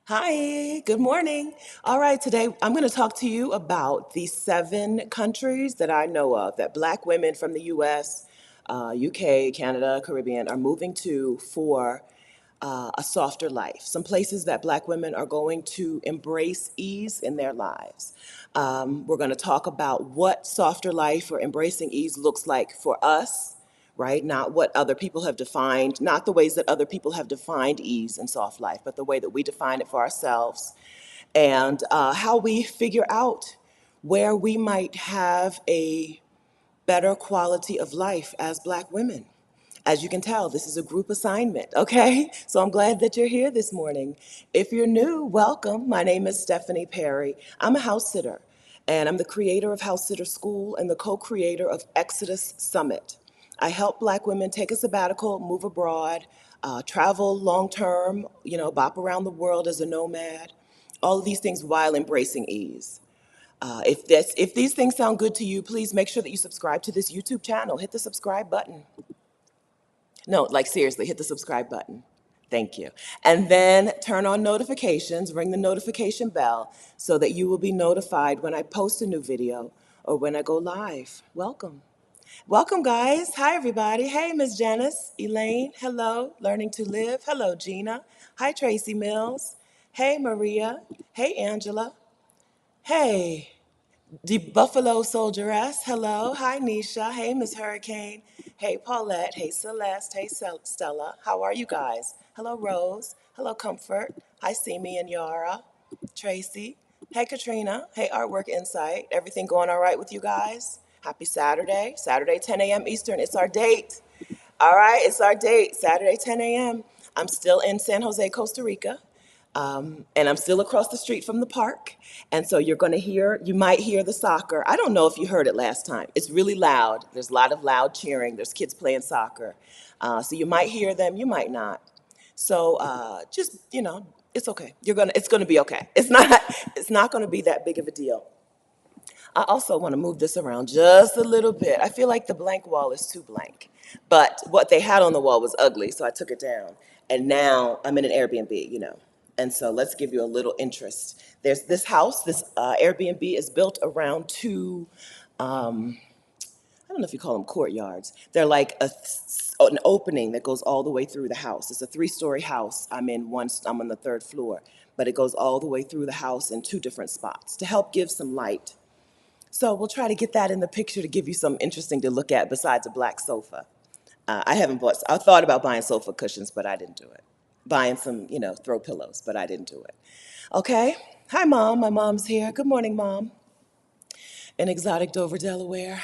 Hi, good morning. All right, today I'm going to talk to you about the 7 countries that I know of that Black women from the US, UK, Canada, Caribbean are moving to for a softer life. Some places that Black women are going to embrace ease in their lives. We're going to talk about what softer life or embracing ease looks like for us, right? Not what other people have defined, not the ways that other people have defined ease and soft life, but the way that we define it for ourselves, and how we figure out where we might have a better quality of life as Black women. As you can tell, this is a group assignment, okay? So I'm glad that you're here this morning. If you're new, welcome. My name is Stephanie Perry. I'm a house sitter, and I'm the creator of House Sitter School and the co-creator of Exodus Summit. I help Black women take a sabbatical, move abroad, travel long term, bop around the world as a nomad, all of these things while embracing ease. If these things sound good to you, please make sure that you subscribe to this YouTube channel. Hit the subscribe button. No, like seriously, hit the subscribe button. Thank you. And then turn on notifications, ring the notification bell so that you will be notified when I post a new video or when I go live. Welcome. Welcome, guys. Hi, everybody. Hey, Miss Janice, Elaine. Hello. Learning to Live. Hello, Gina. Hi, Tracy Mills. Hey, Maria. Hey, Angela. Hey, the Buffalo Soldieress. Hello. Hi, Nisha. Hey, Miss Hurricane. Hey, Paulette. Hey, Celeste. Hey, Stella. How are you guys? Hello, Rose. Hello, Comfort. Hi, Simi and Yara. Tracy. Hey, Katrina. Hey, Artwork Insight. Everything going all right with you guys? Happy Saturday. Saturday, 10 a.m. Eastern. It's our date. All right, it's our date, Saturday, 10 a.m. I'm still in San Jose, Costa Rica. And I'm still across the street from the park. And so you might hear the soccer. I don't know if you heard it last time. It's really loud. There's a lot of loud cheering. There's kids playing soccer. So you might hear them, you might not. So just, it's okay. It's gonna be okay. It's not gonna be that big of a deal. I also want to move this around just a little bit. I feel like the blank wall is too blank. But what they had on the wall was ugly, so I took it down. And now I'm in an Airbnb. And so let's give you a little interest. There's this house, this Airbnb is built around two, I don't know if you call them courtyards. They're like an opening that goes all the way through the house. It's a 3-story house. I'm on the 3rd floor, but it goes all the way through the house in 2 different spots to help give some light. So we'll try to get that in the picture to give you something interesting to look at besides a black sofa. I thought about buying sofa cushions, but I didn't do it. Buying some, throw pillows, but I didn't do it. Okay. Hi, Mom. My mom's here. Good morning, Mom. In exotic Dover, Delaware.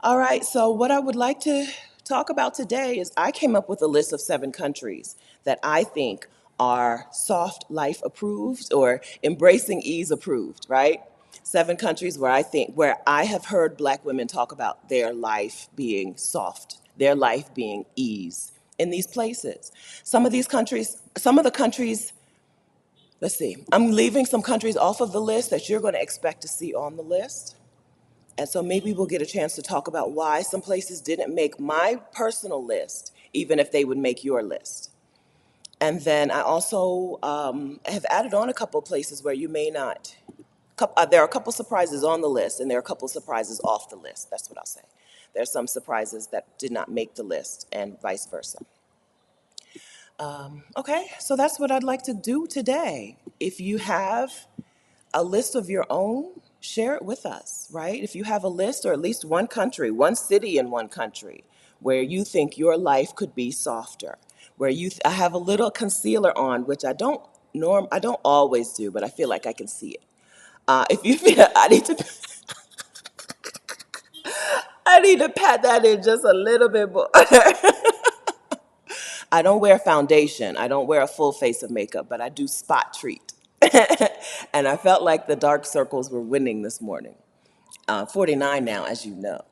All right. So what I would like to talk about today is I came up with a list of 7 countries that I think are soft life approved or embracing ease approved, right? 7 countries where I have heard Black women talk about their life being soft, their life being ease in these places. Some of the countries, let's see, I'm leaving some countries off of the list that you're going to expect to see on the list. And so maybe we'll get a chance to talk about why some places didn't make my personal list, even if they would make your list. And then I also have added on a couple places where you may not. There are a couple surprises on the list, and there are a couple surprises off the list. That's what I'll say. There are some surprises that did not make the list, and vice versa. Okay, so that's what I'd like to do today. If you have a list of your own, share it with us, right? If you have a list or at least one country, one city in one country where you think your life could be softer, where I have a little concealer on, which I don't always do, but I feel like I can see it. If you feel I need to pat that in just a little bit more. I don't wear foundation. I don't wear a full face of makeup, but I do spot treat. And I felt like the dark circles were winning this morning. 49 now, as you know.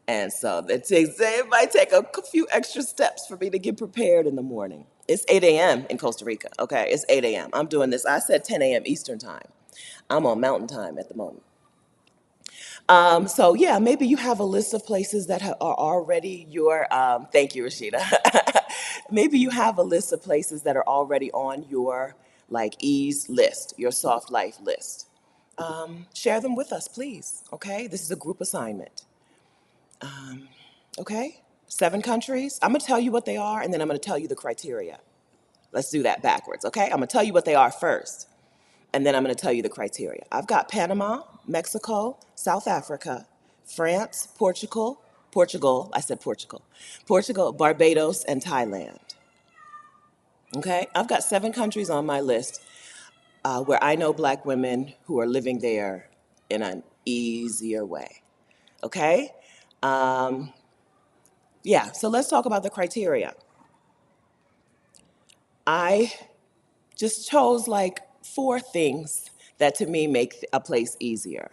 And so it might take a few extra steps for me to get prepared in the morning. It's 8 a.m. in Costa Rica, okay? It's 8 a.m. I'm doing this. I said 10 a.m. Eastern time. I'm on Mountain time at the moment. So yeah, maybe you have a list of places that are already your, thank you, Rashida. Maybe you have a list of places that are already on your like ease list, your soft life list. Share them with us, please. Okay, this is a group assignment. Okay, 7 countries. I'm gonna tell you what they are, and then I'm gonna tell you the criteria. Let's do that backwards. Okay, I'm gonna tell you what they are first, and then I'm going to tell you the criteria. I've got Panama, Mexico, South Africa, France, Portugal, I said Portugal, Barbados, and Thailand. Okay, I've got 7 countries on my list where I know black women who are living there in an easier way. Okay, yeah, so let's talk about the criteria. I just chose like 4 things that to me make a place easier.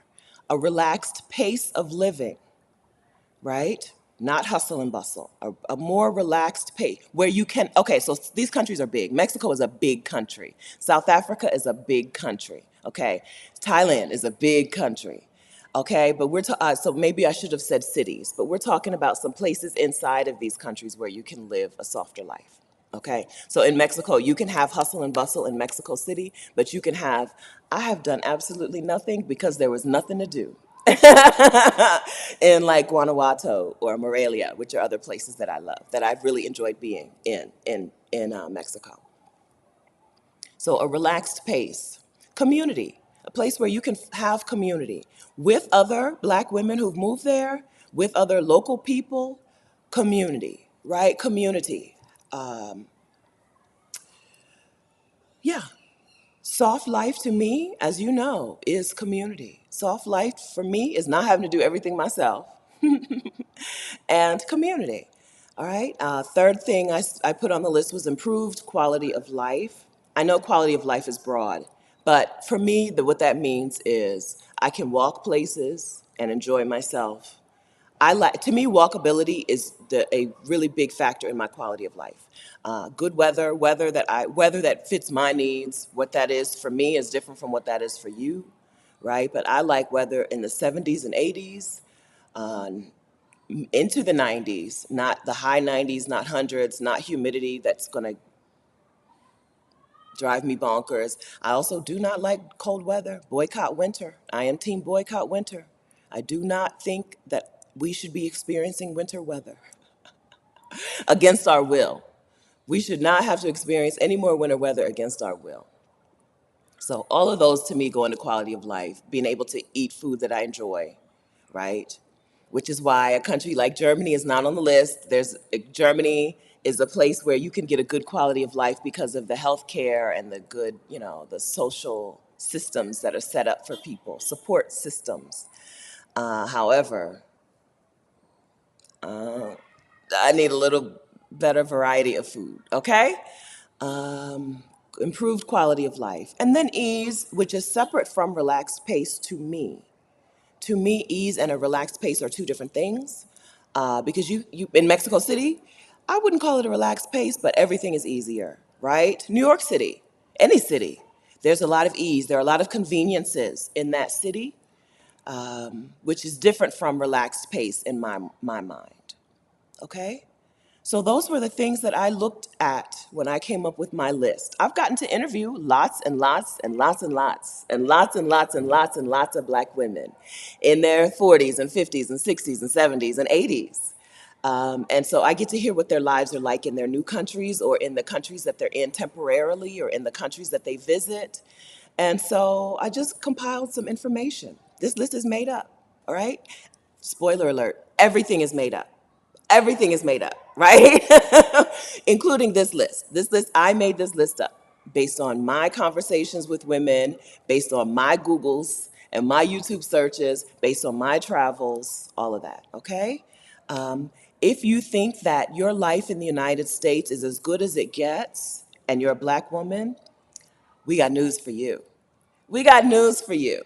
A relaxed pace of living, right? Not hustle and bustle, a more relaxed pace where you can, okay, so these countries are big. Mexico is a big country. South Africa is a big country, okay? Thailand is a big country, okay? But so maybe I should have said cities, but we're talking about some places inside of these countries where you can live a softer life. Okay, so in Mexico, you can have hustle and bustle in Mexico City, but you can have, I have done absolutely nothing because there was nothing to do in like Guanajuato or Morelia, which are other places that I love, that I've really enjoyed being in Mexico. So a relaxed pace, community, a place where you can have community with other black women who've moved there, with other local people, community, right? Community. Yeah, soft life to me, as you know, is community. Soft life for me is not having to do everything myself and community. All right. Third thing I put on the list was improved quality of life. I know quality of life is broad, but for me, what that means is I can walk places and enjoy myself. To me, walkability is a really big factor in my quality of life. Good weather, weather that fits my needs. What that is for me is different from what that is for you, right? But I like weather in the 70s and 80s, into the 90s, not the high 90s, not hundreds, not humidity that's going to drive me bonkers. I also do not like cold weather. Boycott winter. I am team boycott winter. I do not think that we should be experiencing winter weather against our will. We should not have to experience any more winter weather against our will. So all of those to me go into quality of life, being able to eat food that I enjoy, right? Which is why a country like Germany is not on the list. Germany is a place where you can get a good quality of life because of the health care and the good, the social systems that are set up for people, support systems. However, I need a little better variety of food, okay? Improved quality of life. And then ease, which is separate from relaxed pace to me. To me, ease and a relaxed pace are 2 different things. Because you in Mexico City, I wouldn't call it a relaxed pace, but everything is easier, right? New York City, any city, there's a lot of ease. There are a lot of conveniences in that city, which is different from relaxed pace in my mind. Okay? So those were the things that I looked at when I came up with my list. I've gotten to interview lots and lots and lots and lots and lots and lots and lots and lots of black women in their 40s and 50s and 60s and 70s and 80s. And so I get to hear what their lives are like in their new countries or in the countries that they're in temporarily or in the countries that they visit. And so I just compiled some information. This list is made up, all right? Spoiler alert, everything is made up. Everything is made up, right? Including this list. I made this list up based on my conversations with women, based on my Googles and my YouTube searches, based on my travels, all of that, okay? If you think that your life in the United States is as good as it gets and you're a black woman, we got news for you. We got news for you.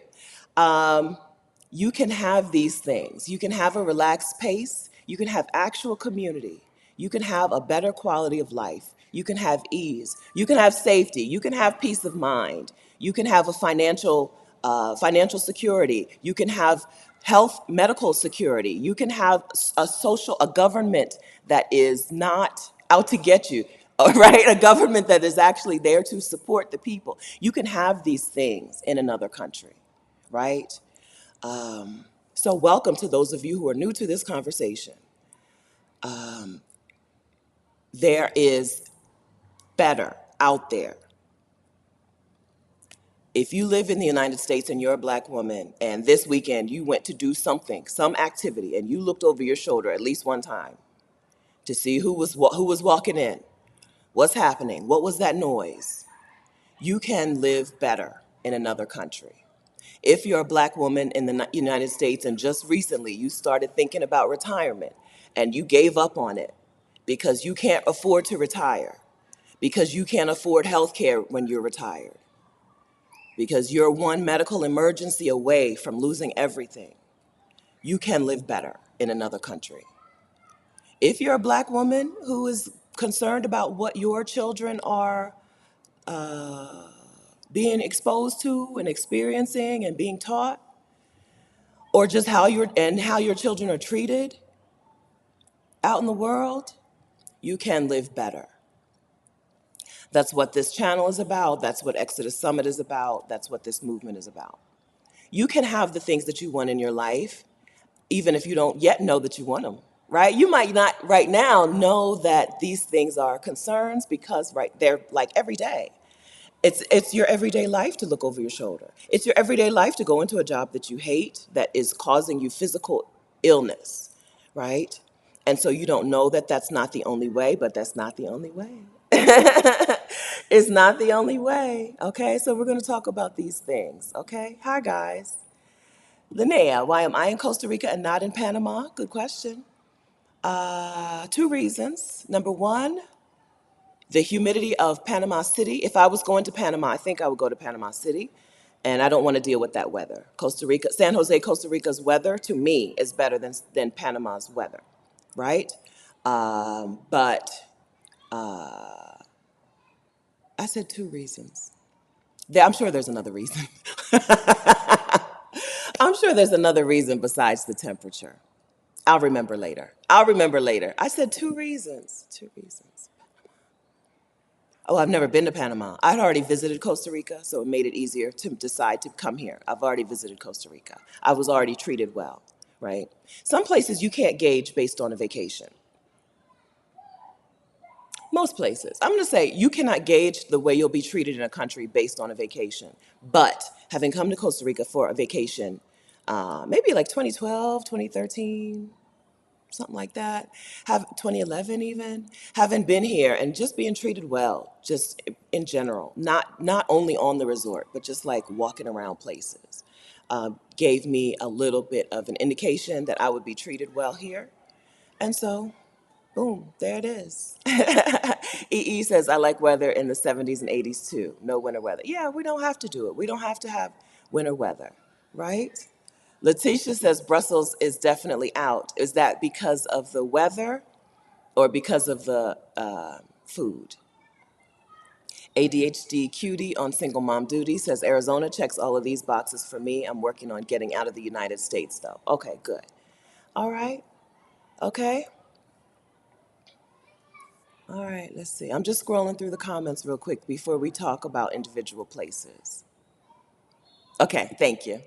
Um, you can have these things. You can have a relaxed pace. You can have actual community. You can have a better quality of life. You can have ease. You can have safety. You can have peace of mind. You can have a financial security. You can have health, medical security. You can have a government that is not out to get you, right? A government that is actually there to support the people. You can have these things in another country, right? So welcome to those of you who are new to this conversation. There is better out there. If you live in the United States and you're a black woman and this weekend you went to do something, some activity, and you looked over your shoulder at least one time to see who was walking in, what's happening, what was that noise, you can live better in another country. If you're a black woman in the United States and just recently you started thinking about retirement and you gave up on it because you can't afford to retire, because you can't afford health care when you're retired, because you're one medical emergency away from losing everything, you can live better in another country. If you're a black woman who is concerned about what your children are being exposed to and experiencing and being taught, or just how your children are treated out in the world, you can live better. That's what this channel is about. That's what Exodus Summit is about. That's what this movement is about. You can have the things that you want in your life, even if you don't yet know that you want them, right? You might not right now know that these things are concerns because they're like every day. It's your everyday life to look over your shoulder. It's your everyday life to go into a job that you hate, that is causing you physical illness, right? And so you don't know that that's not the only way, but that's not the only way. It's not the only way, okay? So we're going to talk about these things, okay? Hi, guys. Linnea, why am I in Costa Rica and not in Panama? Good question. Two reasons. Number one, the humidity of Panama City. If I was going to Panama, I think I would go to Panama City, and I don't want to deal with that weather. San Jose, Costa Rica's weather to me is better than Panama's weather, right? But I said two reasons. I'm sure there's another reason. I'm sure there's another reason besides the temperature. I'll remember later. I'll remember later. I said two reasons. Two reasons. Oh, I've never been to Panama. I'd already visited Costa Rica, so it made it easier to decide to come here. I've already visited Costa Rica. I was already treated well, right? Some places you can't gauge based on a vacation. Most places. I'm going to say you cannot gauge the way you'll be treated in a country based on a vacation. But having come to Costa Rica for a vacation, maybe like 2012, 2013, something like that, have 2011 even, having been here and just being treated well, just in general, not only on the resort, but just like walking around places, gave me a little bit of an indication that I would be treated well here. And so, boom, there it is. EE says, I like weather in the 70s and 80s too. No winter weather. Yeah, we don't have to do it. We don't have to have winter weather, right? Letitia says Brussels is definitely out. Is that because of the weather or because of the food? ADHD Cutie on single mom duty says Arizona checks all of these boxes for me. I'm working on getting out of the United States though. Okay, good. All right. Okay. All right, let's see. I'm just scrolling through the comments real quick before we talk about individual places. Okay, thank you.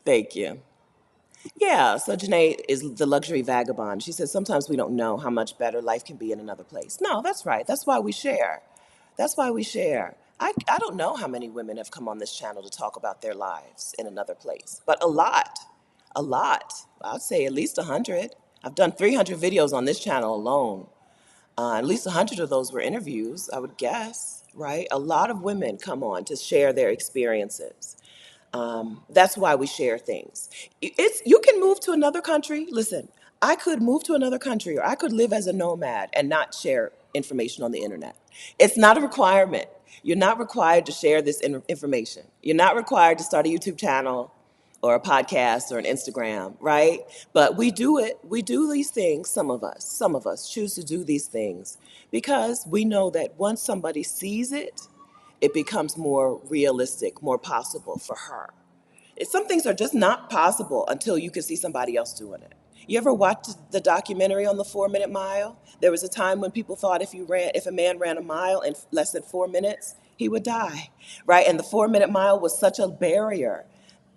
Thank you. Yeah, so Janae is the luxury vagabond. She says sometimes we don't know how much better life can be in another place. No, that's right. That's why we share. That's why we share. I don't know how many women have come on this channel to talk about their lives in another place, but a lot. A lot. I'd say at least 100. I've done 300 videos on this channel alone. At least 100 of those were interviews, I would guess, right? A lot of women come on to share their experiences. That's why we share things. You can move to another country. Listen, I could move to another country or I could live as a nomad and not share information on the internet. It's not a requirement. You're not required to share this information. You're not required to start a YouTube channel or a podcast or an Instagram, right? But we do it. We do these things, some of us choose to do these things because we know that once somebody sees it, it becomes more realistic, more possible for her Some things are just not possible until you can see somebody else doing it. You ever watched the documentary on the 4 Minute Mile? There was a time when people thought if a man ran a mile in less than 4 minutes, he would die, right? And the 4 Minute Mile was such a barrier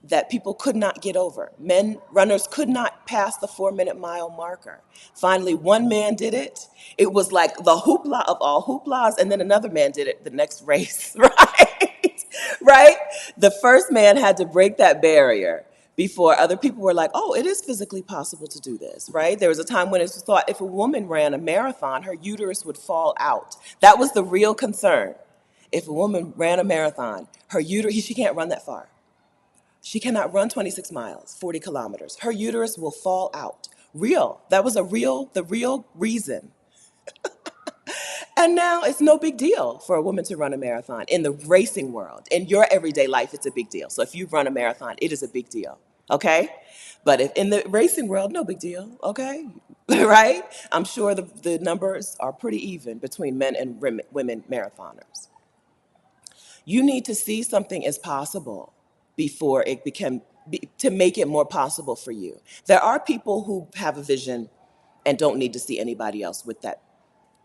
that people could not get over. Men runners could not pass the 4 Minute Mile marker. Finally, one man did it. It was like the hoopla of all hooplas, and then another man did it the next race, right? Right? The first man had to break that barrier before other people were like, oh, it is physically possible to do this, right? There was a time when it was thought if a woman ran a marathon, her uterus would fall out. That was the real concern. If a woman ran a marathon, her uterus, she can't run that far. She cannot run 26 miles, 40 kilometers. Her uterus will fall out. Real. That was the real reason. And now it's no big deal for a woman to run a marathon in the racing world. In your everyday life, it's a big deal. So if you run a marathon, it is a big deal. Okay? But if in the racing world, no big deal. Okay? Right? I'm sure the numbers are pretty even between men and women marathoners. You need to see something as possible before it become to make it more possible for you. There are people who have a vision and don't need to see anybody else with that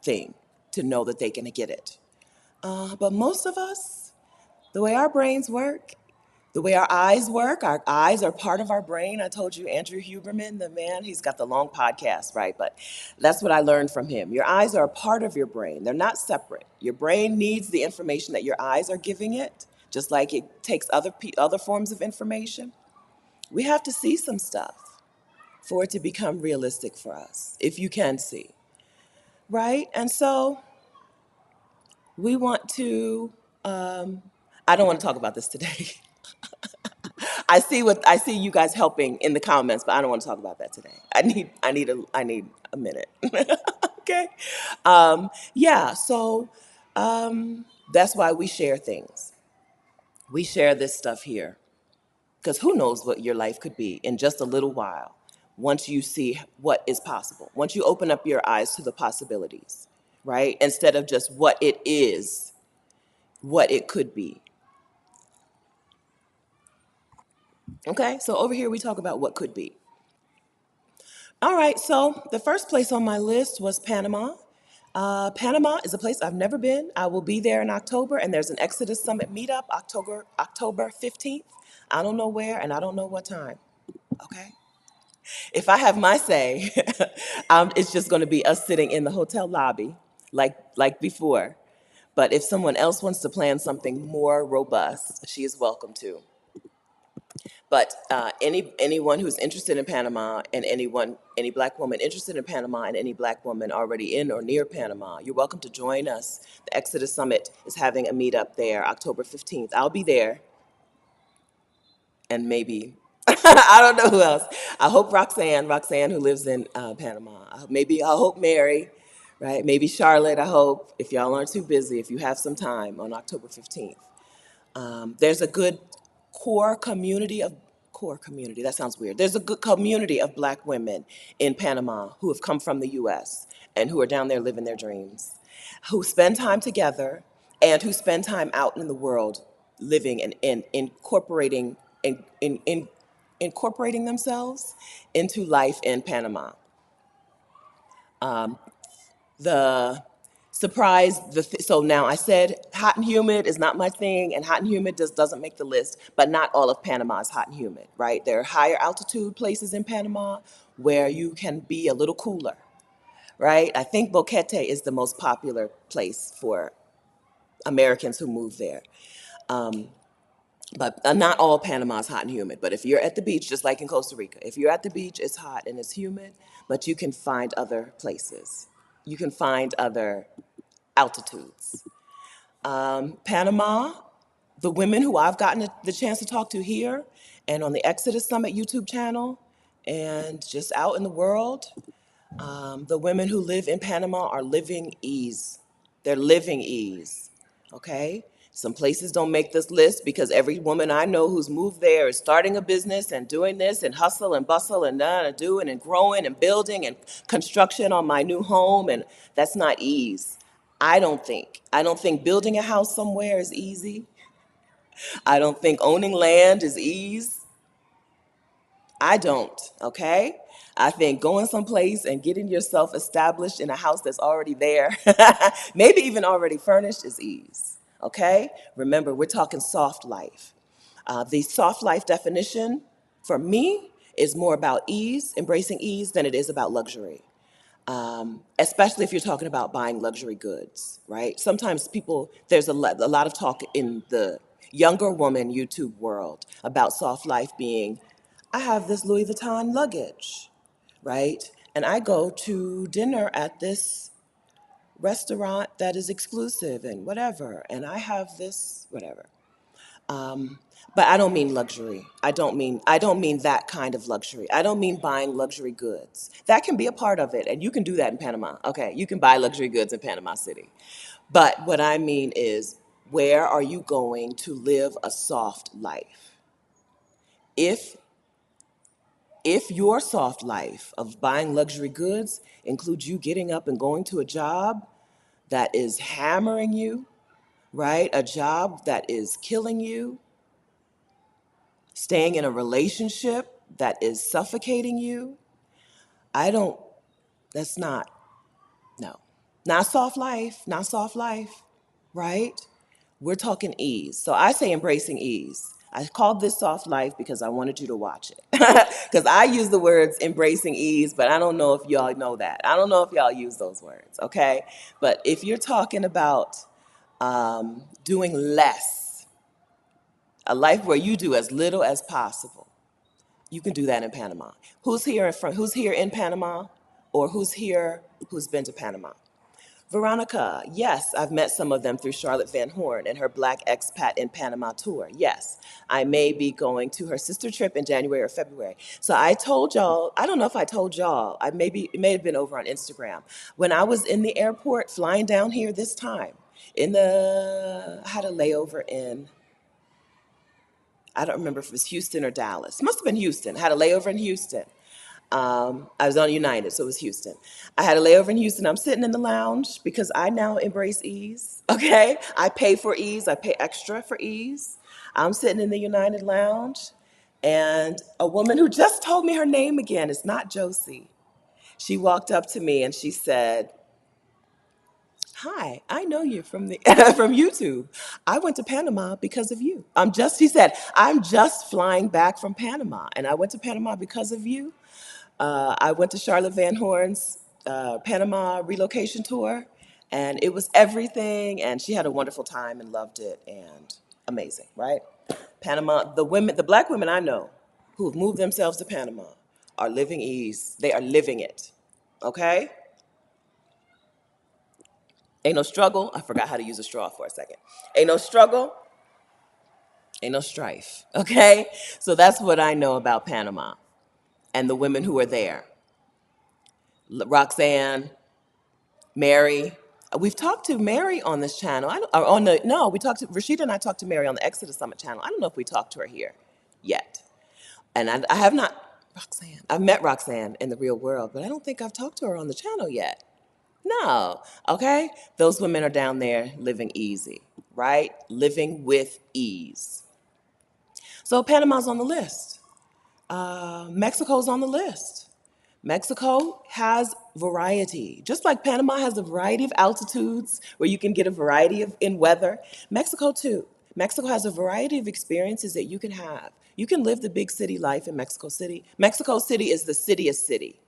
thing to know that they can get it. But most of us, the way our brains work, the way our eyes are part of our brain. I told you, Andrew Huberman, the man, he's got the long podcast, right? But that's what I learned from him. Your eyes are a part of your brain. They're not separate. Your brain needs the information that your eyes are giving it, just like it takes other forms of information. We have to see some stuff for it to become realistic for us, if you can see, right? And so we want to, I don't want to talk about this today. I see you guys helping in the comments, but I don't want to talk about that today. I need a minute. Okay. Yeah. So that's why we share things. We share this stuff here because who knows what your life could be in just a little while. Once you see what is possible, once you open up your eyes to the possibilities, right? Instead of just what it is, what it could be. Okay. So over here we talk about what could be. All right, so the first place on my list was Panama. Panama is a place I've never been. I will be there in October, and there's an Exodus Summit meetup October 15th. I don't know where, and I don't know what time. Okay, if I have my say, it's just going to be us sitting in the hotel lobby, like before. But if someone else wants to plan something more robust, she is welcome to. But anyone who's interested in Panama and any black woman interested in Panama and any black woman already in or near Panama, you're welcome to join us. The Exodus Summit is having a meetup there October 15th. I'll be there. And maybe, I don't know who else. I hope Roxanne who lives in Panama. I hope Mary, right? Maybe Charlotte, I hope, if y'all aren't too busy, if you have some time on October 15th. There's a good core community, that sounds weird. There's a good community of black women in Panama who have come from the US and who are down there living their dreams, who spend time together and who spend time out in the world living and incorporating themselves into life in Panama. The so now I said hot and humid is not my thing, and hot and humid doesn't make the list, but not all of Panama is hot and humid, right? There are higher altitude places in Panama where you can be a little cooler, right? I think Boquete is the most popular place for Americans who move there. But not all Panama is hot and humid. But if you're at the beach, just like in Costa Rica, if you're at the beach, it's hot and it's humid, but you can find other places. You can find other altitudes. Panama, the women who I've gotten the chance to talk to here and on the Exodus Summit YouTube channel and just out in the world, the women who live in Panama are living ease. They're living ease, okay? Some places don't make this list because every woman I know who's moved there is starting a business and doing this and hustle and bustle and doing and growing and building and construction on my new home, and that's not ease. I don't think. I don't think building a house somewhere is easy. I don't think owning land is ease. I don't, okay? I think going someplace and getting yourself established in a house that's already there, maybe even already furnished, is ease, okay? Remember, we're talking soft life. The soft life definition for me is more about ease, embracing ease, than it is about luxury. Especially if you're talking about buying luxury goods, right? Sometimes people, there's a lot of talk in the younger woman YouTube world about soft life being, I have this Louis Vuitton luggage, right? And I go to dinner at this restaurant that is exclusive and whatever, and I have this, whatever. But I don't mean luxury. I don't mean that kind of luxury. I don't mean buying luxury goods. That can be a part of it, and you can do that in Panama. Okay, you can buy luxury goods in Panama City. But what I mean is, where are you going to live a soft life? If if your soft life of buying luxury goods includes you getting up and going to a job that is hammering you, right? A job that is killing you, staying in a relationship that is suffocating you, I don't, that's not, no. Not soft life, not soft life, right? We're talking ease. So I say embracing ease. I called this soft life because I wanted you to watch it. Because I use the words embracing ease, but I don't know if y'all know that. I don't know if y'all use those words, okay? But if you're talking about doing less, a life where you do as little as possible, you can do that in Panama. Who's here in Panama, or who's here who's been to Panama? Veronica, yes, I've met some of them through Charlotte Van Horn and her Black Expat in Panama tour. Yes, I may be going to her sister trip in January or February. So I told y'all, I don't know if I told y'all, it may have been over on Instagram. When I was in the airport flying down here this time, I had a layover in, I don't remember if it was Houston or Dallas. It must have been Houston. I had a layover in Houston. I was on United, so it was Houston. I had a layover in Houston. I'm sitting in the lounge because I now embrace ease. Okay, I pay for ease. I pay extra for ease. I'm sitting in the United lounge, and a woman who just told me her name again, it's not Josie. She walked up to me and she said, "Hi, I know you from the from YouTube. I went to Panama because of you. She said, I'm just flying back from Panama, and I went to Panama because of you. I went to Charlotte Van Horn's Panama relocation tour, and it was everything. And she had a wonderful time and loved it, and amazing, right? Panama, the black women I know who have moved themselves to Panama are living ease. They are living it, okay? Ain't no struggle. I forgot how to use a straw for a second. Ain't no struggle, ain't no strife, okay? So that's what I know about Panama and the women who are there. Roxanne, Mary. We've talked to Mary on this channel. I don't, or on the no, we talked to Rashida and I talked to Mary on the Exodus Summit channel. I don't know if we talked to her here yet, and I have not. Roxanne, I've met Roxanne in the real world, but I don't think I've talked to her on the channel yet. No, okay. Those women are down there living easy, right? Living with ease. So Panama's on the list. Mexico's on the list. Mexico has variety. Just like Panama has a variety of altitudes where you can get a variety of in weather, Mexico too. Mexico has a variety of experiences that you can have. You can live the big city life in Mexico City. Mexico City is the cityest city,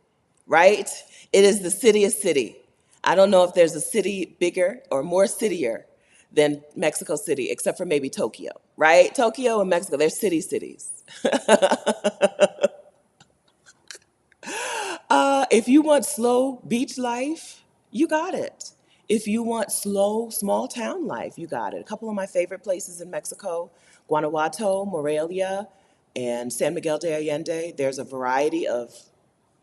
right? It is the cityest city. I don't know if there's a city bigger or more citier than Mexico City, except for maybe Tokyo, right? Tokyo and Mexico, they're cities. If you want slow beach life, you got it. If you want slow small town life, you got it. A couple of my favorite places in Mexico, Guanajuato, Morelia, and San Miguel de Allende. There's a variety of,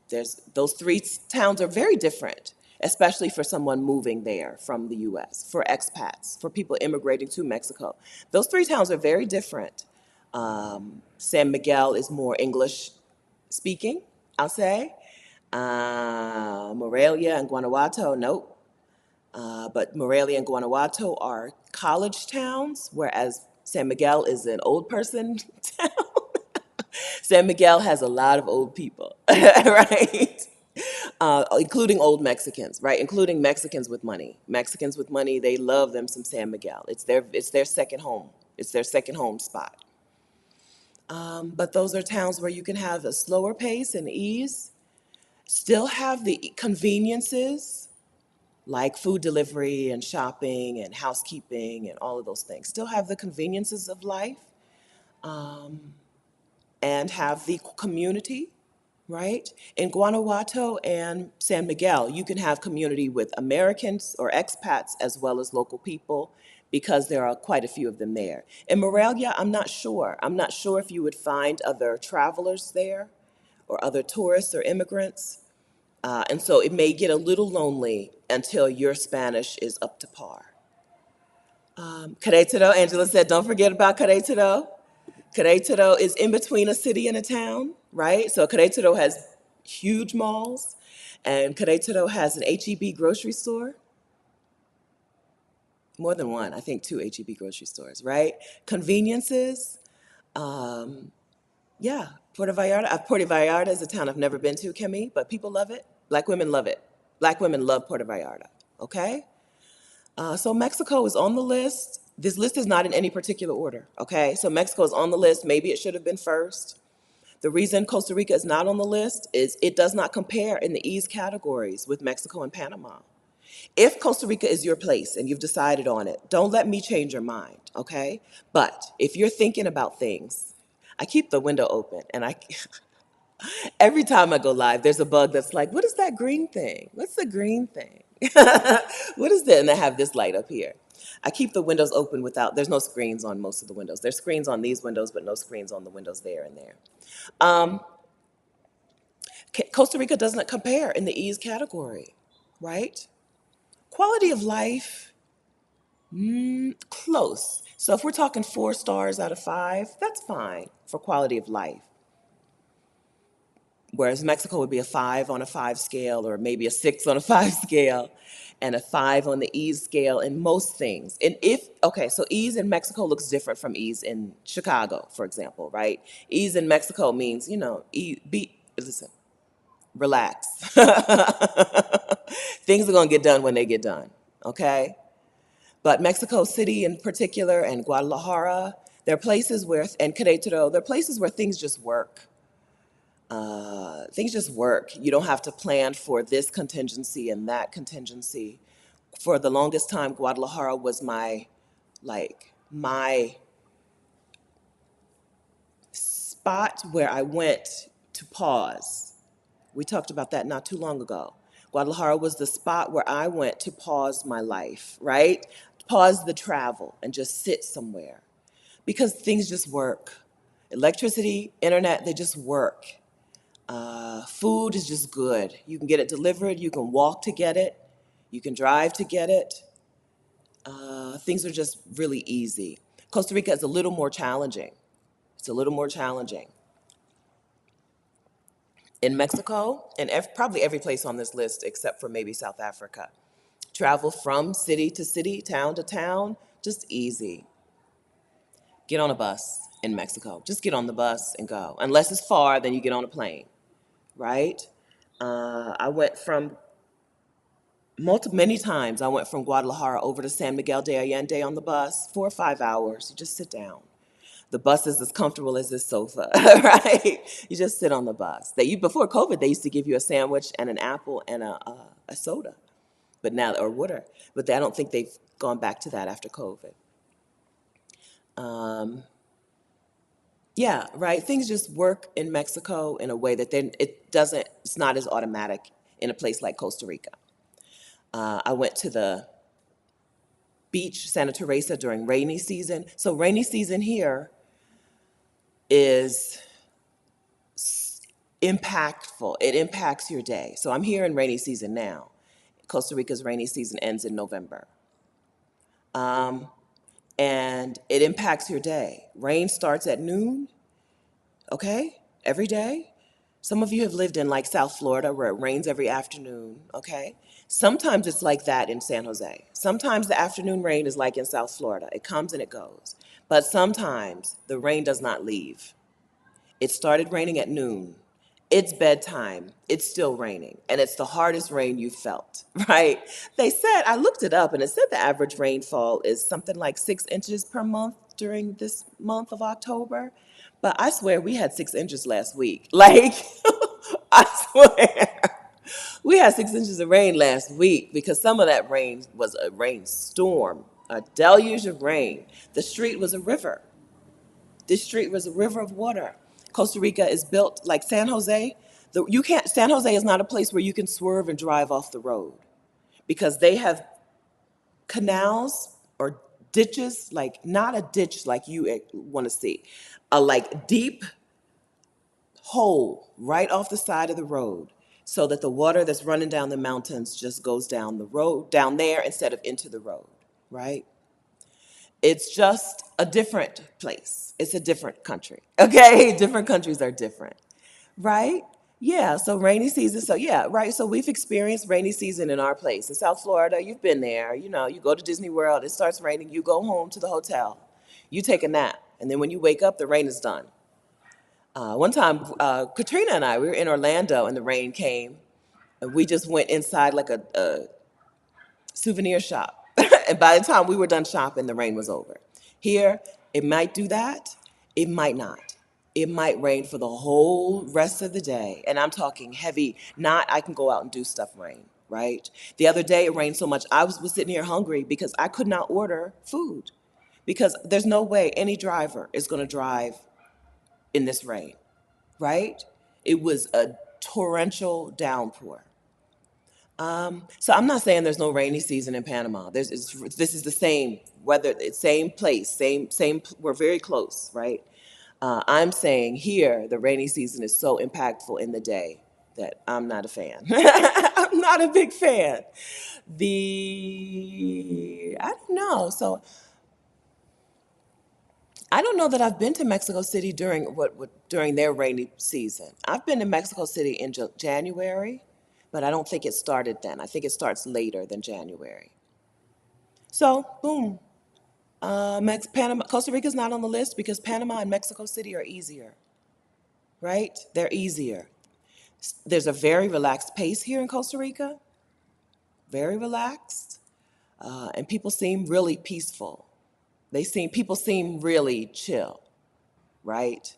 there's those three towns are very different, especially for someone moving there from the US, for expats, for people immigrating to Mexico. Those three towns are very different. San Miguel is more English speaking, I'll say. Morelia and Guanajuato, nope. But Morelia and Guanajuato are college towns, whereas San Miguel is an old person town. San Miguel has a lot of old people, right? Including old Mexicans, right? Including Mexicans with money. Mexicans with money, they love them some San Miguel. It's their second home. It's their second home spot. But those are towns where you can have a slower pace and ease, still have the conveniences like food delivery and shopping and housekeeping and all of those things. Still have the conveniences of life, and have the community, right? In Guanajuato and San Miguel, you can have community with Americans or expats as well as local people because there are quite a few of them there. In Morelia, I'm not sure. I'm not sure if you would find other travelers there or other tourists or immigrants. And so it may get a little lonely until your Spanish is up to par. Querétaro, Angela said, don't forget about Querétaro. Querétaro is in between a city and a town, right? So Querétaro has huge malls, and Querétaro has an HEB grocery store. More than one, I think two HEB grocery stores, right? Conveniences, yeah. Puerto Vallarta. Puerto Vallarta is a town I've never been to, Kimmy, but people love it. Black women love it. Black women love Puerto Vallarta, okay? So Mexico is on the list. This list is not in any particular order, okay? So Mexico is on the list. Maybe it should have been first. The reason Costa Rica is not on the list is it does not compare in the ease categories with Mexico and Panama. If Costa Rica is your place and you've decided on it, don't let me change your mind, okay? But if you're thinking about things, I keep the window open and every time I go live, there's a bug that's like, what is that green thing? What's the green thing? What is that? And I have this light up here. I keep the windows open there's no screens on most of the windows. There's screens on these windows, but no screens on the windows there and there. Costa Rica doesn't compare in the ease category, right? Quality of life, close. So if we're talking 4 stars out of 5, that's fine for quality of life. Whereas Mexico would be a 5 on a 5 scale, or maybe a 6 on a 5 scale, and a 5 on the ease scale in most things. And okay, so ease in Mexico looks different from ease in Chicago, for example, right? Ease in Mexico means, listen, relax. Things are going to get done when they get done, okay? But Mexico City in particular and Guadalajara, they're places where, and Querétaro, they're places where things just work. Things just work. You don't have to plan for this contingency and that contingency. For the longest time, Guadalajara was my spot where I went to pause. We talked about that not too long ago. Guadalajara was the spot where I went to pause my life, right? Pause the travel and just sit somewhere because things just work. Electricity, internet, they just work. Food is just good. You can get it delivered. You can walk to get it. You can drive to get it. Things are just really easy. Costa Rica is a little more challenging. It's a little more challenging. In Mexico, and probably every place on this list except for maybe South Africa, travel from city to city, town to town, just easy. Get on a bus in Mexico. Just get on the bus and go. Unless it's far, then you get on a plane, right? I went from many times. I went from Guadalajara over to San Miguel de Allende on the bus, 4 or 5 hours. You just sit down. The bus is as comfortable as this sofa, right? You just sit on the bus. Before COVID, they used to give you a sandwich and an apple and a soda, but now, or water. But I don't think they've gone back to that after COVID. Yeah, right. Things just work in Mexico in a way that it's not as automatic in a place like Costa Rica. I went to the beach, Santa Teresa, during rainy season. So rainy season here is impactful. It impacts your day. So I'm here in rainy season now. Costa Rica's rainy season ends in November. And it impacts your day. Rain starts at noon, okay, every day. Some of you have lived in like South Florida where it rains every afternoon, okay? Sometimes it's like that in San Jose. Sometimes the afternoon rain is like in South Florida. It comes and it goes. But sometimes the rain does not leave. It started raining at noon. It's bedtime. It's still raining. And it's the hardest rain you felt, right? They said, I looked it up and it said the average rainfall is something like 6 inches per month during this month of October. But I swear we had 6 inches last week. Like, I swear. We had 6 inches of rain last week because some of that rain was a rainstorm, a deluge of rain. The street was a river. This street was a river of water. Costa Rica is built like San Jose. You can't. San Jose is not a place where you can swerve and drive off the road because they have canals or ditches, like not a ditch like you want to see, a like deep hole right off the side of the road so that the water that's running down the mountains just goes down the road, down there instead of into the road, right? It's just a different place. It's a different country, okay? Different countries are different, right? Yeah, so rainy season. So, yeah, right. So, we've experienced rainy season in our place. In South Florida, you've been there. You know, you go to Disney World, it starts raining, you go home to the hotel, you take a nap, and then when you wake up, the rain is done. One time, Katrina and I, we were in Orlando and the rain came, and we just went inside like a souvenir shop. And by the time we were done shopping, the rain was over. Here, it might do that, it might not. It might rain for the whole rest of the day. And I'm talking heavy, not I can go out and do stuff rain, right? The other day it rained so much, I was sitting here hungry because I could not order food. Because there's no way any driver is going to drive in this rain, right? It was a torrential downpour. So I'm not saying there's no rainy season in Panama. This is the same weather, it's same place, same. We're very close, right? I'm saying here the rainy season is so impactful in the day that I'm not a fan. I'm not a big fan. I don't know. So I don't know that I've been to Mexico City during during their rainy season. I've been to Mexico City in January, but I don't think it started then. I think it starts later than January. So, boom. Panama, Costa Rica's not on the list because Panama and Mexico City are easier, right? They're easier. There's a very relaxed pace here in Costa Rica, very relaxed, and people seem really peaceful. People seem really chill, right?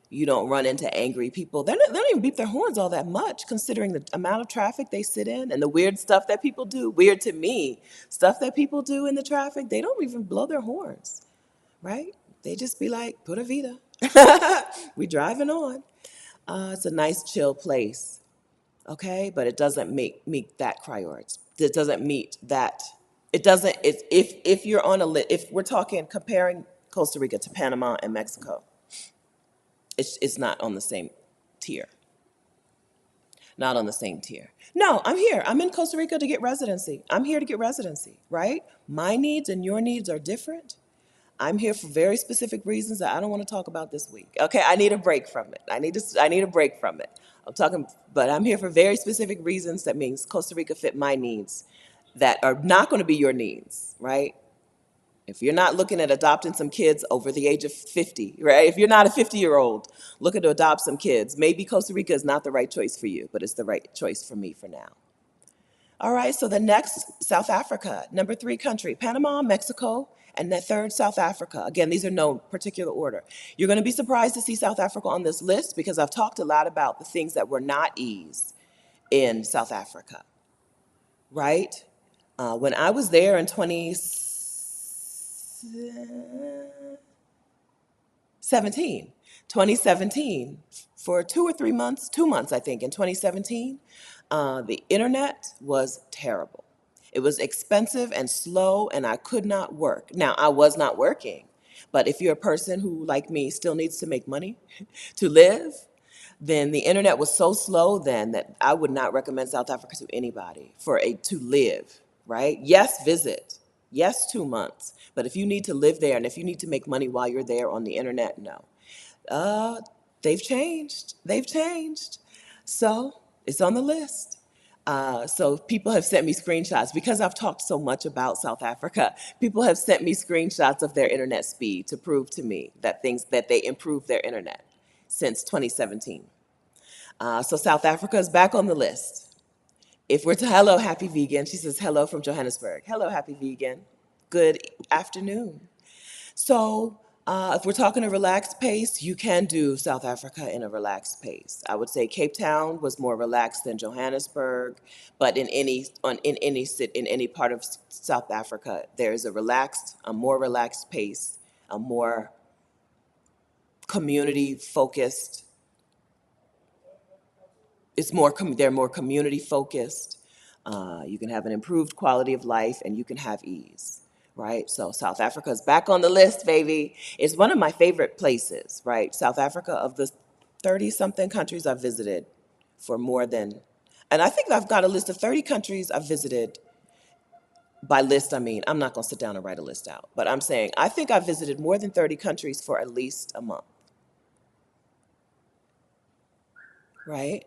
You don't run into angry people. They don't even beep their horns all that much, considering the amount of traffic they sit in and the weird stuff that people do. Weird to me, stuff that people do in the traffic. They don't even blow their horns, right? They just be like, "Pura vida." We driving on. It's a nice, chill place, okay? But it doesn't meet that priority. It doesn't meet that. It doesn't. If you're on a list, if we're talking comparing Costa Rica to Panama and Mexico, it's not on the same tier. Not on the same tier. No, I'm here. I'm in Costa Rica to get residency. I'm here to get residency, right? My needs and your needs are different. I'm here for very specific reasons that I don't want to talk about this week. Okay, I need a break from it. I need a break from it. But I'm here for very specific reasons. That means Costa Rica fit my needs that are not going to be your needs, right? If you're not looking at adopting some kids over the age of 50, right? If you're not a 50-year-old looking to adopt some kids, maybe Costa Rica is not the right choice for you, but it's the right choice for me for now. All right, so the next, South Africa, number 3 country, Panama, Mexico, and the third, South Africa. Again, these are no particular order. You're going to be surprised to see South Africa on this list because I've talked a lot about the things that were not eased in South Africa, right? When I was there in 2017, for 2 or 3 months, 2 months, I think, in 2017, the internet was terrible. It was expensive and slow, and I could not work. Now, I was not working, but if you're a person who, like me, still needs to make money to live, then the internet was so slow then that I would not recommend South Africa to anybody to live, right? Yes, visit. Yes, 2 months. But if you need to live there and if you need to make money while you're there on the internet, no. Uh, they've changed. They've changed. So it's on the list. So people have sent me screenshots because I've talked so much about South Africa. People have sent me screenshots of their internet speed to prove to me that they improved their internet. since 2017. So South Africa is back on the list. If we're to hello, happy vegan, she says hello from Johannesburg. Hello, happy vegan. Good afternoon. So, if we're talking a relaxed pace, you can do South Africa in a relaxed pace. I would say Cape Town was more relaxed than Johannesburg, but in any part of South Africa, there is a more relaxed pace, a more community focused. They're more community focused. You can have an improved quality of life, and you can have ease, right? So South Africa is back on the list, baby. It's one of my favorite places, right? South Africa, of the 30-something countries I've visited, for more than, and I think I've got a list of 30 countries I've visited. By list, I mean, I'm not going to sit down and write a list out, but I'm saying I think I've visited more than 30 countries for at least a month, right?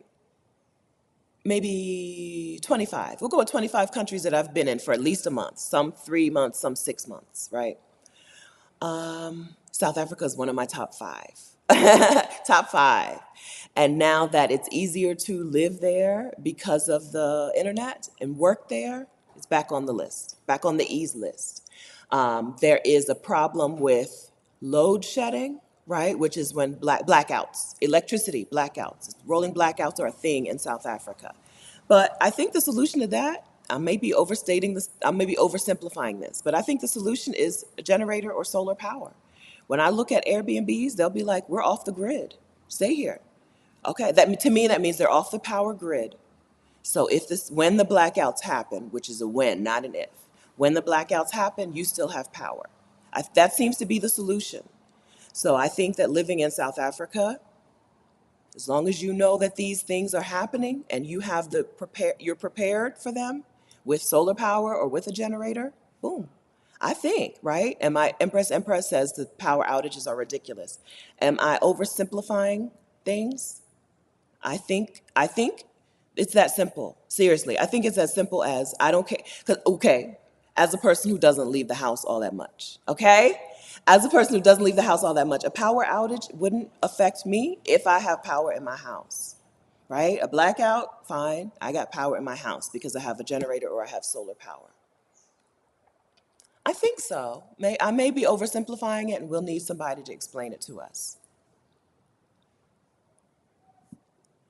Maybe 25. We'll go with 25 countries that I've been in for at least a month, some 3 months, some 6 months, right? South Africa is one of my top five. Top five. And now that it's easier to live there because of the internet and work there, it's back on the list, back on the ease list. There is a problem with load shedding, right? Which is when blackouts, electricity blackouts, rolling blackouts are a thing in South Africa. But I think the solution to that, I may be overstating this, I may be oversimplifying this, but I think the solution is a generator or solar power. When I look at Airbnbs, they'll be like, we're off the grid. Stay here. Okay, that to me that means they're off the power grid. So when the blackouts happen, which is a when, not an if, when the blackouts happen, you still have power. That seems to be the solution. So I think that living in South Africa, as long as you know that these things are happening and you have you're prepared for them with solar power or with a generator, boom. I think, right? Empress says the power outages are ridiculous. Am I oversimplifying things? I think it's that simple. Seriously, I think it's as simple as I don't care. 'Cause, okay, as a person who doesn't leave the house all that much, okay? As a person who doesn't leave the house all that much, a power outage wouldn't affect me if I have power in my house, right? A blackout, fine. I got power in my house because I have a generator or I have solar power. I think so. I may be oversimplifying it, and we'll need somebody to explain it to us.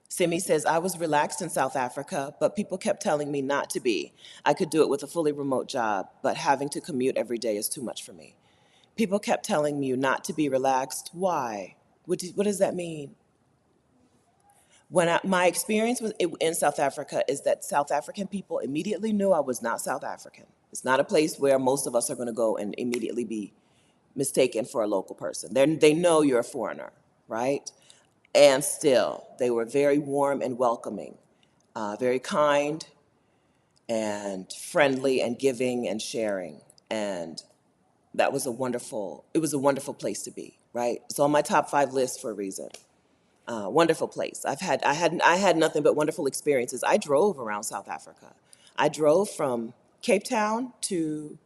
Simi says, I was relaxed in South Africa, but people kept telling me not to be. I could do it with a fully remote job, but having to commute every day is too much for me. People kept telling you not to be relaxed. Why? What does that mean? My experience in South Africa is that South African people immediately knew I was not South African. It's not a place where most of us are going to go and immediately be mistaken for a local person. They know you're a foreigner, right? And still, they were very warm and welcoming, very kind and friendly and giving and sharing. And it was a wonderful place to be, right? It's on my top 5 list for a reason. Wonderful place. I had nothing but wonderful experiences. I drove around South Africa. I drove from Cape Town to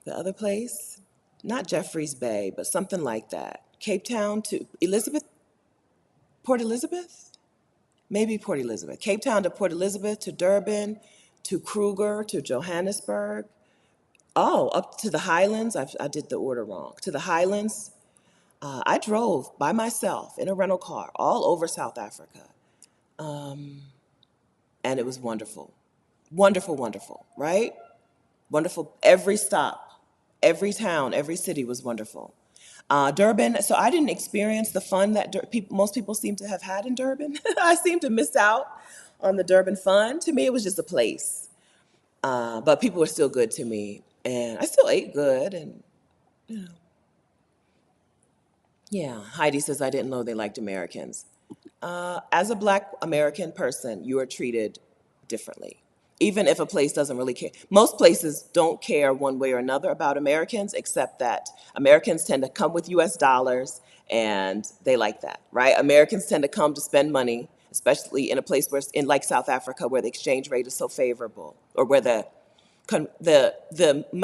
the other place, not Jeffreys Bay, but something like that. Cape Town to Port Elizabeth? Maybe Port Elizabeth. Cape Town to Port Elizabeth, to Durban, to Kruger, to Johannesburg. Oh, up to the Highlands. I did the order wrong. To the Highlands. I drove by myself in a rental car all over South Africa. And it was wonderful. Wonderful, wonderful, right? Wonderful. Every stop, every town, every city was wonderful. Durban, so I didn't experience the fun that most people seem to have had in Durban. I seem to miss out on the Durban fun. To me, it was just a place. But people were still good to me. And I still ate good. And, you know, yeah, Heidi says, I didn't know they liked Americans. As a Black American person, you are treated differently. Even if a place doesn't really care. Most places don't care one way or another about Americans, except that Americans tend to come with US dollars, and they like that, right? Americans tend to come to spend money, especially in a place like South Africa, where the exchange rate is so favorable, or where the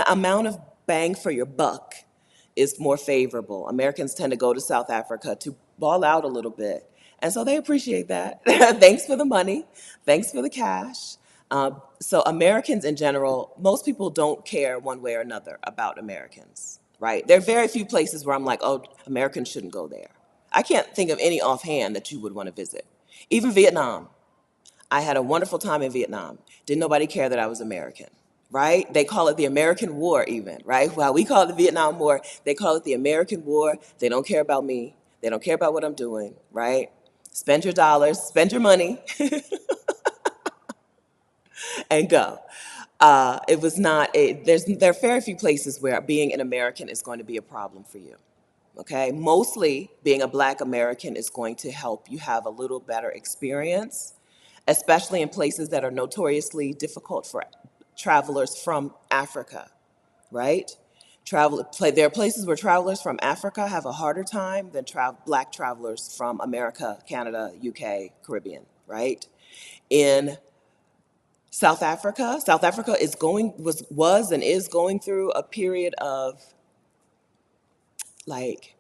amount of bang for your buck is more favorable. Americans tend to go to South Africa to ball out a little bit. And so they appreciate that. Thanks for the money. Thanks for the cash. So Americans in general, most people don't care one way or another about Americans, right? There are very few places where I'm like, oh, Americans shouldn't go there. I can't think of any offhand that you would want to visit. Even Vietnam. I had a wonderful time in Vietnam. Didn't nobody care that I was American, right? They call it the American War even, right? While we call it the Vietnam War, they call it the American War. They don't care about me. They don't care about what I'm doing, right? Spend your dollars, spend your money, and go. It was not, there are very few places where being an American is going to be a problem for you. Okay, mostly being a Black American is going to help you have a little better experience, especially in places that are notoriously difficult for travelers from Africa, right? There are places where travelers from Africa have a harder time than Black travelers from America, Canada, UK, Caribbean, right? In South Africa was and is going through a period of, like,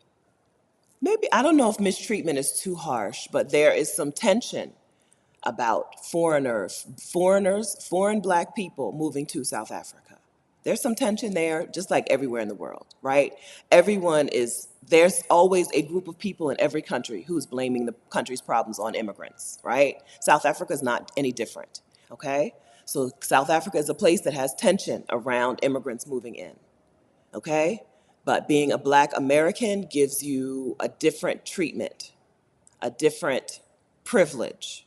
maybe, I don't know if mistreatment is too harsh, but there is some tension about foreign Black people moving to South Africa. There's some tension there, just like everywhere in the world, right? There's always a group of people in every country who's blaming the country's problems on immigrants, right? South Africa is not any different, okay? So South Africa is a place that has tension around immigrants moving in, okay? But being a Black American gives you a different treatment, a different privilege.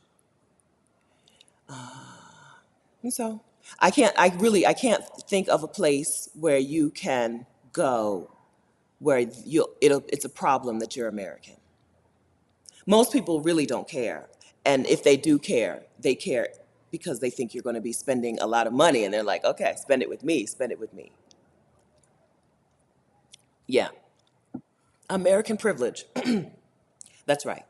And so I can't think of a place where you can go where it's a problem that you're American. Most people really don't care. And if they do care, they care because they think you're going to be spending a lot of money, and they're like, okay, spend it with me, spend it with me. Yeah. American privilege. That's right.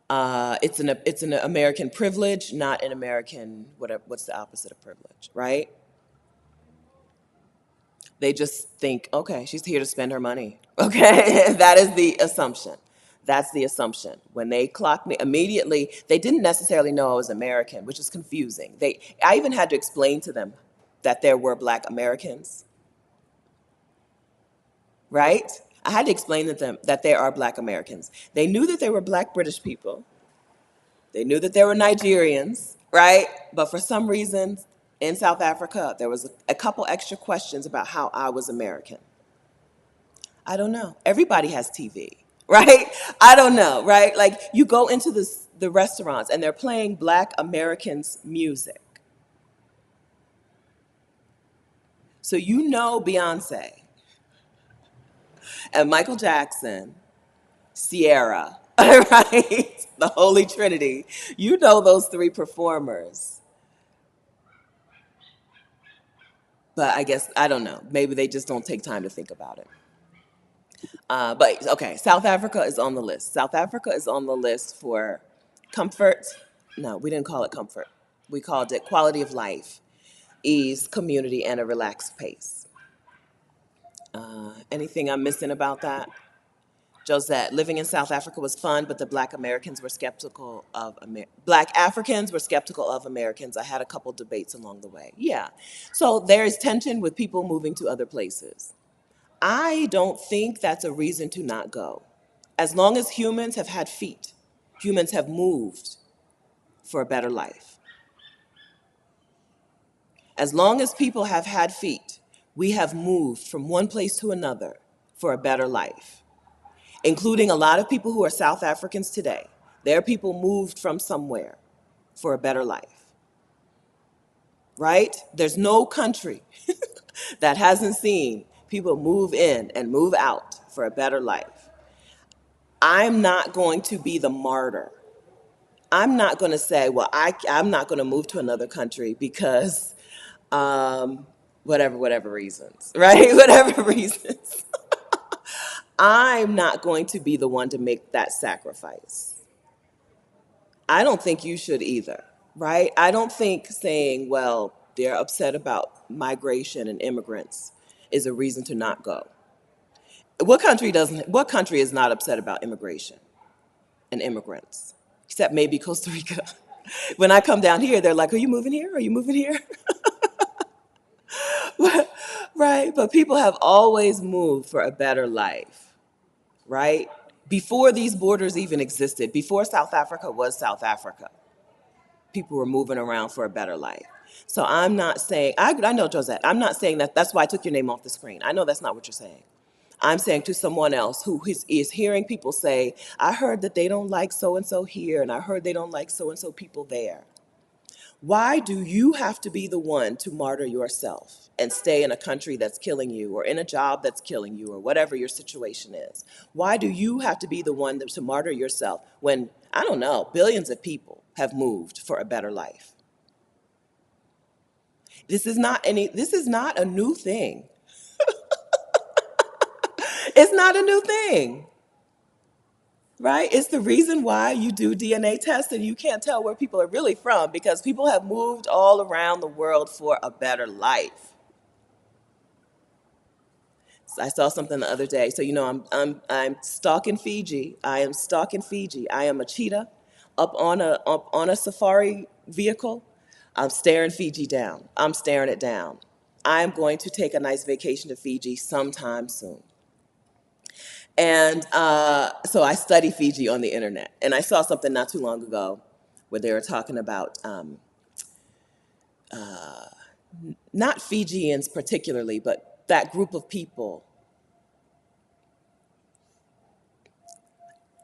It's an American privilege, not an American, what's the opposite of privilege, right? They just think, okay, she's here to spend her money. Okay, that is the assumption. That's the assumption. When they clocked me immediately, they didn't necessarily know I was American, which is confusing. I even had to explain to them that there were Black Americans, right? I had to explain to them that there are Black Americans. They knew that there were Black British people. They knew that there were Nigerians, right? But for some reason, in South Africa, there was a couple extra questions about how I was American. I don't know. Everybody has TV, right? I don't know, right? Like, you go into the restaurants and they're playing Black Americans music. So you know Beyonce and Michael Jackson, Sierra, right? The Holy Trinity. You know those three performers. But I guess, I don't know. Maybe they just don't take time to think about it. But okay, South Africa is on the list. South Africa is on the list for comfort. No, we didn't call it comfort. We called it quality of life, ease, community, and a relaxed pace. Anything I'm missing about that? Josette, living in South Africa was fun, but the Black Africans were skeptical of Americans. I had a couple debates along the way. Yeah. So there is tension with people moving to other places. I don't think that's a reason to not go. As long as humans have had feet, humans have moved for a better life. As long as people have had feet, we have moved from one place to another for a better life, including a lot of people who are South Africans today. There are people moved from somewhere for a better life, right? There's no country that hasn't seen people move in and move out for a better life. I'm not going to be the martyr. I'm not going to say, well, I'm not going to move to another country because whatever reasons, right? Whatever reasons. I'm not going to be the one to make that sacrifice. I don't think you should either, right? I don't think saying, well, they're upset about migration and immigrants is a reason to not go. what country is not upset about immigration and immigrants? Except maybe Costa Rica. When I come down here, they're like, are you moving here? Are you moving here? Right? But people have always moved for a better life, right? Before these borders even existed, before South Africa was South Africa, people were moving around for a better life. So I'm not saying, I know, Josette, I'm not saying that, that's why I took your name off the screen. I know that's not what you're saying. I'm saying to someone else who is hearing people say, I heard that they don't like so-and-so here, and I heard they don't like so-and-so people there. Why do you have to be the one to martyr yourself and stay in a country that's killing you or in a job that's killing you or whatever your situation is? Why do you have to be the one to martyr yourself when, I don't know, billions of people have moved for a better life? This is not a new thing. It's not a new thing. Right? It's the reason why you do DNA tests and you can't tell where people are really from, because people have moved all around the world for a better life. So I saw something the other day. So I'm stalking Fiji. I am stalking Fiji. I am a cheetah up on a safari vehicle. I'm staring Fiji down. I'm staring it down. I'm going to take a nice vacation to Fiji sometime soon. And so I study Fiji on the internet. And I saw something not too long ago where they were talking about not Fijians particularly, but that group of people.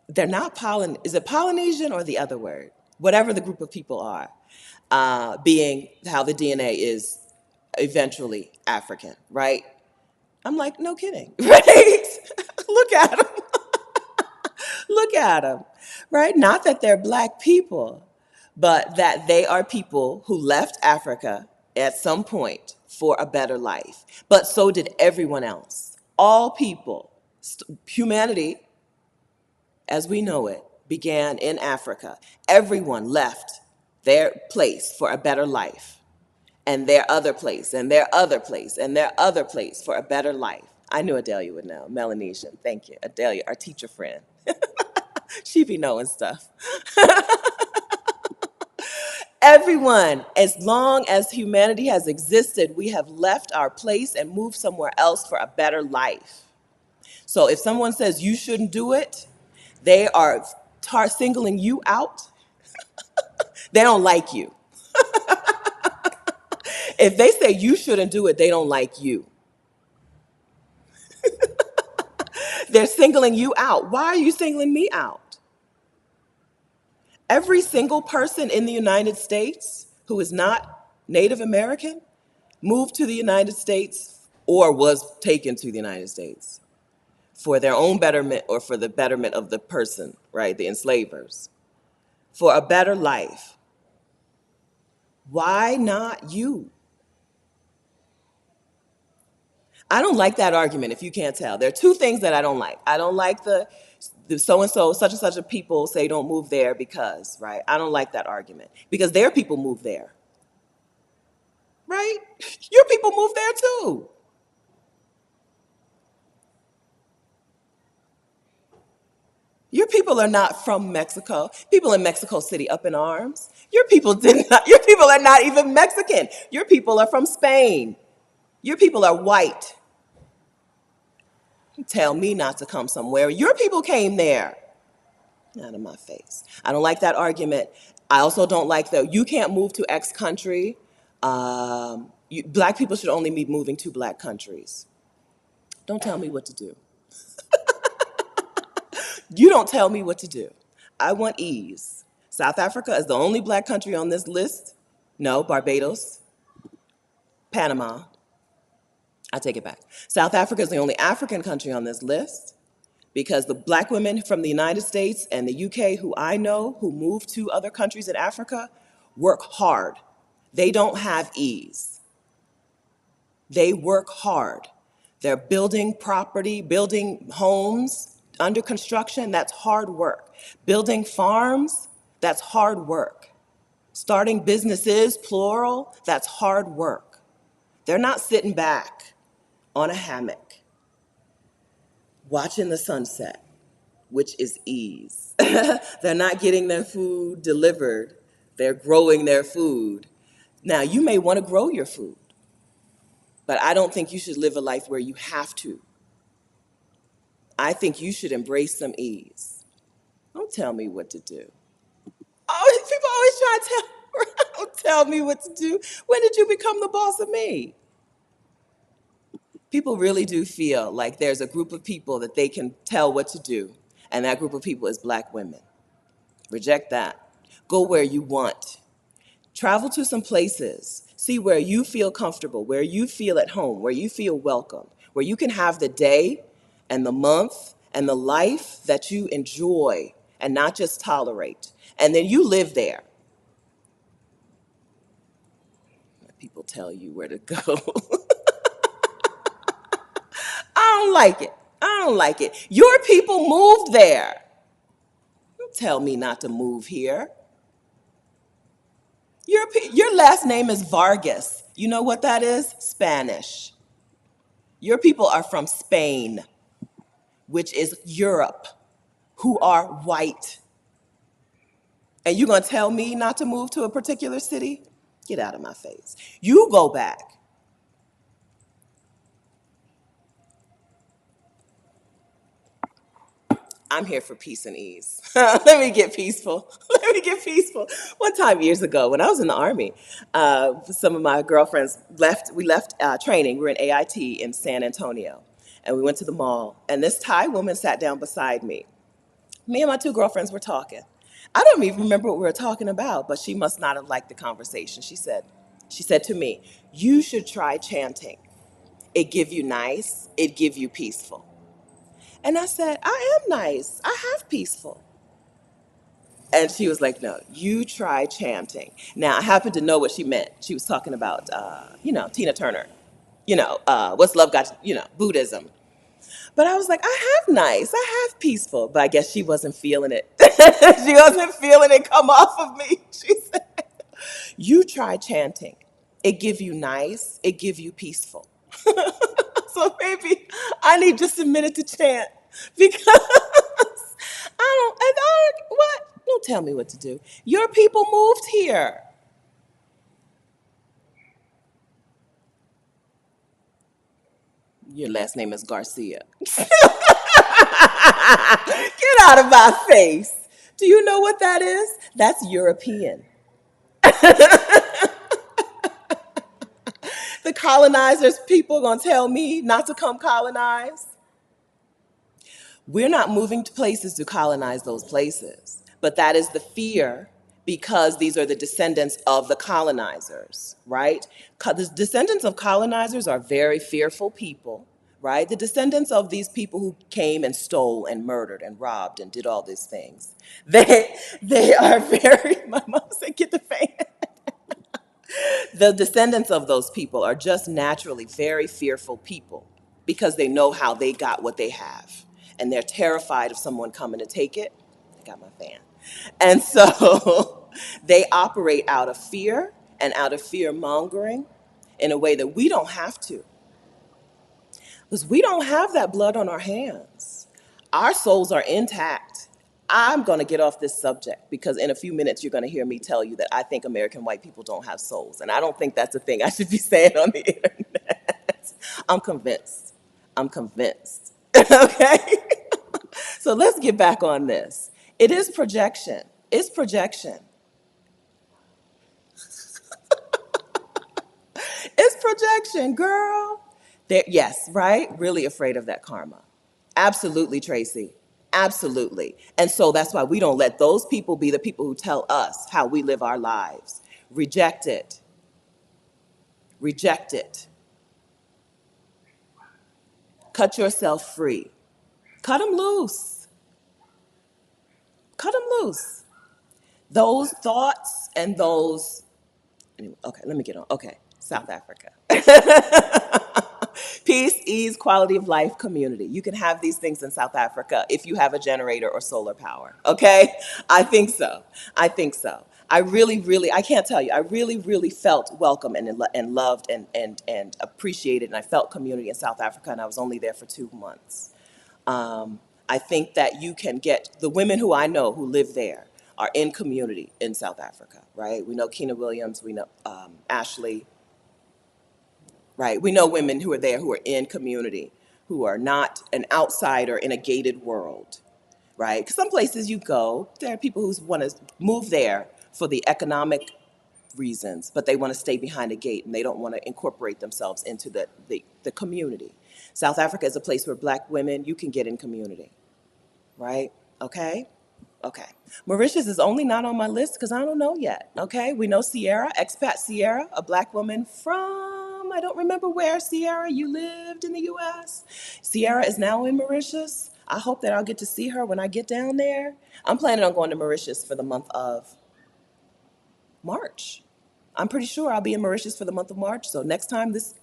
They're not is it Polynesian or the other word? Whatever the group of people are, being how the DNA is eventually African, right? I'm like, no kidding, right? Look at them. Look at them, right? Not that they're black people, but that they are people who left Africa at some point for a better life. But so did everyone else. All people, humanity as we know it, began in Africa. Everyone left their place for a better life, and their other place, and their other place, and their other place for a better life. I knew Adelia would know. Melanesian, thank you. Adelia, our teacher friend. She be knowing stuff. Everyone, as long as humanity has existed, we have left our place and moved somewhere else for a better life. So if someone says you shouldn't do it, they are singling you out. They don't like you. If they say you shouldn't do it, they don't like you. They're singling you out. Why are you singling me out? Every single person in the United States who is not Native American moved to the United States or was taken to the United States for their own betterment or for the betterment of the person, right, the enslavers, for a better life. Why not you? I don't like that argument, if you can't tell. There are two things that I don't like. I don't like the so-and-so, such and such a people say don't move there because, right? I don't like that argument because their people move there, right? Your people move there too. Your people are not from Mexico. People in Mexico City up in arms. Your people your people are not even Mexican. Your people are from Spain. Your people are white. Tell me not to come somewhere. Your people came there. Out of my face. I don't like that argument. I also don't like you can't move to X country. Black people should only be moving to black countries. Don't tell me what to do. You don't tell me what to do. I want ease. South Africa is the only black country on this list. No, Barbados, Panama. I take it back. South Africa is the only African country on this list because the black women from the United States and the UK who I know who move to other countries in Africa work hard. They don't have ease. They work hard. They're building property, building homes under construction, that's hard work. Building farms, that's hard work. Starting businesses, plural, that's hard work. They're not sitting back on a hammock watching the sunset, which is ease. They're not getting their food delivered. They're growing their food. Now, you may want to grow your food, but I don't think you should live a life where you have to. I think you should embrace some ease. Don't tell me what to do. Oh, people always try to tell, don't tell me what to do. When did you become the boss of me? People really do feel like there's a group of people that they can tell what to do, and that group of people is Black women. Reject that. Go where you want. Travel to some places. See where you feel comfortable, where you feel at home, where you feel welcome, where you can have the day and the month and the life that you enjoy and not just tolerate. And then you live there. Let people tell you where to go. I don't like it. I don't like it. Your people moved there. Don't tell me not to move here. Your last name is Vargas. You know what that is? Spanish. Your people are from Spain, which is Europe, who are white. And you're going to tell me not to move to a particular city? Get out of my face. You go back. I'm here for peace and ease. Let me get peaceful. Let me get peaceful. One time years ago, when I was in the Army, some of my girlfriends left. We left training. We were in AIT in San Antonio, and we went to the mall. And this Thai woman sat down beside me. Me and my two girlfriends were talking. I don't even remember what we were talking about, but she must not have liked the conversation. She said to me, "You should try chanting. It give you nice. It give you peaceful." And I said, "I am nice. I have peaceful." And she was like, "No, you try chanting." Now, I happen to know what she meant. She was talking about, Tina Turner. What's love got, Buddhism. But I was like, I have nice. I have peaceful. But I guess she wasn't feeling it. She wasn't feeling it come off of me. She said, "You try chanting. It give you nice. It give you peaceful." So maybe I need just a minute to chant because what? Don't tell me what to do. Your people moved here. Your last name is Garcia. Get out of my face. Do you know what that is? That's European. The colonizers, people gonna tell me not to come colonize. We're not moving to places to colonize those places, but that is the fear because these are the descendants of the colonizers, right? The descendants of colonizers are very fearful people, right? The descendants of these people who came and stole and murdered and robbed and did all these things, they are very, my mom said, "Get the fan." The descendants of those people are just naturally very fearful people because they know how they got what they have. And they're terrified of someone coming to take it. I got my fan. And so they operate out of fear and out of fear mongering in a way that we don't have to. Because we don't have that blood on our hands. Our souls are intact. I'm going to get off this subject because in a few minutes you're going to hear me tell you that I think American white people don't have souls. And I don't think that's a thing I should be saying on the internet. I'm convinced. I'm convinced. Okay? So let's get back on this. It is projection. It's projection. It's projection, girl. Yes, right? Really afraid of that karma. Absolutely, Tracy. Absolutely. And so that's why we don't let those people be the people who tell us how we live our lives. Reject it. Reject it. Cut yourself free. Cut them loose. Cut them loose. Those thoughts and those. Okay, let me get on. Okay, South Africa. Peace, ease, quality of life, community. You can have these things in South Africa if you have a generator or solar power, okay? I think so. I think so. I really, really, I can't tell you, I really, really felt welcome and loved and appreciated, and I felt community in South Africa, and I was only there for 2 months. I think that you can get the women who I know who live there are in community in South Africa, right? We know Keena Williams, we know Ashley, right? We know women who are there who are in community, who are not an outsider in a gated world, right? Because some places you go, there are people who want to move there for the economic reasons, but they want to stay behind a gate and they don't want to incorporate themselves into the community. South Africa is a place where black women, you can get in community, right? Okay? Okay. Mauritius is only not on my list because I don't know yet. Okay. We know Sierra, expat Sierra, a black woman from, I don't remember where, Sierra, you lived in the US. Sierra is now in Mauritius. I hope that I'll get to see her when I get down there. I'm planning on going to Mauritius for the month of March. I'm pretty sure I'll be in Mauritius for the month of March. So next time this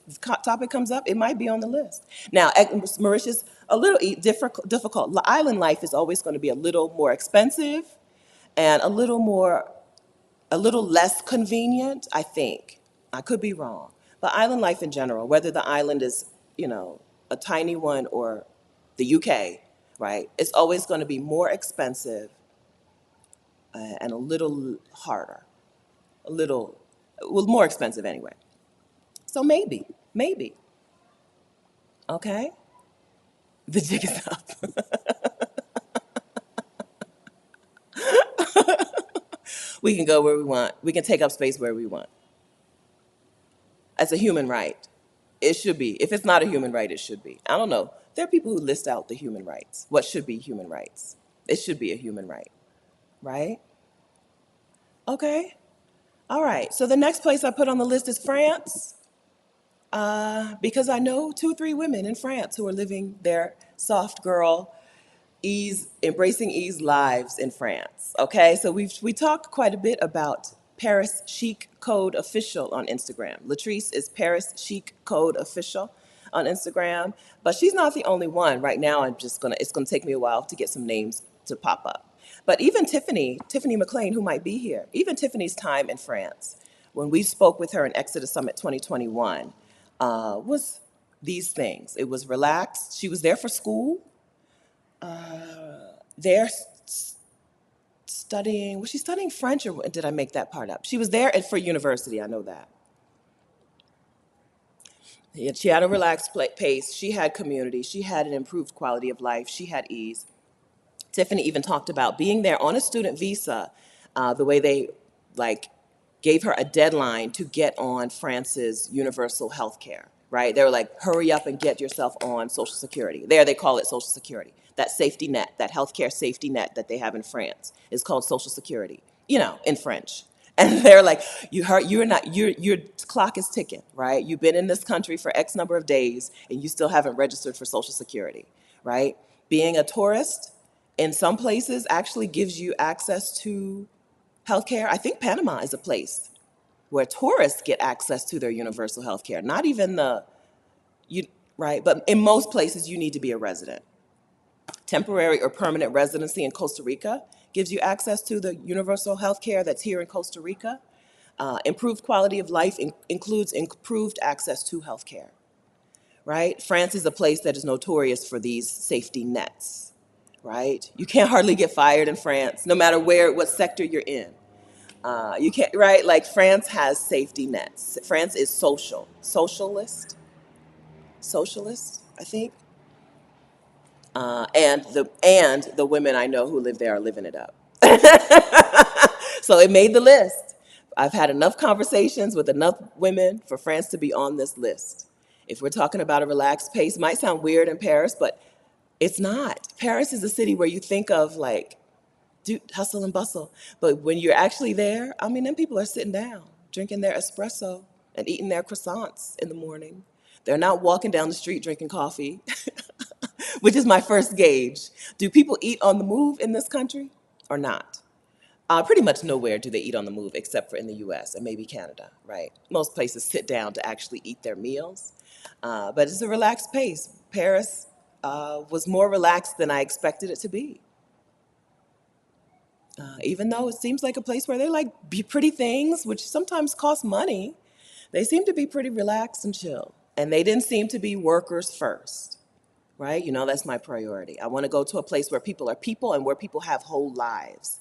topic comes up, it might be on the list. Now, Mauritius, a little difficult. Island life is always going to be a little more expensive and a little less convenient, I think. I could be wrong. But island life in general, whether the island is, a tiny one or the UK, right? It's always going to be more expensive and a little harder. A little, well, more expensive anyway. So maybe, okay? The jig is up. We can go where we want. We can take up space where we want. As a human right. It should be. If it's not a human right, it should be. I don't know. There are people who list out the human rights. What should be human rights? It should be a human right, right? Okay. All right. So the next place I put on the list is France. Because I know 2 or 3 women in France who are living their soft girl ease, embracing ease lives in France. Okay, so we talked quite a bit about Paris Chic Code Official on Instagram. Latrice is Paris Chic Code Official on Instagram, but she's not the only one. Right now, it's gonna take me a while to get some names to pop up. But even Tiffany McLean, who might be here, even Tiffany's time in France, when we spoke with her in Exodus Summit 2021, was these things. It was relaxed. She was there for school. There studying, was she studying French or did I make that part up? She was there for university, I know that. Yeah, she had a relaxed pace, she had community, she had an improved quality of life, she had ease. Tiffany even talked about being there on a student visa, the way they like gave her a deadline to get on France's universal health care, right? They were like, hurry up and get yourself on Social Security. There they call it Social Security. That safety net, that healthcare safety net that they have in France is called Social Security, in French. And they're like, your clock is ticking, right? You've been in this country for X number of days and you still haven't registered for Social Security, right? Being a tourist in some places actually gives you access to healthcare. I think Panama is a place where tourists get access to their universal healthcare. Not even right? But in most places, you need to be a resident. Temporary or permanent residency in Costa Rica gives you access to the universal healthcare that's here in Costa Rica. Improved quality of life includes improved access to healthcare, right? France is a place that is notorious for these safety nets, right? You can't hardly get fired in France, no matter what sector you're in. You can't, right? Like France has safety nets. France is socialist, I think. And the women I know who live there are living it up. So it made the list. I've had enough conversations with enough women for France to be on this list. If we're talking about a relaxed pace, might sound weird in Paris, but it's not. Paris is a city where you think of like hustle and bustle. But when you're actually there, I mean, them people are sitting down, drinking their espresso and eating their croissants in the morning. They're not walking down the street drinking coffee, which is my first gauge. Do people eat on the move in this country or not? Pretty much nowhere do they eat on the move except for in the US and maybe Canada, right? Most places sit down to actually eat their meals. But it's a relaxed pace. Paris was more relaxed than I expected it to be. Even though it seems like a place where they like pretty things, which sometimes cost money, they seem to be pretty relaxed and chill. And they didn't seem to be workers first. right? You know, that's my priority. I want to go to a place where people are people and where people have whole lives.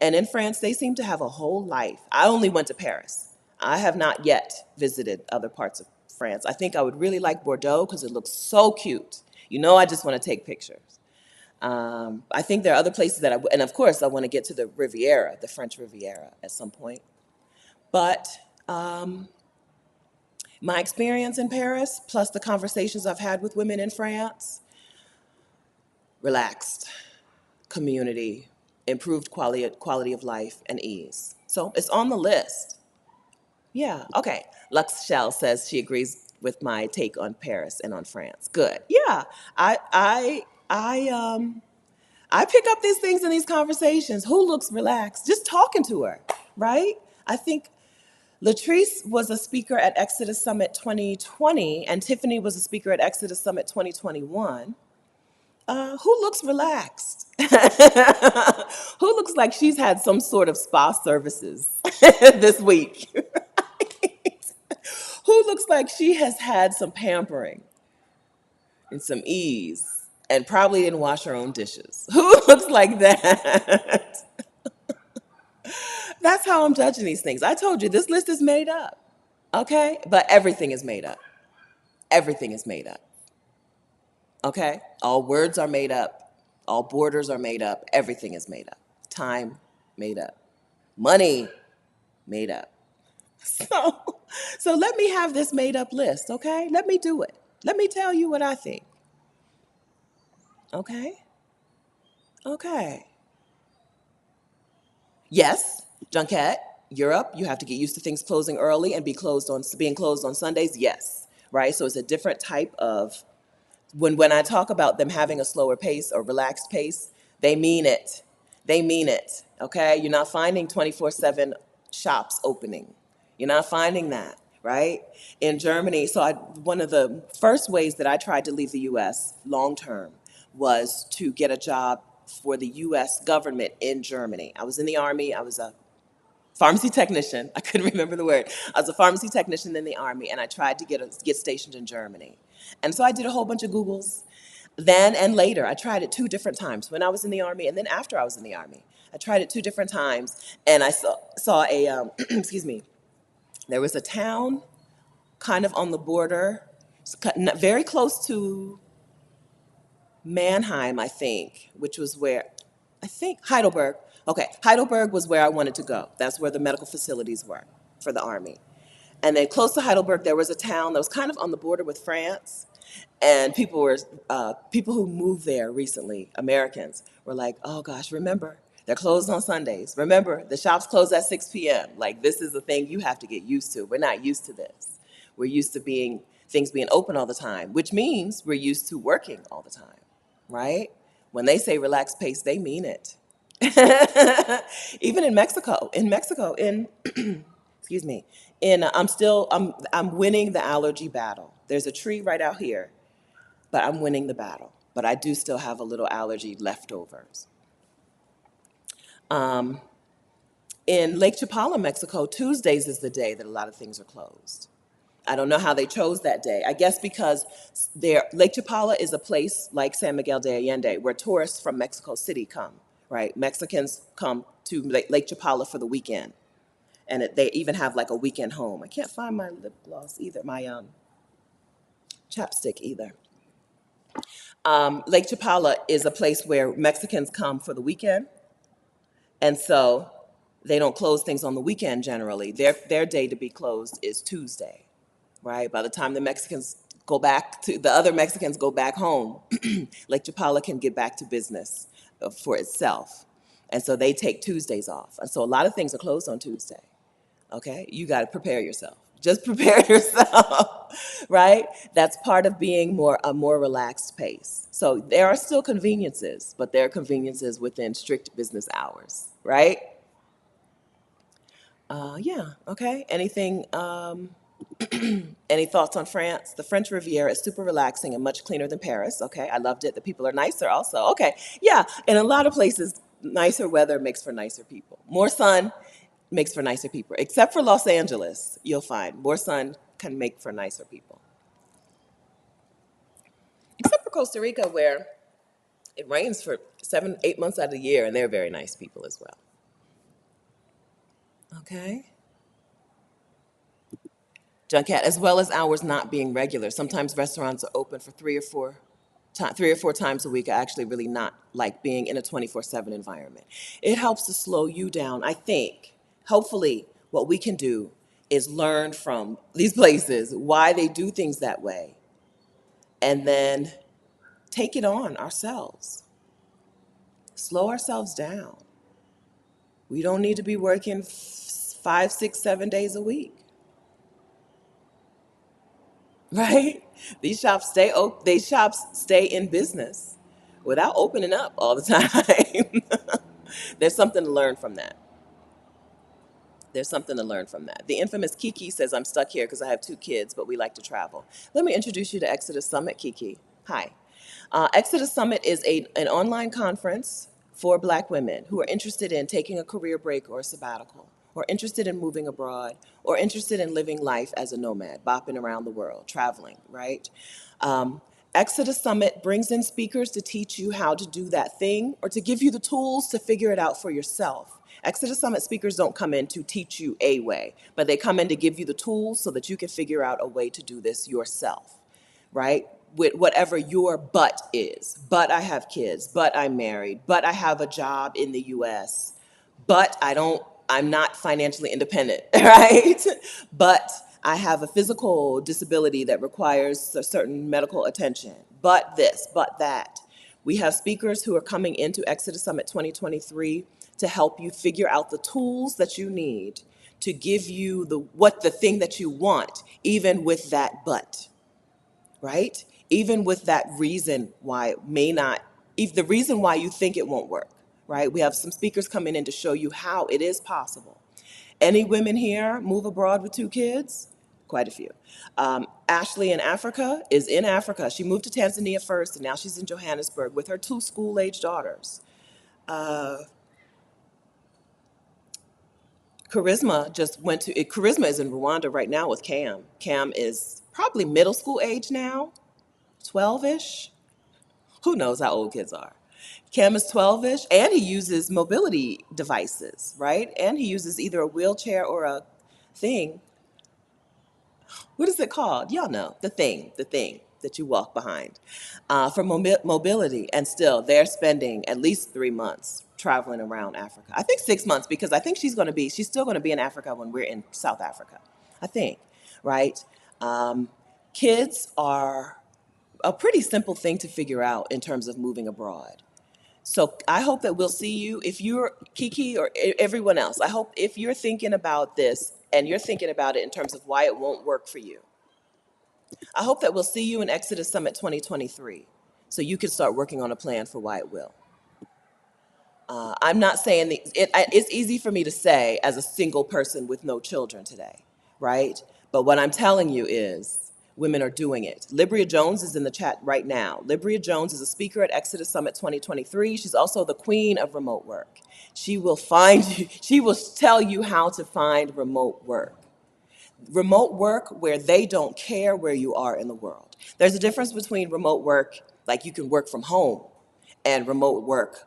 And in France, they seem to have a whole life. I only went to Paris. I have not yet visited other parts of France. I think I would really like Bordeaux because it looks so cute. You know, I just want to take pictures. I think there are other places that and of course, I want to get to the Riviera, the French Riviera at some point. But my experience in Paris, plus the conversations I've had with women in France, relaxed, community, improved quality of life, and ease. So it's on the list. Yeah, okay. Lux Shell says she agrees with my take on Paris and on France. Good. Yeah, I I I I pick up these things in these conversations. Who looks relaxed? Just talking to her, right? I think Latrice was a speaker at Exodus Summit 2020, and Tiffany was a speaker at Exodus Summit 2021. Who looks relaxed? Who looks like she's had some sort of spa services this week? Who looks like she has had some pampering and some ease and probably didn't wash her own dishes? Who looks like that? That's how I'm judging these things. I told you this list is made up, okay? But everything is made up. Everything is made up, okay? All words are made up. All borders are made up. Everything is made up. Time, made up. Money, made up. So, so let me have this made up list, okay? Let me do it. Let me tell you what I think. Okay? Okay. Yes, Junket, Europe, you have to get used to things closing early and being closed on Sundays. Yes, right? So it's a different type of when I talk about them having a slower pace or relaxed pace, they mean it. They mean it. Okay? You're not finding 24/7 shops opening. You're not finding that, right? In Germany, one of the first ways that I tried to leave the US long term was to get a job for the US government in Germany. I was in the army, I was a pharmacy technician. I couldn't remember the word. I was a pharmacy technician in the army, and I tried to get stationed in Germany. And so I did a whole bunch of Googles. Then and later, I tried it 2 different times when I was in the army, and then after I was in the army. I tried it 2 different times, and I saw a excuse me. There was a town kind of on the border, very close to Mannheim, I think, which was where, I think Heidelberg. Okay, Heidelberg was where I wanted to go. That's where the medical facilities were for the Army. And then close to Heidelberg, there was a town that was kind of on the border with France. And people who moved there recently, Americans, were like, oh gosh, remember, they're closed on Sundays. Remember, the shops close at 6 p.m. Like, this is a thing you have to get used to. We're not used to this. We're used to things being open all the time, which means we're used to working all the time, right? When they say relaxed pace, they mean it. Even in Mexico, excuse me, I'm winning the allergy battle. There's a tree right out here, but I'm winning the battle. But I do still have a little allergy leftovers. In Lake Chapala, Mexico, Tuesdays is the day that a lot of things are closed. I don't know how they chose that day. I guess because Lake Chapala is a place like San Miguel de Allende where tourists from Mexico City come, right? Mexicans come to Lake Chapala for the weekend. And they even have like a weekend home. I can't find my lip gloss either, my chapstick either. Lake Chapala is a place where Mexicans come for the weekend. And so they don't close things on the weekend generally. Their day to be closed is Tuesday, right? By the time the other Mexicans go back home, Lake Chapala can get back to business for itself. And so they take Tuesdays off. And so a lot of things are closed on Tuesday, okay? You got to prepare yourself. Just prepare yourself, right? That's part of being a more relaxed pace. So there are still conveniences, but there are conveniences within strict business hours, right? Yeah, okay. Any thoughts on France? The French Riviera is super relaxing and much cleaner than Paris. Okay, I loved it. The people are nicer also. Okay, yeah. In a lot of places, nicer weather makes for nicer people. More sun makes for nicer people. Except for Los Angeles, you'll find more sun can make for nicer people. Except for Costa Rica, where it rains for 7, 8 months out of the year, and they're very nice people as well. Okay. Junket, as well as hours not being regular. Sometimes restaurants are open for 3 or 4 times a week. I actually really not like being in a 24/7 environment. It helps to slow you down. I think, hopefully, what we can do is learn from these places why they do things that way, and then take it on ourselves. Slow ourselves down. We don't need to be working 5, 6, 7 days a week. Right? These shops stay open. These shops stay in business without opening up all the time. There's something to learn from that. There's something to learn from that. The infamous Kiki says, I'm stuck here because I have 2 kids, but we like to travel. Let me introduce you to Exodus Summit, Kiki. Hi. Exodus Summit is an online conference for Black women who are interested in taking a career break or a sabbatical, or interested in moving abroad, or interested in living life as a nomad, bopping around the world, traveling, right? Um, Exodus Summit brings in speakers to teach you how to do that thing or to give you the tools to figure it out for yourself. Exodus Summit speakers don't come in to teach you a way, but they come in to give you the tools so that you can figure out a way to do this yourself, right? With whatever your but is. But I have kids, but I'm married, but I have a job in the US, but I'm not financially independent, right? But I have a physical disability that requires a certain medical attention, but this, but that. We have speakers who are coming into Exodus Summit 2023 to help you figure out the tools that you need to give you the thing that you want, even with that but, right? Even with that reason why it may not, if the reason why you think it won't work, right? We have some speakers coming in to show you how it is possible. Any women here move abroad with 2 kids? Quite a few. Ashley in Africa is in Africa. She moved to Tanzania first, and now she's in Johannesburg with her 2 school-age daughters. Charisma is in Rwanda right now with Cam. Cam is probably middle school age now, 12-ish. Who knows how old kids are? Cam is 12-ish, and he uses mobility devices, right? And he uses either a wheelchair or a thing. What is it called? Y'all know, the thing that you walk behind for mobility. And still, they're spending at least 3 months traveling around Africa. I think 6 months, because I think she's still going to be in Africa when we're in South Africa, I think, right? Um, Kids are a pretty simple thing to figure out in terms of moving abroad. So I hope that we'll see you. If you're Kiki or everyone else, I hope if you're thinking about this and you're thinking about it in terms of why it won't work for you, I hope that we'll see you in Exodus Summit 2023 so you can start working on a plan for why it will. I'm not saying it's easy for me to say as a single person with no children today, right? But what I'm telling you is women are doing it. Libria Jones is in the chat right now. Libria Jones is a speaker at Exodus Summit 2023. She's also the queen of remote work. She will she will tell you how to find remote work. Remote work where they don't care where you are in the world. There's a difference between remote work, like you can work from home, and remote work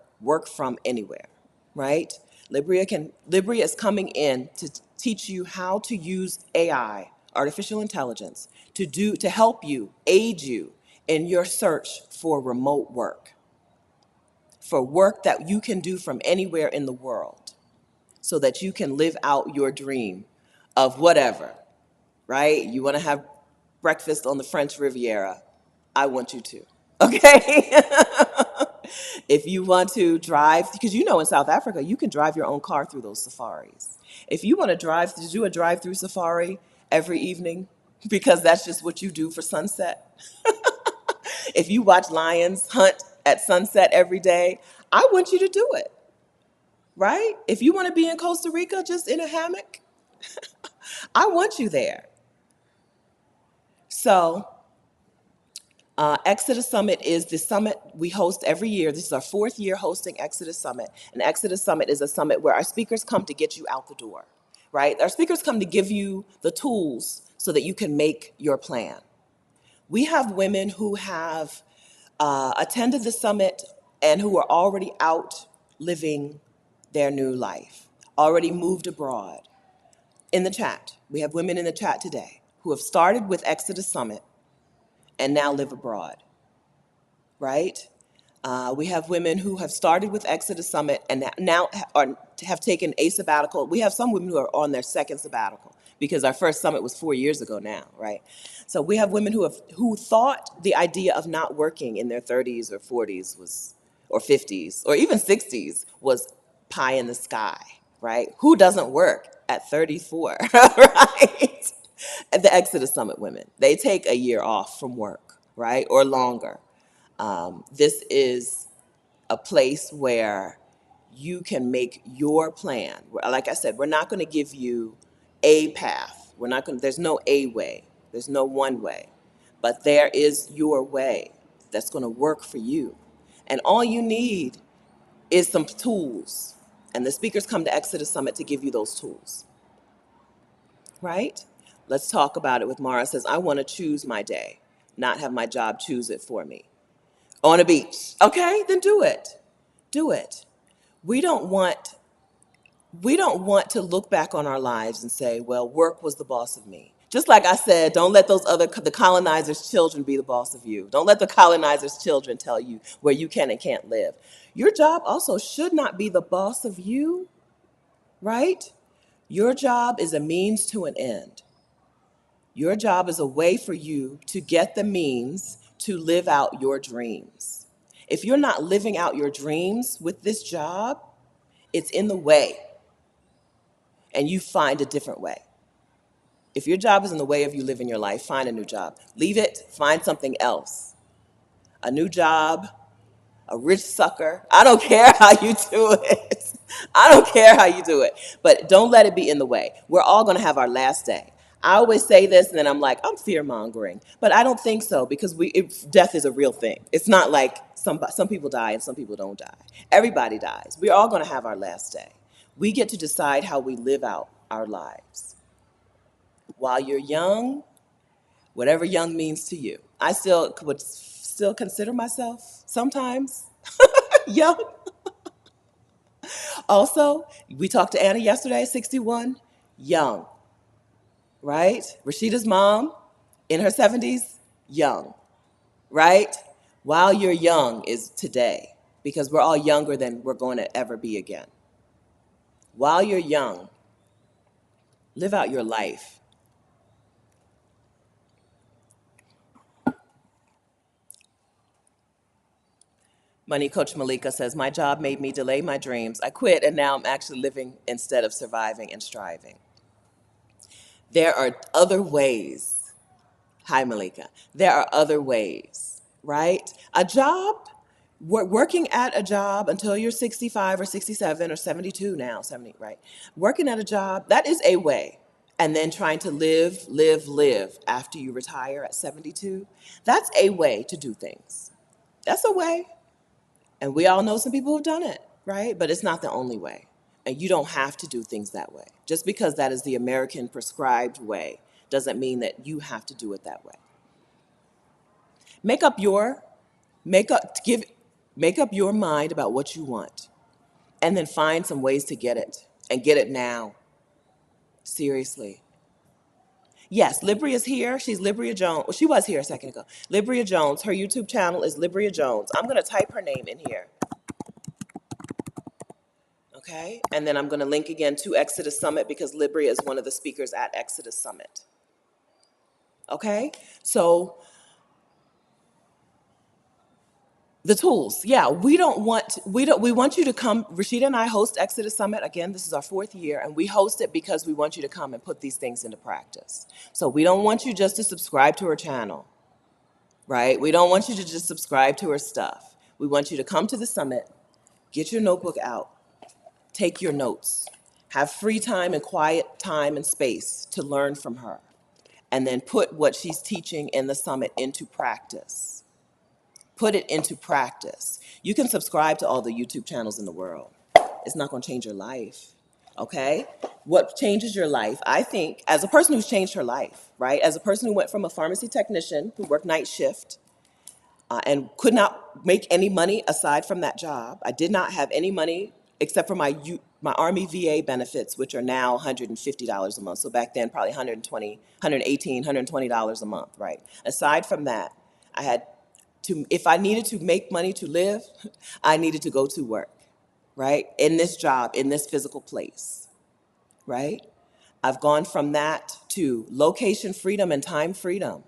from anywhere, right? Libria is coming in to teach you how to use AI, artificial intelligence, to help you, aid you in your search for remote work, for work that you can do from anywhere in the world, so that you can live out your dream of whatever, right? You want to have breakfast on the French Riviera. I want you to. Okay? If you want to drive, because in South Africa, you can drive your own car through those safaris. If you want to do a drive-through safari every evening, because that's just what you do for sunset. If you watch lions hunt at sunset every day, I want you to do it, right? If you want to be in Costa Rica just in a hammock, I want you there. So Exodus Summit is the summit we host every year. This is our 4th year hosting Exodus Summit. And Exodus Summit is a summit where our speakers come to get you out the door, right? Our speakers come to give you the tools so that you can make your plan. We have women who have attended the summit and who are already out living their new life, already moved abroad. In the chat, we have women in the chat today who have started with Exodus Summit and now live abroad, right? We have women who have started with Exodus Summit and now have taken a sabbatical. We have some women who are on their second sabbatical because our first summit was 4 years ago now, right? So we have women who thought the idea of not working in their 30s or 40s was, or 50s, or even 60s was pie in the sky, right? Who doesn't work at 34, right? At the Exodus Summit women, they take a year off from work, right, or longer. This is a place where you can make your plan. Like I said, we're not going to give you a path. We're not going. There's no a way. There's no one way, but there is your way that's going to work for you. And all you need is some tools. And the speakers come to Exodus Summit to give you those tools. Right? Let's talk about it with Mara. Says, I want to choose my day, not have my job choose it for me. On a beach. Okay, then do it. Do it. We don't want to look back on our lives and say, well, work was the boss of me. Just like I said, don't let the colonizers' children be the boss of you. Don't let the colonizers' children tell you where you can and can't live. Your job also should not be the boss of you, right? Your job is a means to an end. Your job is a way for you to get the means to live out your dreams. If you're not living out your dreams with this job, it's in the way, and you find a different way. If your job is in the way of you living your life, find a new job. Leave it, find something else. A new job, a rich sucker. I don't care how you do it. I don't care how you do it. But don't let it be in the way. We're all going to have our last day. I always say this, and then I'm like, I'm fear-mongering. But I don't think so, because death is a real thing. It's not like some people die and some people don't die. Everybody dies. We're all going to have our last day. We get to decide how we live out our lives. While you're young, whatever young means to you. I would still consider myself sometimes young. Also, we talked to Anna yesterday, 61, young, right? Rashida's mom, in her 70s, young, right? While you're young is today, because we're all younger than we're going to ever be again. While you're young, live out your life. Money Coach Malika says, my job made me delay my dreams. I quit, and now I'm actually living instead of surviving and striving. There are other ways. Hi, Malika. There are other ways, right? A job, working at a job until you're 65 or 67 or 72 now, 70, right? Working at a job, that is a way. And then trying to live after you retire at 72, that's a way to do things. That's a way. And we all know some people who've done it, right? But it's not the only way. And you don't have to do things that way. Just because that is the American prescribed way doesn't mean that you have to do it that way. Make up your mind about what you want, and then find some ways to get it, and get it now. Seriously. Yes, Libria is here. She's Libria Jones. Well, she was here a second ago. Libria Jones. Her YouTube channel is Libria Jones. I'm going to type her name in here. Okay, and then I'm going to link again to Exodus Summit, because Libria is one of the speakers at Exodus Summit. Okay, so the tools, yeah, we want you to come. Rashida and I host Exodus Summit. Again, this is our 4th year, and we host it because we want you to come and put these things into practice. So we don't want you just to subscribe to her channel, right? We don't want you to just subscribe to her stuff. We want you to come to the summit, get your notebook out, take your notes, have free time and quiet time and space to learn from her, and then put what she's teaching in the summit into practice. Put it into practice. You can subscribe to all the YouTube channels in the world. It's not going to change your life, okay? What changes your life, I think, as a person who's changed her life, right? As a person who went from a pharmacy technician who worked night shift and could not make any money aside from that job. I did not have any money except for my Army VA benefits, which are now $150 a month. So back then, probably $120, $118, $120 a month, right? Aside from that, I had to, if I needed to make money to live, I needed to go to work, right? In this job, in this physical place, right? I've gone from that to location freedom and time freedom.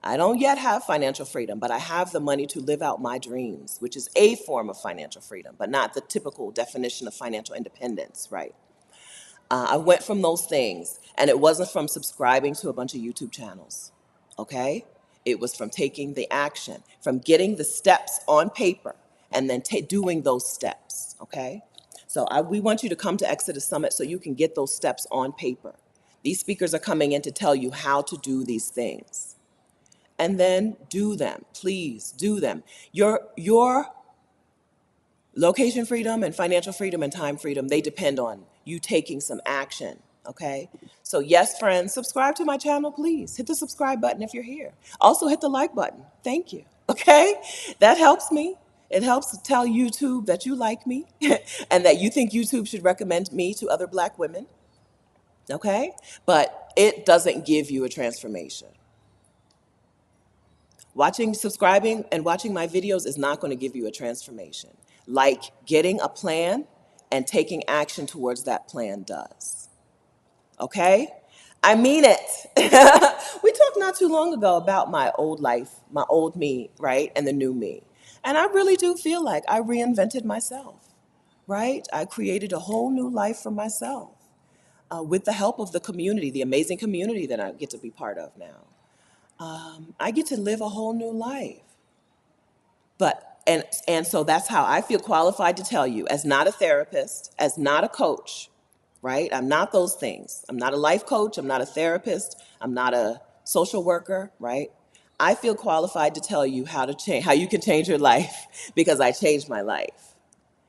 I don't yet have financial freedom, but I have the money to live out my dreams, which is a form of financial freedom, but not the typical definition of financial independence, right? I went from those things, and it wasn't from subscribing to a bunch of YouTube channels, okay? It was from taking the action, from getting the steps on paper, and then doing those steps, okay? So we want you to come to Exodus Summit so you can get those steps on paper. These speakers are coming in to tell you how to do these things. And then do them, please do them. Your location freedom and financial freedom and time freedom, they depend on you taking some action, okay? So yes, friends, subscribe to my channel, please. Hit the subscribe button if you're here. Also hit the like button. Thank you, okay? That helps me. It helps to tell YouTube that you like me and that you think YouTube should recommend me to other Black women, okay? But it doesn't give you a transformation. Subscribing and watching my videos is not going to give you a transformation like getting a plan and taking action towards that plan does. Okay? I mean it. We talked not too long ago about my old life, my old me, right? And the new me. And I really do feel like I reinvented myself, right? I created a whole new life for myself with the help of the community, the amazing community that I get to be part of now. I get to live a whole new life. And so that's how I feel qualified to tell you, as not a therapist, as not a coach, right? I'm not those things. I'm not a life coach. I'm not a therapist. I'm not a social worker, right? I feel qualified to tell you how to change, how you can change your life because I changed my life,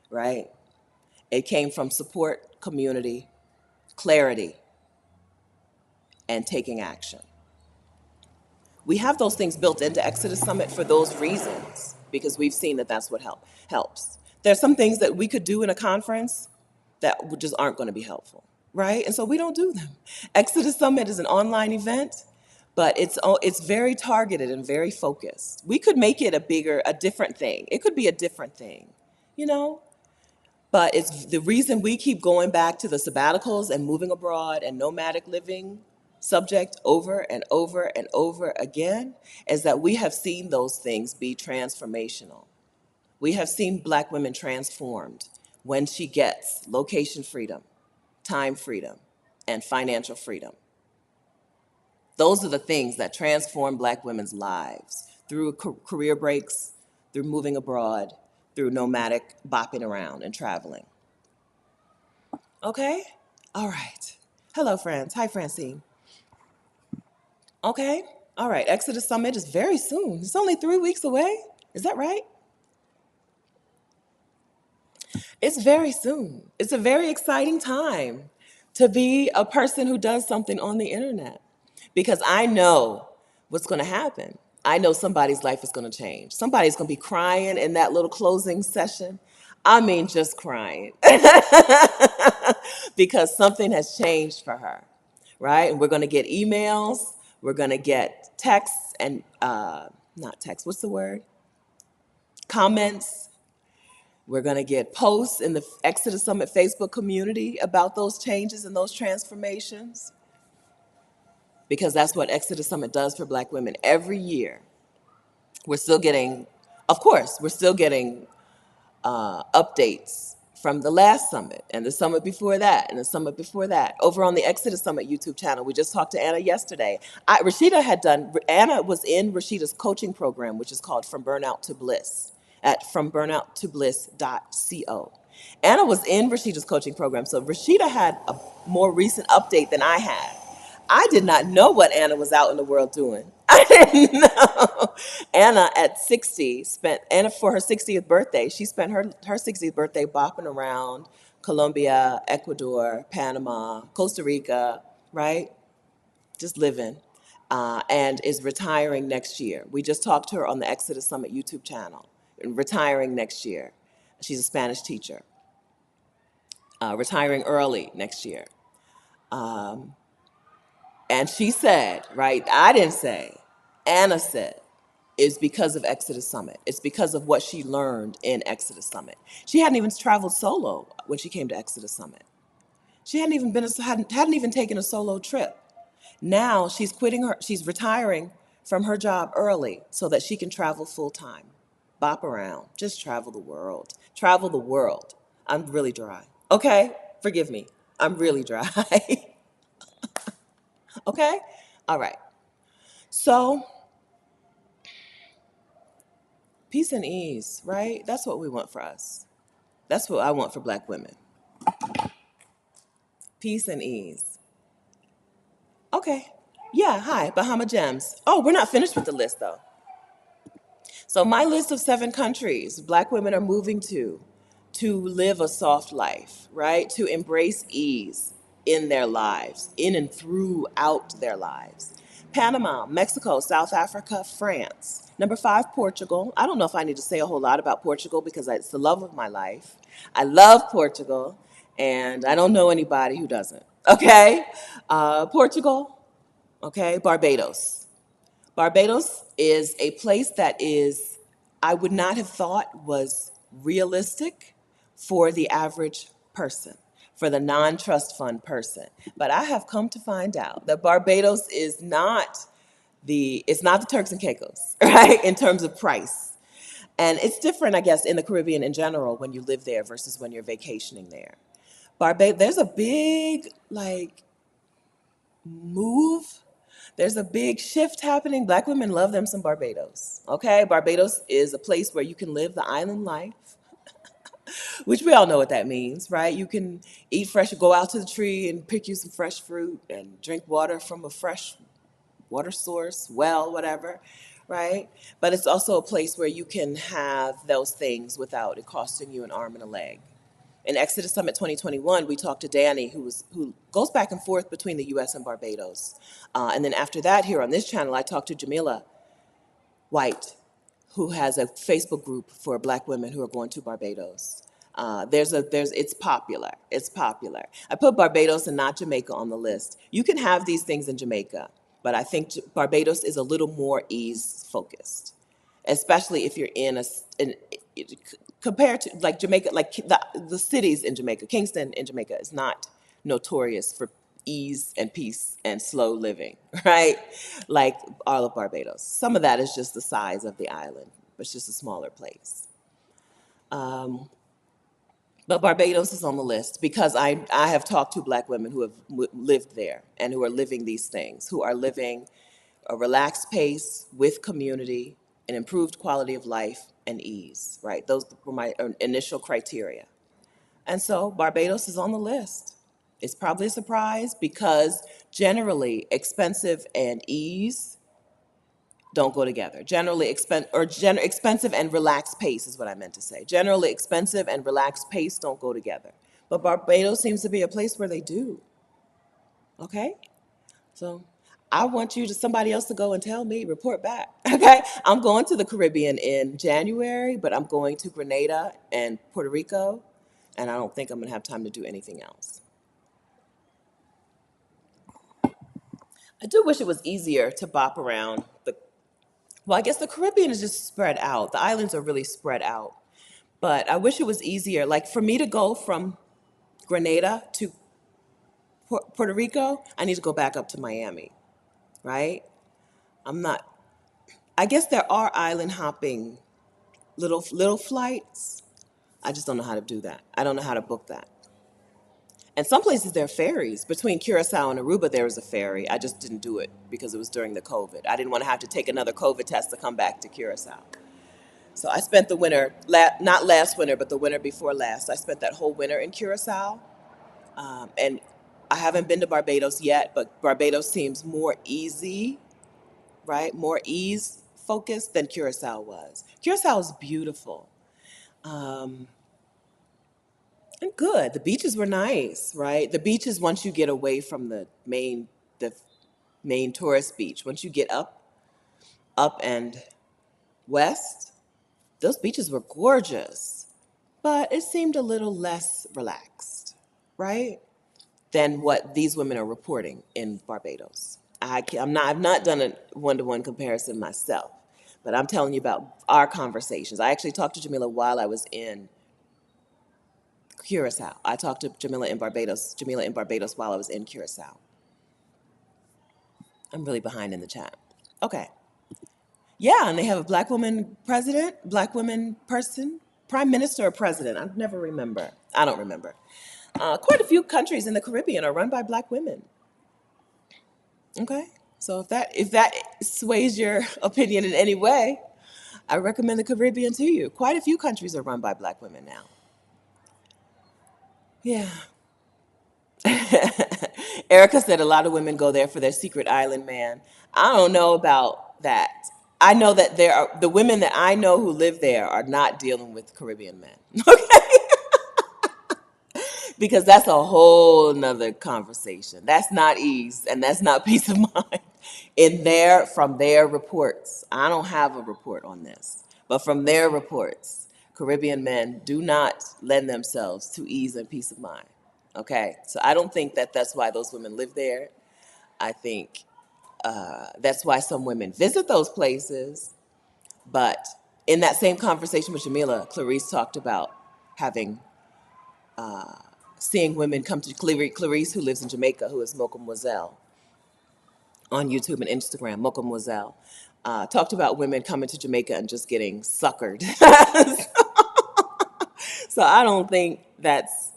right? It came from support, community, clarity, and taking action. We have those things built into Exodus Summit for those reasons, because we've seen that that's what helps. There's some things that we could do in a conference that just aren't going to be helpful, right? And so we don't do them. Exodus Summit is an online event, but it's very targeted and very focused. We could make it a different thing. It could be a different thing, you know? But it's the reason we keep going back to the sabbaticals and moving abroad and nomadic living subject over and over and over again is that we have seen those things be transformational. We have seen Black women transformed when she gets location freedom, time freedom, and financial freedom. Those are the things that transform Black women's lives through career breaks, through moving abroad, through nomadic bopping around and traveling. Okay? All right. Hello, friends. Hi, Francine. Okay? All right. Exodus Summit is very soon. It's only 3 weeks away. Is that right? It's very soon. It's a very exciting time to be a person who does something on the internet because I know what's going to happen. I know somebody's life is going to change. Somebody's going to be crying in that little closing session. I mean, just crying because something has changed for her, right? And we're going to get emails. We're going to get texts and not texts. What's the word? Comments. We're going to get posts in the Exodus Summit Facebook community about those changes and those transformations because that's what Exodus Summit does for Black women every year. We're still getting, of course, we're still getting updates from the last summit and the summit before that and the summit before that. Over on the Exodus Summit YouTube channel, we just talked to Anna yesterday. Anna was in Rashida's coaching program, which is called From Burnout to Bliss at fromburnouttobliss.co. Anna was in Rashida's coaching program, so Rashida had a more recent update than I had. I did not know what Anna was out in the world doing. I didn't know. Anna at 60 Anna for her 60th birthday, she spent her 60th birthday bopping around Colombia, Ecuador, Panama, Costa Rica, right? Just living. and is retiring next year. We just talked to her on the Exodus Summit YouTube channel. Retiring next year. She's a Spanish teacher. Retiring early next year. And she said, right, I didn't say, Anna said, is because of Exodus Summit. It's because of what she learned in Exodus Summit. She hadn't even traveled solo when she came to Exodus Summit. She hadn't even taken a solo trip. Now she's retiring from her job early so that she can travel full time. Bop around, just travel the world. Travel the world. I'm really dry. Okay? Forgive me. I'm really dry. Okay? All right. So, peace and ease, right? That's what we want for us. That's what I want for Black women. Peace and ease. Okay. Yeah, hi, Bahama Gems. Oh, we're not finished with the list though. So my list of 7 countries Black women are moving to live a soft life, right? To embrace ease in their lives, in and throughout their lives. Panama, Mexico, South Africa, France. Number 5, Portugal. I don't know if I need to say a whole lot about Portugal because it's the love of my life. I love Portugal, and I don't know anybody who doesn't. Okay? Portugal, okay? Barbados. Barbados is a place that I would not have thought was realistic for the average person, for the non-trust fund person. But I have come to find out that Barbados is not it's not the Turks and Caicos, right, in terms of price. And it's different, I guess, in the Caribbean in general when you live there versus when you're vacationing there. There's a big, like, move. There's a big shift happening. Black women love them some Barbados. Okay, Barbados is a place where you can live the island life, which we all know what that means, right? You can eat fresh, go out to the tree and pick you some fresh fruit and drink water from a fresh water source, well, whatever, right? But it's also a place where you can have those things without it costing you an arm and a leg. In Exodus Summit 2021, we talked to Danny, who goes back and forth between the U.S. and Barbados. And then after that, here on this channel, I talked to Jamila White, who has a Facebook group for Black women who are going to Barbados. It's popular. It's popular. I put Barbados and not Jamaica on the list. You can have these things in Jamaica, but I think Barbados is a little more ease focused, especially if you're compared to like Jamaica, like the cities in Jamaica. Kingston in Jamaica is not notorious for ease and peace and slow living, right? Like all of Barbados. Some of that is just the size of the island. It's just a smaller place. But Barbados is on the list because I have talked to Black women who have lived there and who are living these things, who are living a relaxed pace with community, an improved quality of life, and ease, right? Those were my initial criteria. And so Barbados is on the list. It's probably a surprise because generally expensive and ease don't go together. Expensive and relaxed pace is what I meant to say. Generally expensive and relaxed pace don't go together. But Barbados seems to be a place where they do. Okay? So I want somebody else to go and tell me, report back. Okay? I'm going to the Caribbean in January, but I'm going to Grenada and Puerto Rico, and I don't think I'm going to have time to do anything else. I do wish it was easier to bop around well, I guess the Caribbean is just spread out. The islands are really spread out. But I wish it was easier. Like for me to go from Grenada to Puerto Rico, I need to go back up to Miami, right? I'm not, I guess there are island hopping little flights. I just don't know how to do that. I don't know how to book that. And some places there are ferries. Between Curacao and Aruba, there was a ferry. I just didn't do it because it was during the COVID. I didn't want to have to take another COVID test to come back to Curacao. So I spent the winter, not last winter, but the winter before last. I spent that whole winter in Curacao. And I haven't been to Barbados yet, but Barbados seems more easy, right? More ease focused than Curacao was. Curacao is beautiful. And good. The beaches were nice, right? The beaches, once you get away from the main tourist beach. Once you get up and west, those beaches were gorgeous, but it seemed a little less relaxed, right? Than what these women are reporting in Barbados. I've not done a one-to-one comparison myself, but I'm telling you about our conversations. I actually talked to Jamila while I was in Curacao. I talked to Jamila in Barbados while I was in Curacao. I'm really behind in the chat. Okay. Yeah, and they have a black woman president, black woman person, prime minister or president. I never remember. I don't remember. Quite a few countries in the Caribbean are run by black women. Okay, so if that sways your opinion in any way, I recommend the Caribbean to you. Quite a few countries are run by black women now. Yeah. Erica said a lot of women go there for their secret island man. I don't know about that. I know that the women that I know who live there are not dealing with Caribbean men. Okay? Because that's a whole nother conversation. That's not ease and that's not peace of mind. From their reports, I don't have a report on this, but from their reports, Caribbean men do not lend themselves to ease and peace of mind. Okay, so I don't think that that's why those women live there. I think that's why some women visit those places. But in that same conversation with Jamila, Clarice talked about having seeing women come to Clarice, who lives in Jamaica, who is Mocha Moselle on YouTube and Instagram, Mocha Moselle, talked about women coming to Jamaica and just getting suckered. So I don't think that's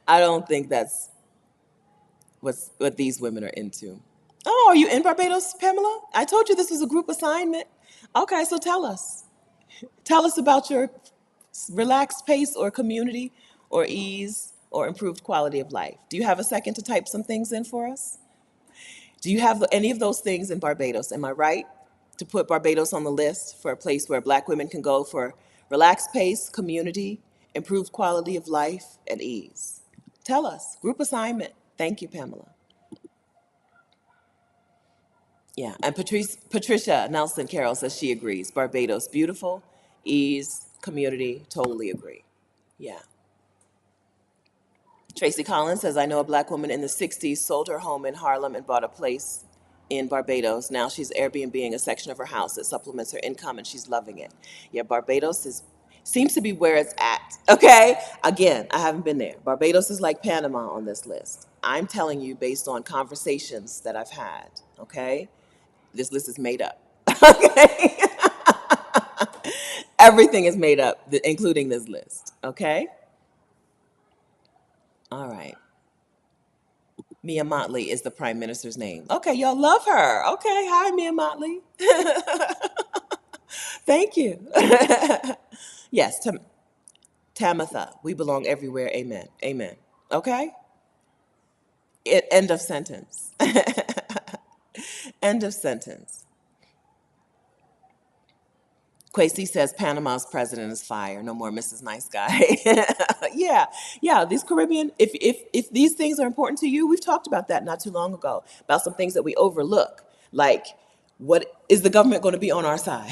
I don't think that's what these women are into. Oh, are you in Barbados, Pamela? I told you this was a group assignment. Okay, so tell us. Tell us about your relaxed pace or community or ease or improved quality of life. Do you have a second to type some things in for us? Do you have any of those things in Barbados? Am I right to put Barbados on the list for a place where black women can go for relaxed pace, community, improved quality of life, and ease? Tell us. Group assignment. Thank you, Pamela. Yeah, and Patricia Nelson Carroll says she agrees. Barbados, beautiful, ease, community, totally agree. Yeah. Tracy Collins says, I know a black woman in the 60s sold her home in Harlem and bought a place in Barbados. Now she's Airbnb-ing a section of her house that supplements her income and she's loving it. Yeah, seems to be where it's at. Okay? Again, I haven't been there. Barbados is like Panama on this list. I'm telling you based on conversations that I've had. Okay? This list is made up. Okay? Everything is made up, including this list. Okay? All right. Mia Motley is the prime minister's name. Okay, y'all love her. Okay, hi, Mia Motley. Thank you. Yes, Tamitha, we belong everywhere. Amen. Amen. Okay? End of sentence. End of sentence. Quasi says Panama's president is fire. No more Mrs. Nice Guy. yeah. These Caribbean, if these things are important to you, we've talked about that not too long ago, about some things that we overlook. Like, what is the government going to be on our side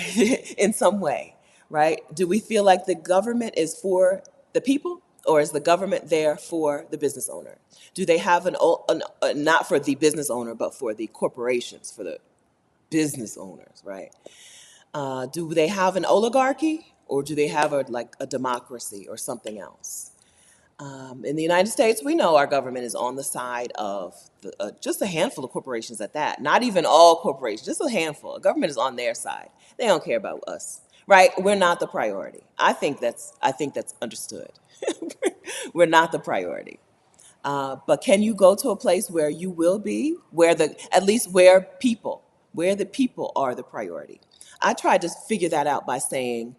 in some way, right? Do we feel like the government is for the people, or is the government there for the business owner? Do they have not for the business owner, but for the corporations, for the business owners, right? Do they have an oligarchy, or do they have a democracy or something else? In the United States, we know our government is on the side of just a handful of corporations at that. Not even all corporations, just a handful. The government is on their side. They don't care about us, right? We're not the priority. I think that's understood. We're not the priority. But can you go to a place where you will be, where the people are the priority? I tried to figure that out by saying,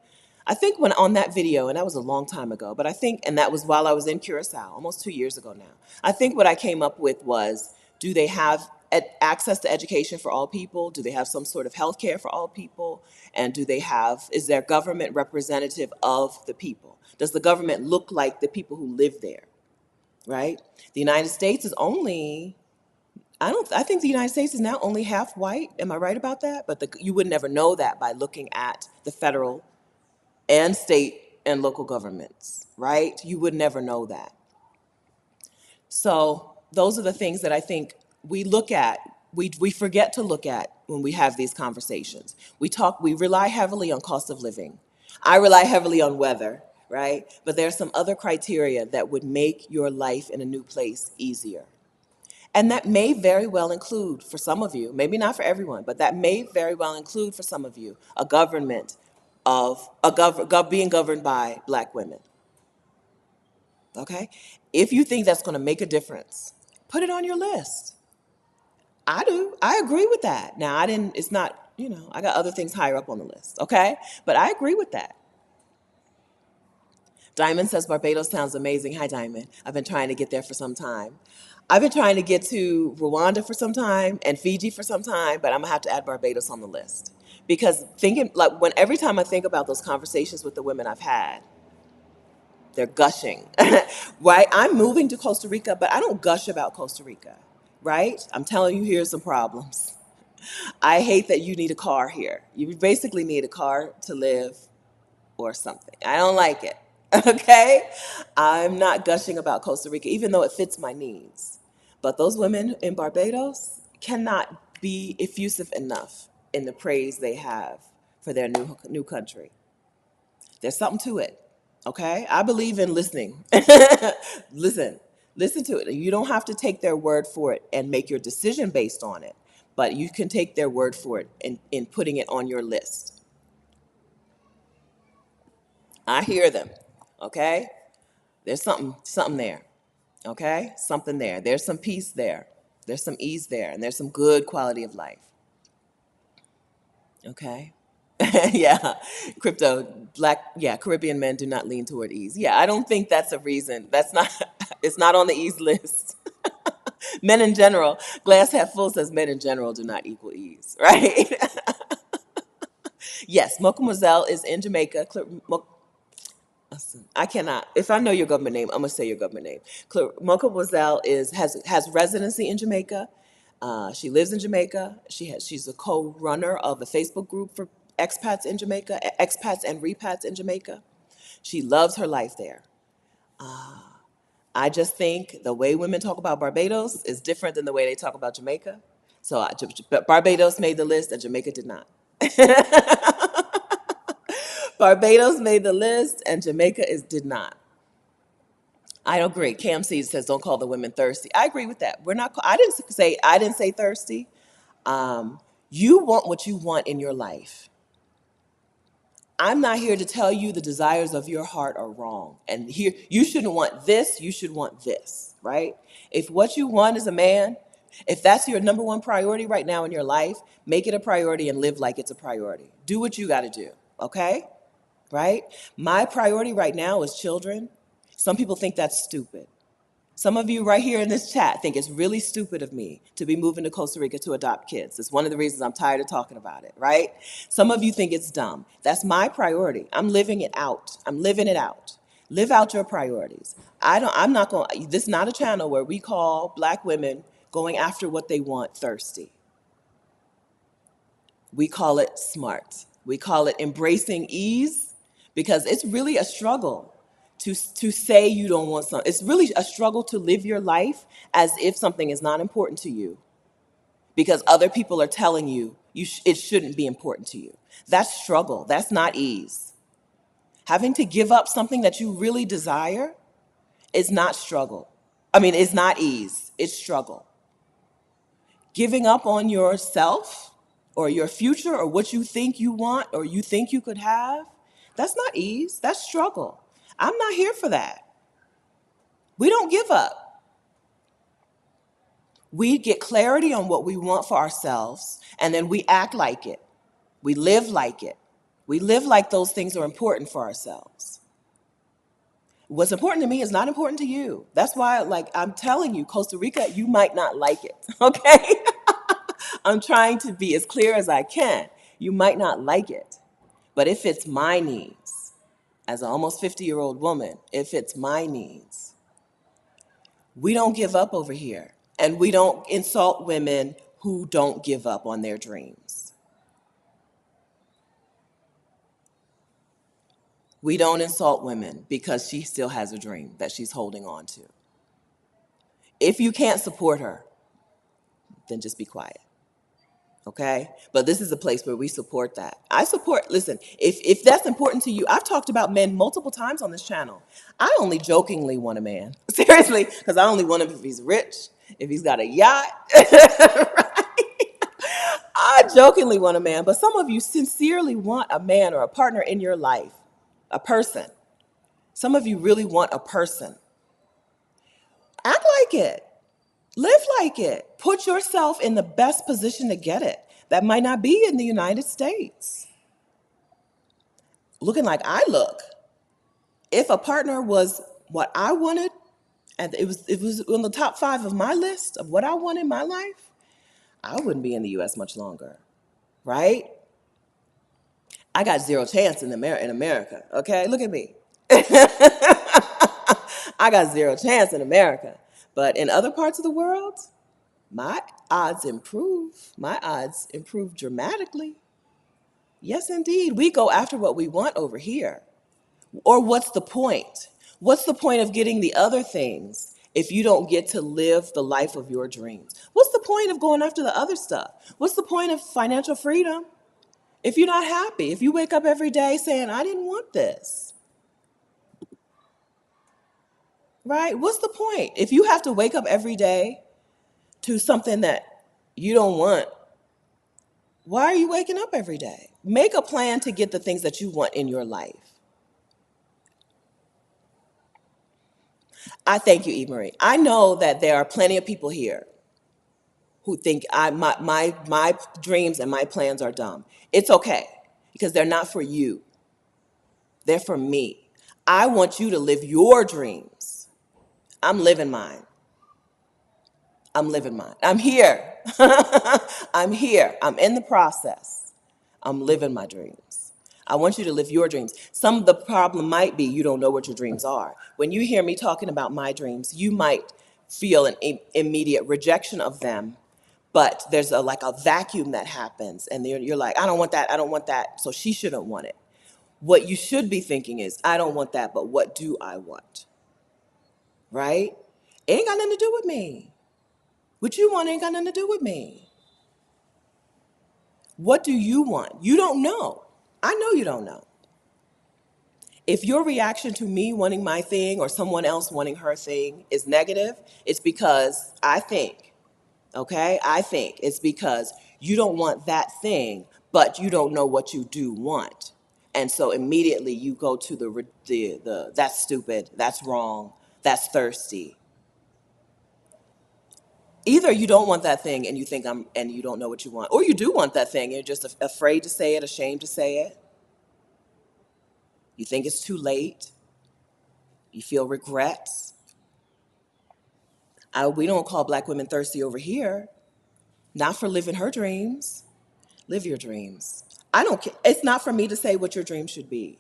I think when on that video, and that was a long time ago, but and that was while I was in Curacao, almost 2 years ago now. I think what I came up with was, do they have access to education for all people? Do they have some sort of health care for all people? And is their government representative of the people? Does the government look like the people who live there? Right? The United States is only, I think the United States is now only half white. Am I right about that? But you would never know that by looking at the federal and state and local governments, right? You would never know that. So those are the things that I think we look at, we forget to look at when we have these conversations. We rely heavily on cost of living. I rely heavily on weather, right? But there are some other criteria that would make your life in a new place easier. And that may very well include, for some of you, maybe not for everyone, but that may very well include for some of you, a government of being governed by Black women. Okay? If you think that's going to make a difference, put it on your list. I do. I agree with that. Now, it's not, I got other things higher up on the list. Okay? But I agree with that. Diamond says Barbados sounds amazing. Hi, Diamond. I've been trying to get there for some time. I've been trying to get to Rwanda for some time and Fiji for some time, but I'm gonna have to add Barbados on the list. Because thinking, like, every time I think about those conversations with the women I've had, they're gushing, right? I'm moving to Costa Rica, but I don't gush about Costa Rica, right? I'm telling you, here's some problems. I hate that you need a car here. You basically need a car to live or something. I don't like it. Okay? I'm not gushing about Costa Rica, even though it fits my needs. But those women in Barbados cannot be effusive enough in the praise they have for their new country. There's something to it. Okay? I believe in listening. Listen. Listen to it. You don't have to take their word for it and make your decision based on it, but you can take their word for it in putting it on your list. I hear them. Okay? There's something there. Okay? Something there. There's some peace there. There's some ease there, and there's some good quality of life. Okay? Yeah. Caribbean men do not lean toward ease. Yeah, I don't think that's a reason. It's not on the ease list. Men in general, glass half full says men in general do not equal ease, right? Yes, Mokomozelle is in Jamaica. I cannot. If I know your government name, I'm gonna say your government name. Mocha Boiselle has residency in Jamaica. She lives in Jamaica. She's a co-runner of a Facebook group for expats in Jamaica, expats and repats in Jamaica. She loves her life there. I just think the way women talk about Barbados is different than the way they talk about Jamaica. So Barbados made the list and Jamaica did not. Barbados made the list and Jamaica did not. I agree. Cam Seed says, "Don't call the women thirsty." I agree with that. We're not. I didn't say thirsty. You want what you want in your life. I'm not here to tell you the desires of your heart are wrong. And here, you shouldn't want this. You should want this, right? If what you want is a man, if that's your number one priority right now in your life, make it a priority and live like it's a priority. Do what you got to do. Okay, right? My priority right now is children. Some people think that's stupid. Some of you right here in this chat think it's really stupid of me to be moving to Costa Rica to adopt kids. It's one of the reasons I'm tired of talking about it, right? Some of you think it's dumb. That's my priority. I'm living it out. I'm living it out. Live out your priorities. I'm not going, this is not a channel where we call Black women going after what they want thirsty. We call it smart. We call it embracing ease, because it's really a struggle to say you don't want something. It's really a struggle to live your life as if something is not important to you because other people are telling you, it shouldn't be important to you. That's struggle. That's not ease. Having to give up something that you really desire is not struggle. It's not ease. It's struggle. Giving up on yourself or your future or what you think you want or you think you could have, that's not ease. That's struggle. I'm not here for that. We don't give up. We get clarity on what we want for ourselves, and then we act like it. We live like it. We live like those things are important for ourselves. What's important to me is not important to you. That's why, I'm telling you, Costa Rica, you might not like it, okay? I'm trying to be as clear as I can. You might not like it, but if it's my needs, as an almost 50-year-old woman, if it's my needs, we don't give up over here. And we don't insult women who don't give up on their dreams. We don't insult women because she still has a dream that she's holding on to. If you can't support her, then just be quiet. Okay? But this is a place where we support that. I support, listen, if that's important to you, I've talked about men multiple times on this channel. I only jokingly want a man. Seriously, because I only want him if he's rich, if he's got a yacht. I jokingly want a man, but some of you sincerely want a man or a partner in your life, a person. Some of you really want a person. Act like it. Live like it. Put yourself in the best position to get it. That might not be in the United States. Looking like I look. If a partner was what I wanted, and it was on the top 5 of my list of what I want in my life, I wouldn't be in the US much longer. Right? I got zero chance in America. Okay? Look at me. I got zero chance in America. But in other parts of the world, my odds improve. My odds improve dramatically. Yes, indeed. We go after what we want over here. Or what's the point? What's the point of getting the other things if you don't get to live the life of your dreams? What's the point of going after the other stuff? What's the point of financial freedom if you're not happy? If you wake up every day saying, I didn't want this, right? What's the point? If you have to wake up every day to something that you don't want, why are you waking up every day? Make a plan to get the things that you want in your life. I thank you, Eve Marie. I know that there are plenty of people here who think my dreams and my plans are dumb. It's okay, because they're not for you. They're for me. I want you to live your dreams. I'm living mine. I'm living mine. I'm here. I'm here. I'm in the process. I'm living my dreams. I want you to live your dreams. Some of the problem might be you don't know what your dreams are. When you hear me talking about my dreams, you might feel an immediate rejection of them, but there's like a vacuum that happens, and you're like, I don't want that, I don't want that, so she shouldn't want it. What you should be thinking is, I don't want that, but what do I want? Right? It ain't got nothing to do with me. What you want ain't got nothing to do with me. What do you want? You don't know. I know you don't know. If your reaction to me wanting my thing or someone else wanting her thing is negative, it's because I think, okay? I think it's because you don't want that thing, but you don't know what you do want. And so immediately you go to the that's stupid, that's wrong, that's thirsty. Either you don't want that thing and you think and you don't know what you want, or you do want that thing and you're just afraid to say it, ashamed to say it. You think it's too late. You feel regrets. We don't call Black women thirsty over here. Not for living her dreams. Live your dreams. I don't care. It's not for me to say what your dream should be.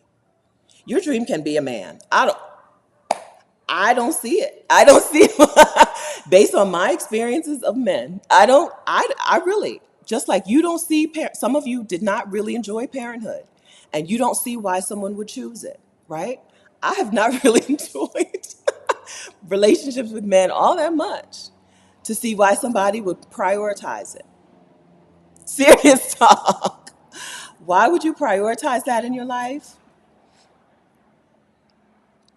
Your dream can be a man. I don't see it. I don't see it. Based on my experiences of men. I really, just like you don't see, some of you did not really enjoy parenthood, and you don't see why someone would choose it, right? I have not really enjoyed relationships with men all that much to see why somebody would prioritize it. Serious talk. Why would you prioritize that in your life?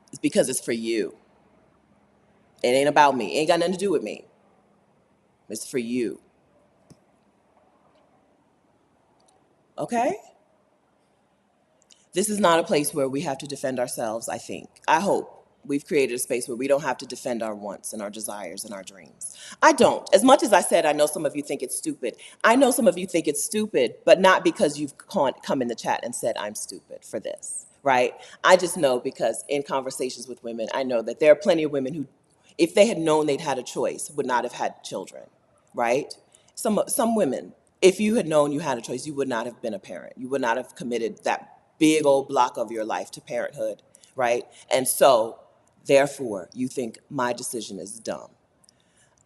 It's because it's for you. It ain't about me. It ain't got nothing to do with me. It's for you. Okay? This is not a place where we have to defend ourselves, I think. I hope we've created a space where we don't have to defend our wants and our desires and our dreams. I don't. As much as I said, I know some of you think it's stupid. I know some of you think it's stupid, but not because you've come in the chat and said, I'm stupid for this, right? I just know because in conversations with women, I know that there are plenty of women who, if they had known they'd had a choice, would not have had children, right? Some women, if you had known you had a choice, you would not have been a parent. You would not have committed that big old block of your life to parenthood, right? And so, therefore, you think my decision is dumb.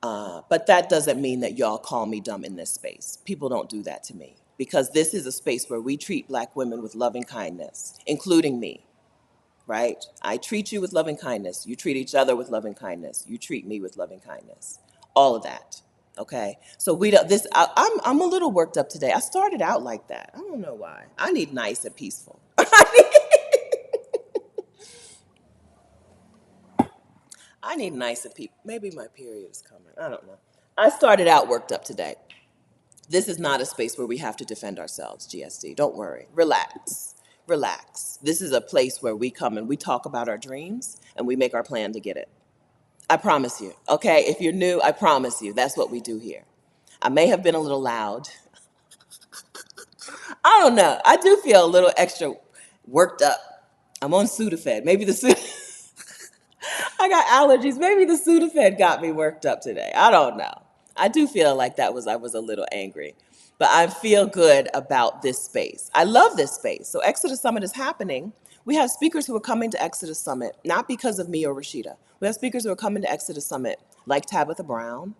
But that doesn't mean that y'all call me dumb in this space. People don't do that to me because this is a space where we treat Black women with loving kindness, including me, right? I treat you with loving kindness. You treat each other with loving kindness. You treat me with loving kindness. All of that. Okay. So we don't. I'm a little worked up today. I started out like that. I don't know why. I need nice and peaceful. I need nice and peaceful. Maybe my period is coming. I don't know. I started out worked up today. This is not a space where we have to defend ourselves, GSD. Don't worry. Relax. Relax. This is a place where we come and we talk about our dreams and we make our plan to get it. I promise you. Okay? If you're new, I promise you. That's what we do here. I may have been a little loud. I don't know. I do feel a little extra worked up. I'm on Sudafed. Maybe the I got allergies. Maybe the Sudafed got me worked up today. I don't know. I do feel like I was a little angry. But I feel good about this space. I love this space. So Exodus Summit is happening. We have speakers who are coming to Exodus Summit, not because of me or Rashida. We have speakers who are coming to Exodus Summit, like Tabitha Brown,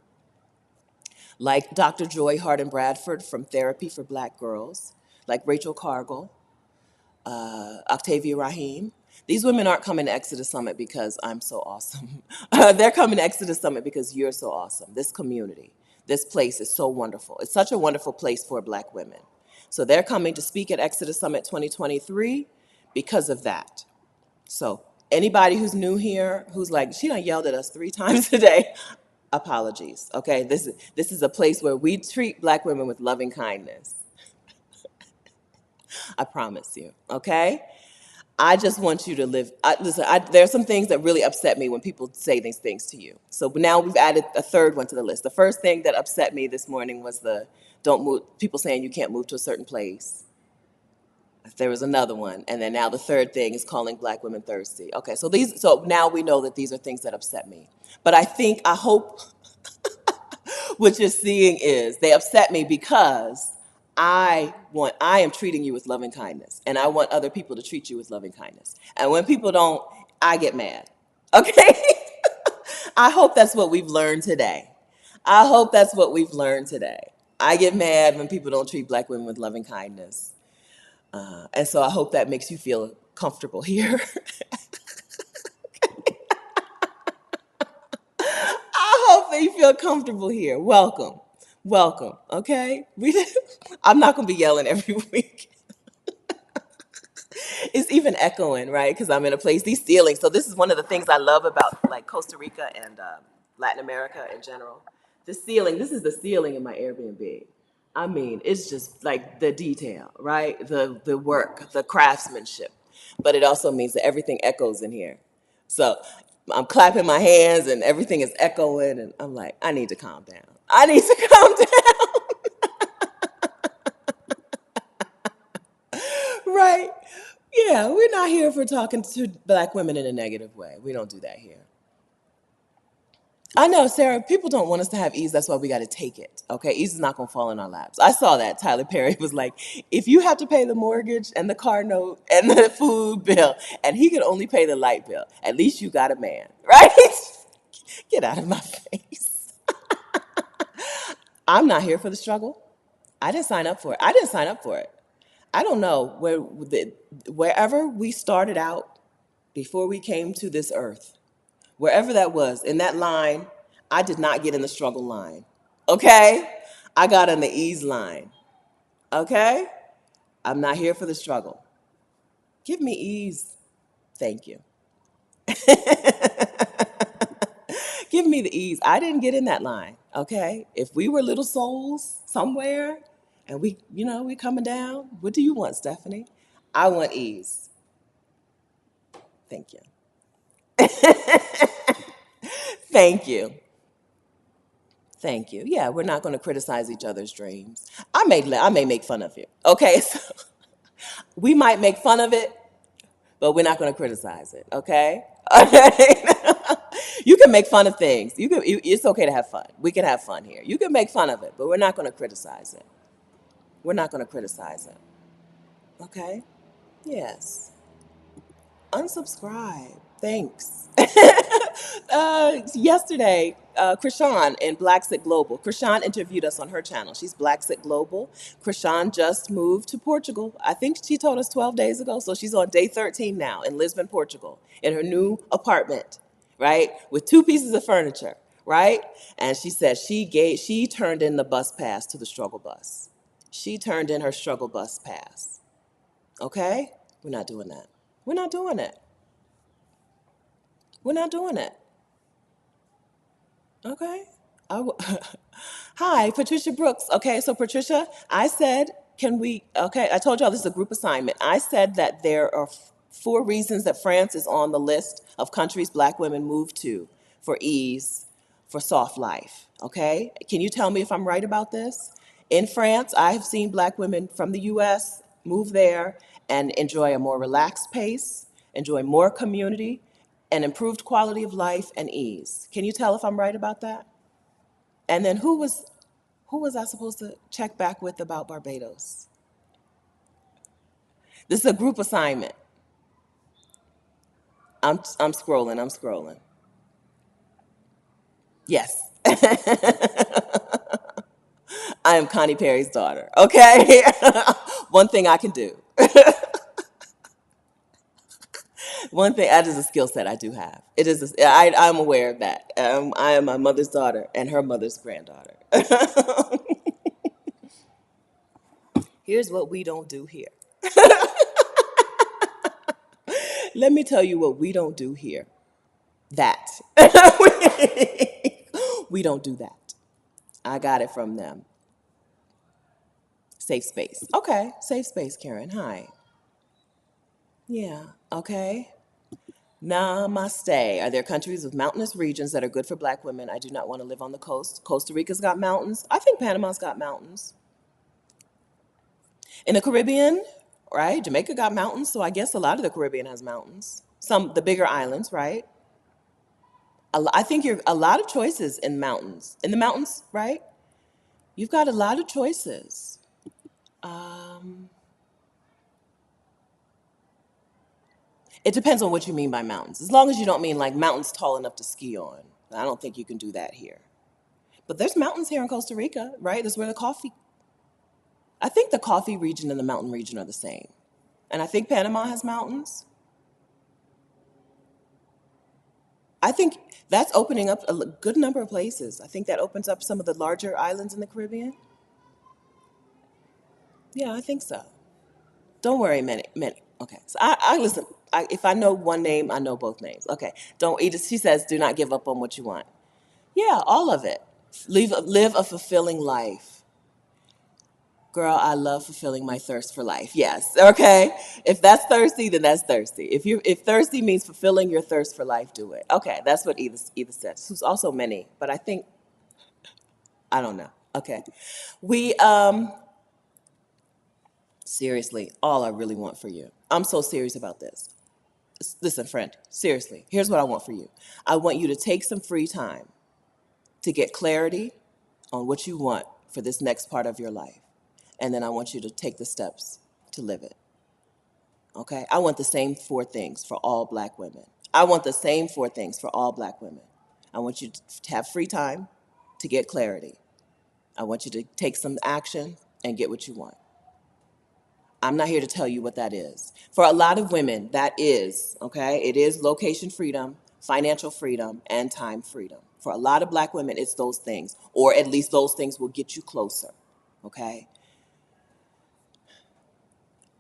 like Dr. Joy Harden Bradford from Therapy for Black Girls, like Rachel Cargill, Octavia Rahim. These women aren't coming to Exodus Summit because I'm so awesome. They're coming to Exodus Summit because you're so awesome. This community, this place is so wonderful. It's such a wonderful place for Black women. So they're coming to speak at Exodus Summit 2023 because of that. So anybody who's new here, who's like, she done yelled at us 3 times today, apologies, okay? This is a place where we treat Black women with loving kindness. I promise you, okay? I just want you to live. Listen, there are some things that really upset me when people say these things to you. So now we've added a third one to the list. The first thing that upset me this morning was the don't move, people saying you can't move to a certain place. There was another one. And then now the third thing is calling Black women thirsty. Okay, so now we know that these are things that upset me. But I hope what you're seeing is they upset me because I am treating you with loving kindness, and I want other people to treat you with loving kindness. And when people don't, I get mad. Okay? I hope that's what we've learned today. I hope that's what we've learned today. I get mad when people don't treat Black women with loving kindness. And so I hope that makes you feel comfortable here. I hope that you feel comfortable here. Welcome. Welcome. Okay? I'm not going to be yelling every week. It's even echoing, right? Because I'm in a place, these ceilings. So this is one of the things I love about like Costa Rica and Latin America in general. The ceiling, this is the ceiling in my Airbnb. I mean, it's just like the detail, right? The work, the craftsmanship. But it also means that everything echoes in here. So I'm clapping my hands and everything is echoing, and I'm like, I need to calm down. I need to calm down, right? Yeah, we're not here for talking to Black women in a negative way. We don't do that here. I know, Sarah, people don't want us to have ease. That's why we got to take it. Okay, ease is not going to fall in our laps. I saw that. Tyler Perry was like, if you have to pay the mortgage and the car note and the food bill, and he could only pay the light bill, at least you got a man, right? Get out of my face. I'm not here for the struggle. I didn't sign up for it. I didn't sign up for it. I don't know wherever we started out before we came to this earth, wherever that was, in that line, I did not get in the struggle line. Okay? I got in the ease line. Okay? I'm not here for the struggle. Give me ease. Thank you. Give me the ease. I didn't get in that line. Okay? If we were little souls somewhere and we coming down, what do you want, Stephanie? I want ease. Thank you. Thank you. Thank you. Yeah, we're not going to criticize each other's dreams. I may make fun of you. Okay, so we might make fun of it, but we're not going to criticize it. Okay. Okay. You can make fun of things. It's okay to have fun. We can have fun here. You can make fun of it, but we're not going to criticize it. We're not going to criticize it. Okay. Yes. Unsubscribe. Thanks. Yesterday, Krishan in Black Sit Global. Krishan interviewed us on her channel. She's Black Sit Global. Krishan just moved to Portugal. I think she told us 12 days ago. So she's on day 13 now in Lisbon, Portugal, in her new apartment, right? With 2 pieces of furniture, right? And she said she turned in the bus pass to the struggle bus. She turned in her struggle bus pass. Okay? We're not doing that. We're not doing it. We're not doing it. Okay. I w- Hi, Patricia Brooks. Okay, so Patricia, I said, can we, okay, I told y'all this is a group assignment. I said that there are 4 reasons that France is on the list of countries Black women move to for ease, for soft life. Okay? Can you tell me if I'm right about this? In France, I have seen Black women from the US move there and enjoy a more relaxed pace, enjoy more community, and improved quality of life and ease. Can you tell if I'm right about that? And then who was I supposed to check back with about Barbados? This is a group assignment. I'm scrolling. I'm scrolling. Yes, I am Connie Perry's daughter. Okay, one thing I can do. One thing that is a skill set I do have. It is. I'm aware of that. I am my mother's daughter and her mother's granddaughter. Here's what we don't do here. Let me tell you what we don't do here. That. We don't do that. I got it from them. Safe space. Okay, safe space, Karen. Hi. Yeah, okay. Namaste. Are there countries with mountainous regions that are good for Black women? I do not want to live on the coast. Costa Rica's got mountains. I think Panama's got mountains. In the Caribbean, right? Jamaica got mountains, so I guess a lot of the Caribbean has mountains. Some, the bigger islands, right? I think you're a lot of choices in mountains. In the mountains, right? You've got a lot of choices. Um, it depends on what you mean by mountains. As long as you don't mean like mountains tall enough to ski on. I don't think you can do that here. But there's mountains here in Costa Rica, right? That's where the coffee, I think the coffee region and the mountain region are the same. And I think Panama has mountains. I think that's opening up a good number of places. I think that opens up some of the larger islands in the Caribbean. Yeah, I think so. Don't worry, many, many. Okay, so I listen. If I know one name, I know both names. Okay, don't eat. She says, "Do not give up on what you want." Yeah, all of it. Live a fulfilling life. Girl, I love fulfilling my thirst for life. Yes. Okay. If that's thirsty, then that's thirsty. If thirsty means fulfilling your thirst for life, do it. Okay, that's what Eva said. Who's also many, but I think I don't know. Okay. We seriously, all I really want for you. I'm so serious about this. Listen, friend, seriously. Here's what I want for you. I want you to take some free time to get clarity on what you want for this next part of your life. And then I want you to take the steps to live it. Okay? I want the same 4 things for all Black women. I want the same 4 things for all Black women. I want you to have free time to get clarity. I want you to take some action and get what you want. I'm not here to tell you what that is. For a lot of women, that is, okay, it is location freedom, financial freedom, and time freedom. For a lot of Black women, it's those things, or at least those things will get you closer, okay?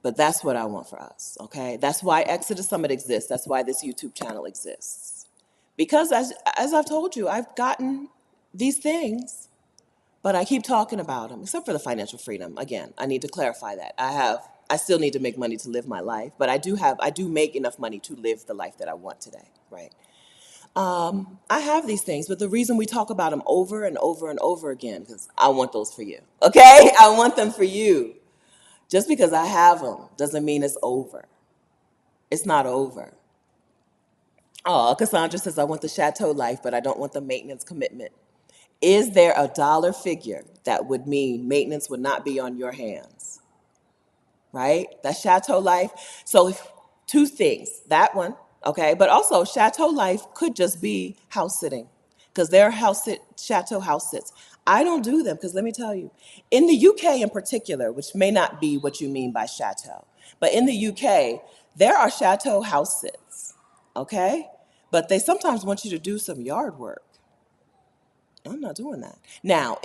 But that's what I want for us, okay? That's why Exodus Summit exists. That's why this YouTube channel exists. Because as I've told you, I've gotten these things, but I keep talking about them, except for the financial freedom. Again, I need to clarify that. I still need to make money to live my life, but I do make enough money to live the life that I want today, right? I have these things, but the reason we talk about them over and over and over again, because I want those for you, okay? I want them for you. Just because I have them doesn't mean it's over. It's not over. Oh, Cassandra says, I want the chateau life, but I don't want the maintenance commitment. Is there a dollar figure that would mean maintenance would not be on your hands? Right? That chateau life. So 2 things, that one, okay? But also chateau life could just be house sitting. because they're chateau house sits. I don't do them because let me tell you, in the UK in particular, which may not be what you mean by chateau, but in the UK, there are chateau house sits, okay? But they sometimes want you to do some yard work. I'm not doing that. Now,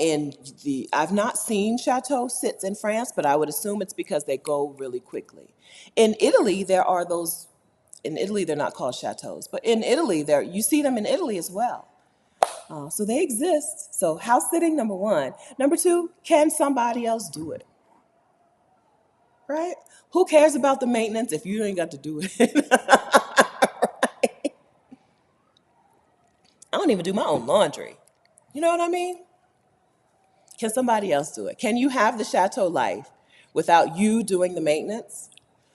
I've not seen chateau sits in France, but I would assume it's because they go really quickly. In Italy, there are those. In Italy, they're not called chateaus, but in Italy, you see them in Italy as well. So they exist. So house sitting, number one. Number two, can somebody else do it? Right? Who cares about the maintenance if you ain't got to do it? I don't even do my own laundry. You know what I mean? Can somebody else do it? Can you have the chateau life without you doing the maintenance?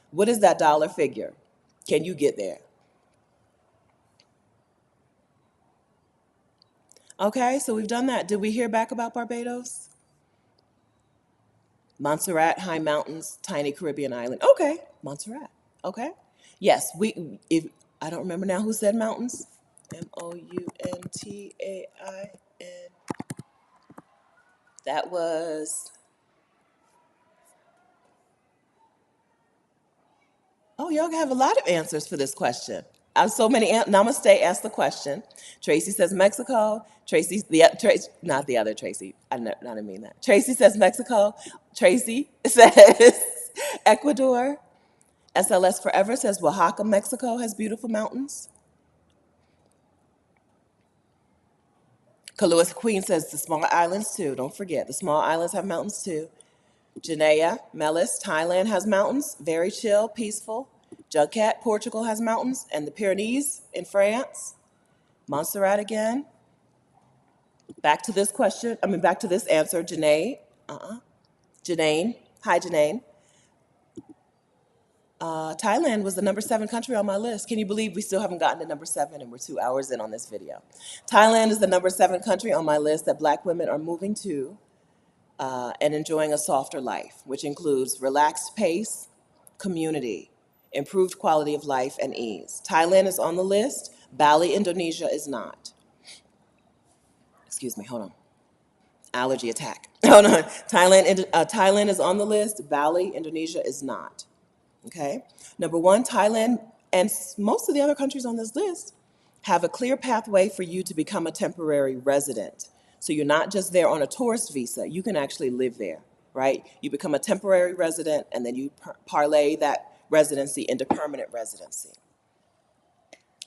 What is that dollar figure? Can you get there? Okay, so we've done that. Did we hear back about Barbados? Montserrat, high mountains, tiny Caribbean island. Okay, Montserrat. Okay. Yes, if I don't remember now who said mountains. Mountain. That was, oh, y'all have a lot of answers for this question. I have so many. Namaste asked the question. Tracy says Mexico. Not the other Tracy. I didn't mean that. Tracy says Mexico. Tracy says Ecuador. SLS Forever says Oaxaca, Mexico has beautiful mountains. Kaluas Queen says the small islands too. Don't forget, the small islands have mountains too. Janaea Melis, Thailand has mountains. Very chill, peaceful. Jugcat, Portugal has mountains. And the Pyrenees in France. Montserrat again. Back to this question. Back to this answer. Janae. Janine. Hi, Janine. Thailand was the number 7 country on my list. Can you believe we still haven't gotten to number 7 and we're 2 hours in on this video? Thailand is the number 7 country on my list that Black women are moving to and enjoying a softer life, which includes relaxed pace, community, improved quality of life, and ease. Thailand is on the list. Bali, Indonesia is not. Excuse me, hold on. Allergy attack. Hold on. Thailand is on the list. Bali, Indonesia is not. Okay. Number 1, Thailand and most of the other countries on this list have a clear pathway for you to become a temporary resident. So you're not just there on a tourist visa. You can actually live there, right? You become a temporary resident and then you parlay that residency into permanent residency.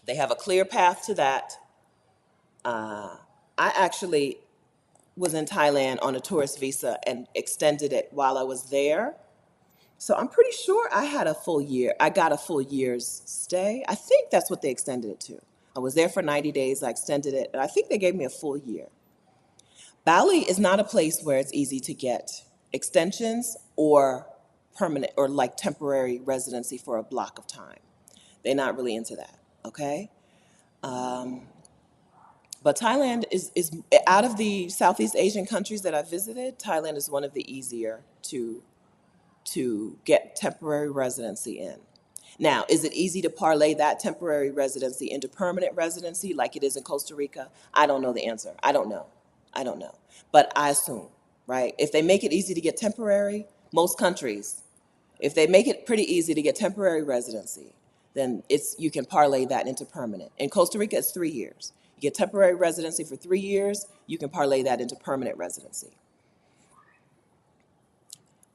They have a clear path to that. I actually was in Thailand on a tourist visa and extended it while I was there. So I'm pretty sure I had a full year. I got a full year's stay. I think that's what they extended it to. I was there for 90 days. I extended it, and I think they gave me a full year. Bali is not a place where it's easy to get extensions or permanent or like temporary residency for a block of time. They're not really into that, okay? But Thailand is out of the Southeast Asian countries that I visited, Thailand is one of the easier to get temporary residency in. Now, is it easy to parlay that temporary residency into permanent residency like it is in Costa Rica? I don't know the answer. I don't know. But I assume, right? If they make it easy to get temporary, most countries, if they make it pretty easy to get temporary residency, then you can parlay that into permanent. In Costa Rica, it's 3 years. You get temporary residency for 3 years, you can parlay that into permanent residency.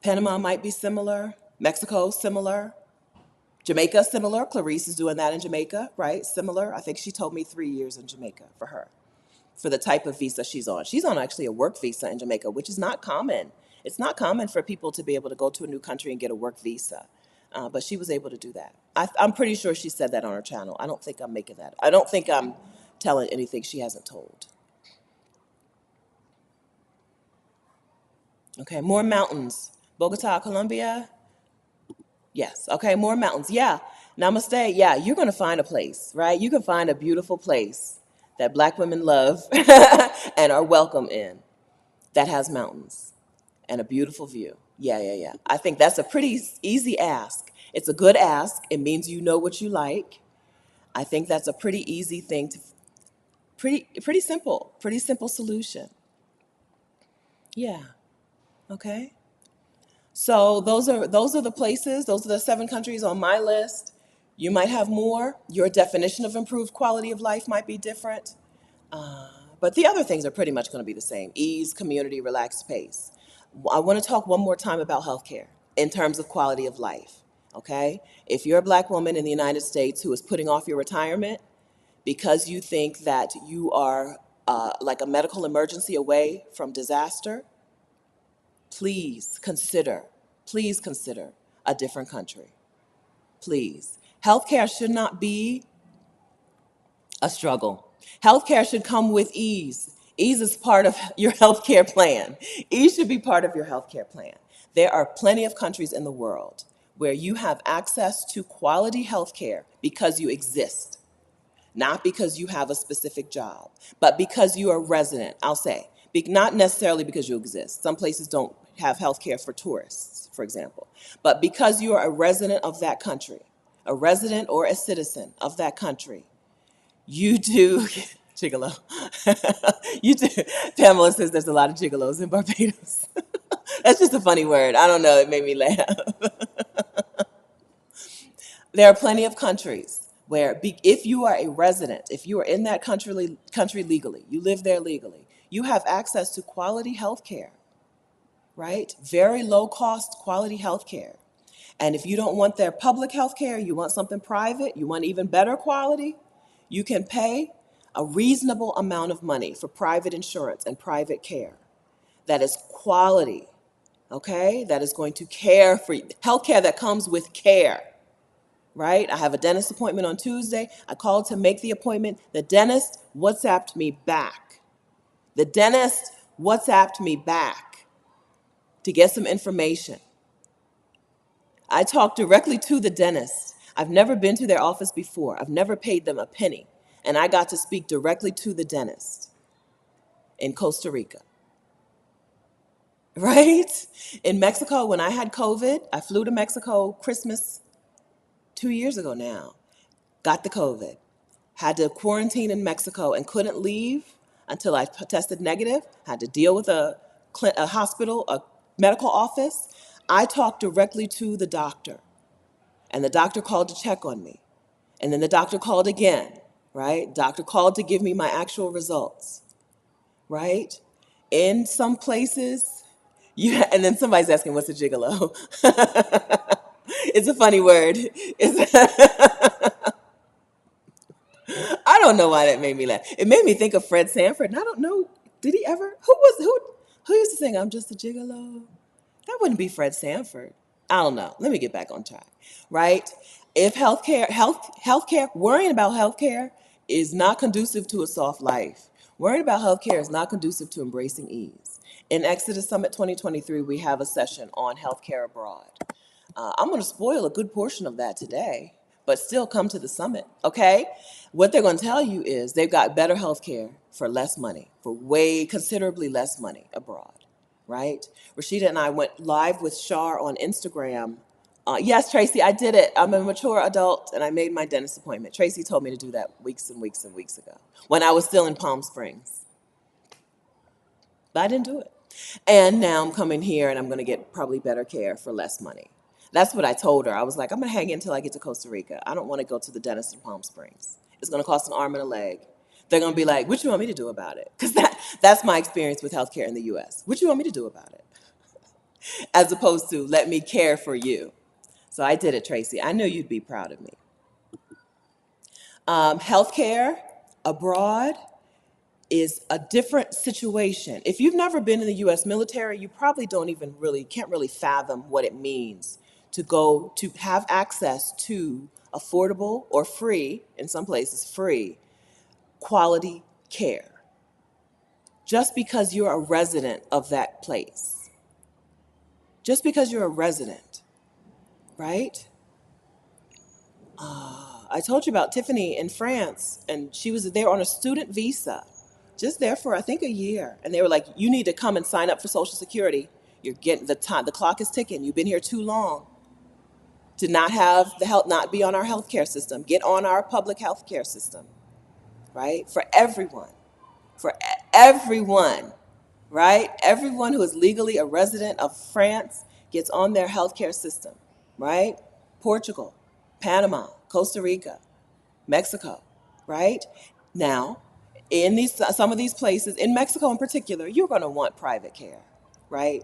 Panama might be similar. Mexico, similar. Jamaica, similar. Clarice is doing that in Jamaica, right? Similar. I think she told me 3 years in Jamaica for her, for the type of visa she's on. She's on actually a work visa in Jamaica, which is not common. It's not common for people to be able to go to a new country and get a work visa. But she was able to do that. I'm pretty sure she said that on her channel. I don't think I'm making that. I don't think I'm telling anything she hasn't told. Okay, more mountains. Bogota, Colombia. Yes. Okay, more mountains. Yeah. Namaste. Yeah, you're going to find a place, right? You can find a beautiful place that Black women love and are welcome in that has mountains and a beautiful view. Yeah. I think that's a pretty easy ask. It's a good ask. It means you know what you like. I think that's a pretty easy thing Pretty simple solution. Yeah. Okay. So those are the places, those are the 7 countries on my list. You might have more. Your definition of improved quality of life might be different. But the other things are pretty much going to be the same: ease, community, relaxed pace. I want to talk one more time about healthcare in terms of quality of life. Okay? If you're a black woman in the United States who is putting off your retirement because you think that you are like a medical emergency away from disaster, please consider, please consider a different country. Please. Healthcare should not be a struggle. Healthcare should come with ease. Ease is part of your healthcare plan. Ease should be part of your healthcare plan. There are plenty of countries in the world where you have access to quality healthcare because you exist, not because you have a specific job, but because you are a resident, I'll say. Not necessarily because you exist. Some places don't have health care for tourists, for example. But because you are a resident of that country, a resident or a citizen of that country, you do, gigolo. You do. Pamela says there's a lot of gigolos in Barbados. That's just a funny word. I don't know, it made me laugh. There are plenty of countries where if you are a resident, if you are in that country legally, you live there legally, you have access to quality health care, right? Very low cost quality health care. And if you don't want their public health care, you want something private, you want even better quality, you can pay a reasonable amount of money for private insurance and private care that is quality, okay? That is going to care for you. Health care that comes with care. Right? I have a dentist appointment on Tuesday. I called to make the appointment. The dentist WhatsApped me back. The dentist WhatsApped me back to get some information. I talked directly to the dentist. I've never been to their office before. I've never paid them a penny. And I got to speak directly to the dentist in Costa Rica. Right? In Mexico, when I had COVID, I flew to Mexico Christmas 2 years ago now. Got the COVID. Had to quarantine in Mexico and couldn't leave until I tested negative. Had to deal with a hospital, a medical office. I talked directly to the doctor, and the doctor called to check on me. And then the doctor called again, right? Doctor called to give me my actual results, right? In some places, and then somebody's asking, what's a gigolo? It's a funny word. I don't know why that made me laugh. It made me think of Fred Sanford, and I don't know, did he ever? Who used to sing "I'm Just a Gigolo"? That wouldn't be Fred Sanford. I don't know. Let me get back on track. Right? If healthcare, worrying about healthcare is not conducive to a soft life. Worrying about healthcare is not conducive to embracing ease. In Exodus Summit 2023, we have a session on healthcare abroad. I'm going to spoil a good portion of that today, but still come to the summit, okay? What they're going to tell you is they've got better health care for less money, for way considerably less money abroad, right? Rashida and I went live with Shar on Instagram. Yes, Tracy, I did it. I'm a mature adult, and I made my dentist appointment. Tracy told me to do that weeks and weeks and weeks ago when I was still in Palm Springs, but I didn't do it. And now I'm coming here, and I'm going to get probably better care for less money. That's what I told her. I was like, I'm going to hang in until I get to Costa Rica. I don't want to go to the dentist in Palm Springs. It's going to cost an arm and a leg. They're going to be like, what do you want me to do about it? Because that's my experience with healthcare in the U.S. What do you want me to do about it? As opposed to, let me care for you. So I did it, Tracy. I knew you'd be proud of me. Healthcare abroad is a different situation. If you've never been in the U.S. military, you probably can't really fathom what it means to go to have access to affordable or free, in some places free, quality care. Just because you're a resident of that place. Just because you're a resident, right? I told you about Tiffany in France, and she was there on a student visa, just there for I think a year. And they were like, "You need to come and sign up for Social Security. You're getting the time. The clock is ticking. You've been here too long to not have the help, not be on our healthcare system. Get on our public healthcare system, right? For everyone, right? Everyone who is legally a resident of France gets on their healthcare system, right? Portugal, Panama, Costa Rica, Mexico, right? Now, in these some of these places, in Mexico in particular, you're going to want private care, right?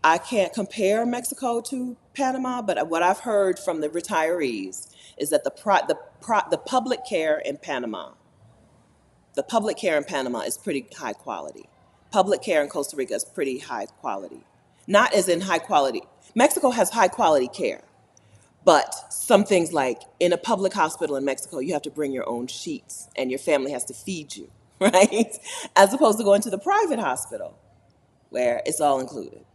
I can't compare Mexico to Panama, but what I've heard from the retirees is that the public care in Panama is pretty high quality. Public care in Costa Rica is pretty high quality. Not as in high quality. Mexico has high quality care, but some things like in a public hospital in Mexico, you have to bring your own sheets and your family has to feed you, right? As opposed to going to the private hospital where it's all included.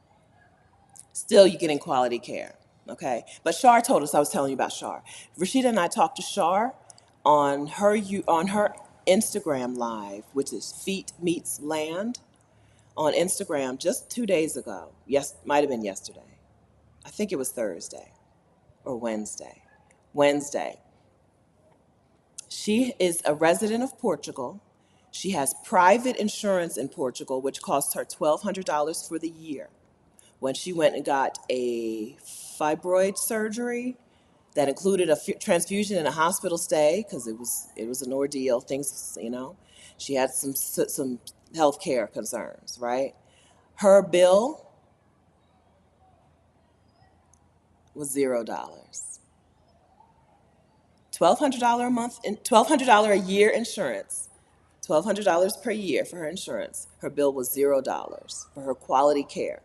Still, you're getting quality care, okay? But Shar told us, I was telling you about Shar. Rashida and I talked to Shar on her Instagram live, which is Feet Meets Land on Instagram just 2 days ago. Yes, might have been yesterday. I think it was Thursday or Wednesday. Wednesday. She is a resident of Portugal. She has private insurance in Portugal, which costs her $1,200 for the year. When she went and got a fibroid surgery that included a transfusion and a hospital stay because it was an ordeal. Things, she had some health care concerns. Right, her bill was $0. $1,200 a month, $1,200 a year insurance. $1,200 per year for her insurance. Her bill was $0 for her quality care.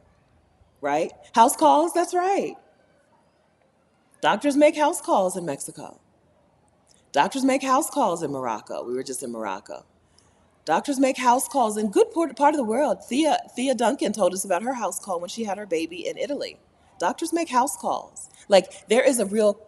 Right, house calls. That's right. Doctors make house calls in Mexico. Doctors make house calls in Morocco. We were just in Morocco. Doctors make house calls in good part of the world. Thea Duncan told us about her house call when she had her baby in Italy. Doctors make house calls. Like, there is a real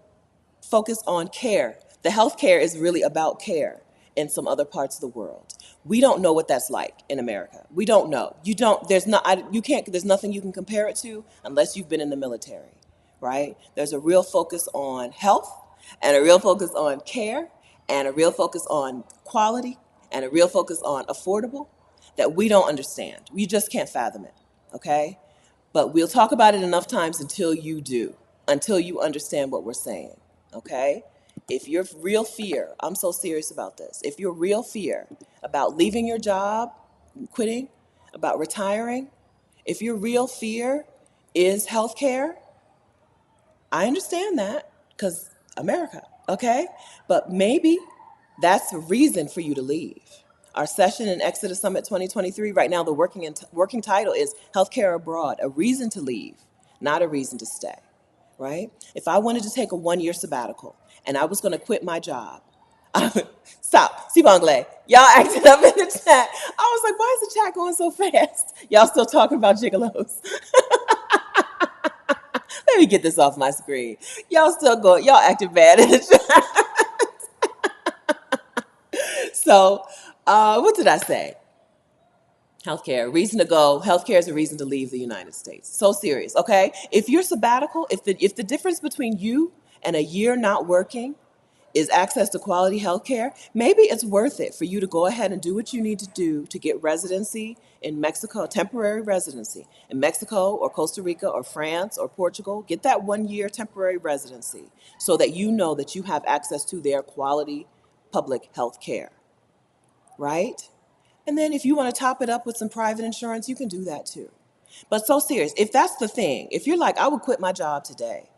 focus on care. The healthcare is really about care in some other parts of the world. We don't know what that's like in America. We don't know. You don't. There's not. You can't. There's nothing you can compare it to unless you've been in the military, right? There's a real focus on health, and a real focus on care, and a real focus on quality, and a real focus on affordable that we don't understand. We just can't fathom it. Okay, but we'll talk about it enough times until you do, until you understand what we're saying. Okay? If your real fear, I'm so serious about this, if your real fear about leaving your job, quitting, about retiring, if your real fear is healthcare, I understand that because America, okay? But maybe that's a reason for you to leave. Our session in Exodus Summit 2023, right now the working title is Healthcare Abroad, a reason to leave, not a reason to stay, right? If I wanted to take a 1-year sabbatical and I was going to quit my job, stop, Sibangle, y'all acting up in the chat. I was like, why is the chat going so fast? Y'all still talking about gigolos. Let me get this off my screen. Y'all still going, y'all acting bad in the chat. So, what did I say? Healthcare, reason to go. Healthcare is a reason to leave the United States. So serious, okay? If you're sabbatical, if the difference between you and a year not working is access to quality healthcare, maybe it's worth it for you to go ahead and do what you need to do to get residency in Mexico, temporary residency in Mexico or Costa Rica or France or Portugal. Get that 1-year temporary residency so that you know that you have access to their quality public health care, right? And then if you want to top it up with some private insurance, you can do that too. But so serious, if that's the thing, if you're like, I would quit my job today,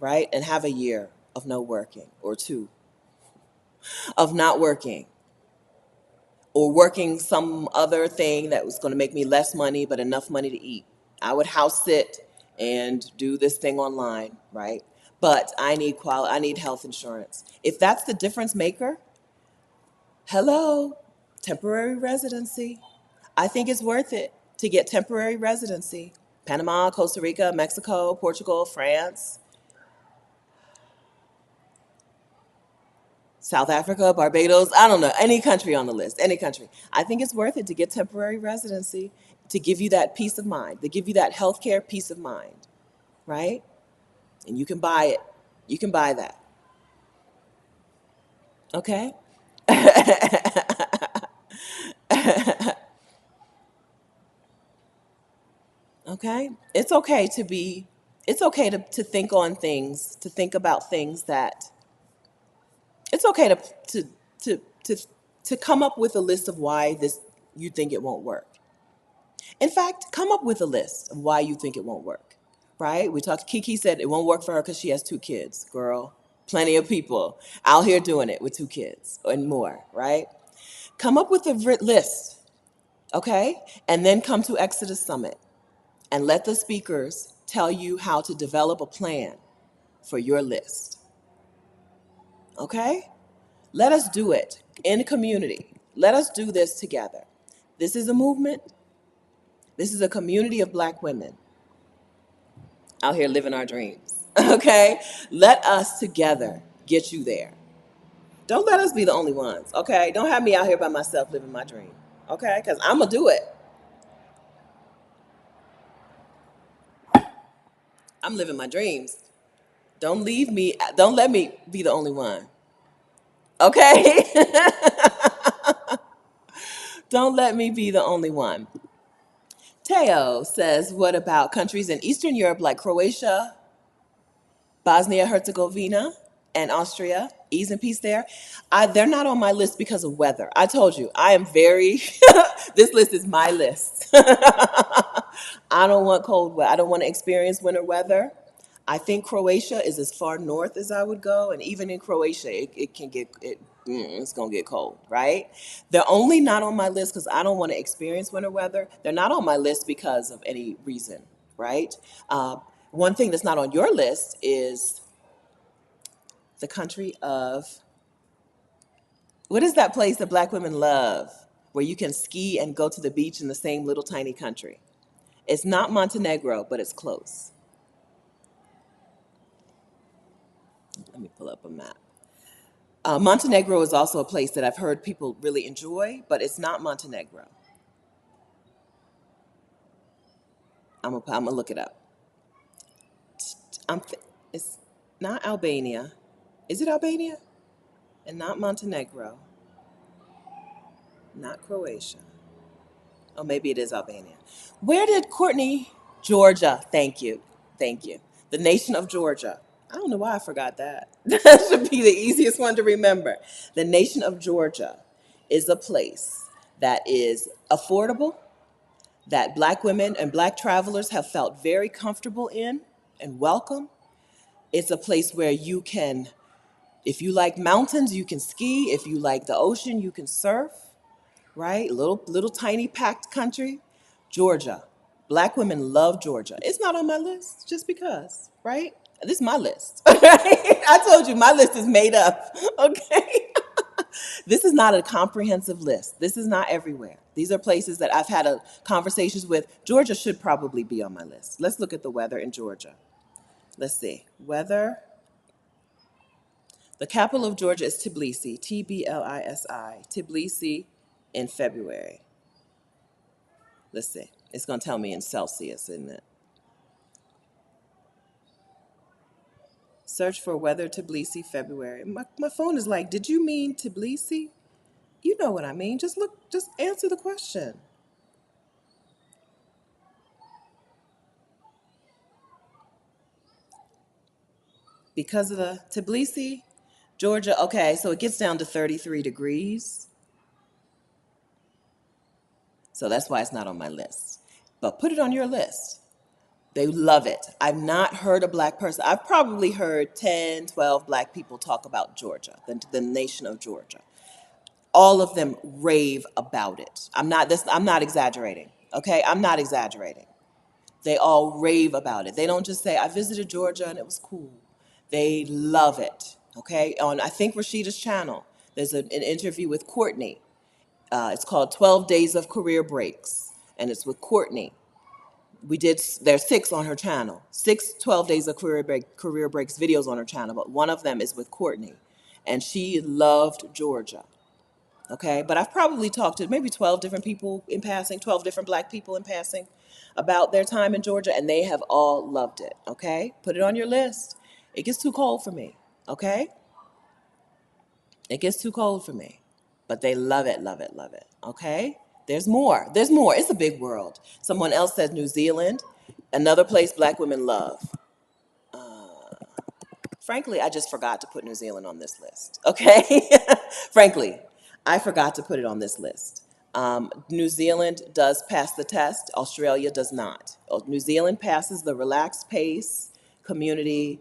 right? And have a year of no working or 2 of not working or working some other thing that was going to make me less money but enough money to eat. I would house sit and do this thing online, right? But I need health insurance. If that's the difference maker, hello, temporary residency. I think it's worth it to get temporary residency. Panama, Costa Rica, Mexico, Portugal, France, South Africa, Barbados, I don't know, any country on the list, any country. I think it's worth it to get temporary residency to give you that peace of mind, to give you that healthcare peace of mind, right? And you can buy it. You can buy that. Okay? Okay? It's okay to think on things, to think about things that, it's okay to, to, to, to come up with a list of why this, you think it won't work. In fact, come up with a list of why you think it won't work, right? We talked, Kiki said it won't work for her because she has two kids. Girl, plenty of people out here doing it with two kids and more, right? Come up with a list, okay? And then come to Exodus Summit and let the speakers tell you how to develop a plan for your list, okay? Let us do it in community. Let us do this together. This is a movement. This is a community of Black women out here living our dreams. Okay? Let us together get you there. Don't let us be the only ones. Okay? Don't have me out here by myself living my dream. Okay? Because I'm going to do it. I'm living my dreams. Don't leave me. Don't let me be the only one. Okay? Don't let me be the only one. Teo says, what about countries in Eastern Europe like Croatia, Bosnia Herzegovina, and Austria? Ease and peace there. They're not on my list because of weather. I told you, I am very, this list is my list. I don't want cold weather. I don't want to experience winter weather. I think Croatia is as far north as I would go. And even in Croatia, it can get, it's going to get cold, right? They're only not on my list because I don't want to experience winter weather. They're not on my list because of any reason, right? One thing that's not on your list is the country of, what is that place that Black women love where you can ski and go to the beach in the same little tiny country? It's not Montenegro, but it's close. Let me pull up a map. Montenegro is also a place that I've heard people really enjoy, but it's not Montenegro. I'm gonna look it up. It's not Albania. Is it Albania? And not Montenegro. Not Croatia. Oh, maybe it is Albania. Where did Courtney, Georgia? Thank you. Thank you. The nation of Georgia. I don't know why I forgot that. That should be the easiest one to remember. The nation of Georgia is a place that is affordable, that Black women and Black travelers have felt very comfortable in and welcome. It's a place where you can, if you like mountains, you can ski. If you like the ocean, you can surf, right? Little tiny packed country. Georgia. Black women love Georgia. It's not on my list just because, right? This is my list. Right? I told you my list is made up. Okay. This is not a comprehensive list. This is not everywhere. These are places that I've had conversations with. Georgia should probably be on my list. Let's look at the weather in Georgia. Let's see. Weather. The capital of Georgia is Tbilisi, Tbilisi, Tbilisi in February. Let's see. It's going to tell me in Celsius, isn't it? Search for weather Tbilisi, February. My phone is like, did you mean Tbilisi? You know what I mean. Just answer the question. Because of the Tbilisi, Georgia, okay, so it gets down to 33 degrees. So that's why it's not on my list. But put it on your list. They love it. I've not heard a Black person. I've probably heard 10, 12 Black people talk about Georgia, the nation of Georgia. All of them rave about it. I'm not exaggerating. Okay? I'm not exaggerating. They all rave about it. They don't just say, I visited Georgia and it was cool. They love it. Okay? On, I think, Rashida's channel, there's an interview with Courtney. It's called 12 Days of Career Breaks. And it's with Courtney. There's 6 on her channel. 12 Days of Career Breaks videos on her channel, but one of them is with Courtney. And she loved Georgia. Okay, but I've probably talked to maybe 12 different people in passing, 12 different Black people in passing about their time in Georgia, and they have all loved it. Okay, put it on your list. It gets too cold for me. Okay, it gets too cold for me, but they love it, love it, love it. Okay, there's more. There's more. It's a big world. Someone else said New Zealand. Another place black women love. Frankly, I just forgot to put New Zealand on this list. Okay? Frankly, I forgot to put it on this list. New Zealand does pass the test, Australia does not. New Zealand passes the relaxed pace, community.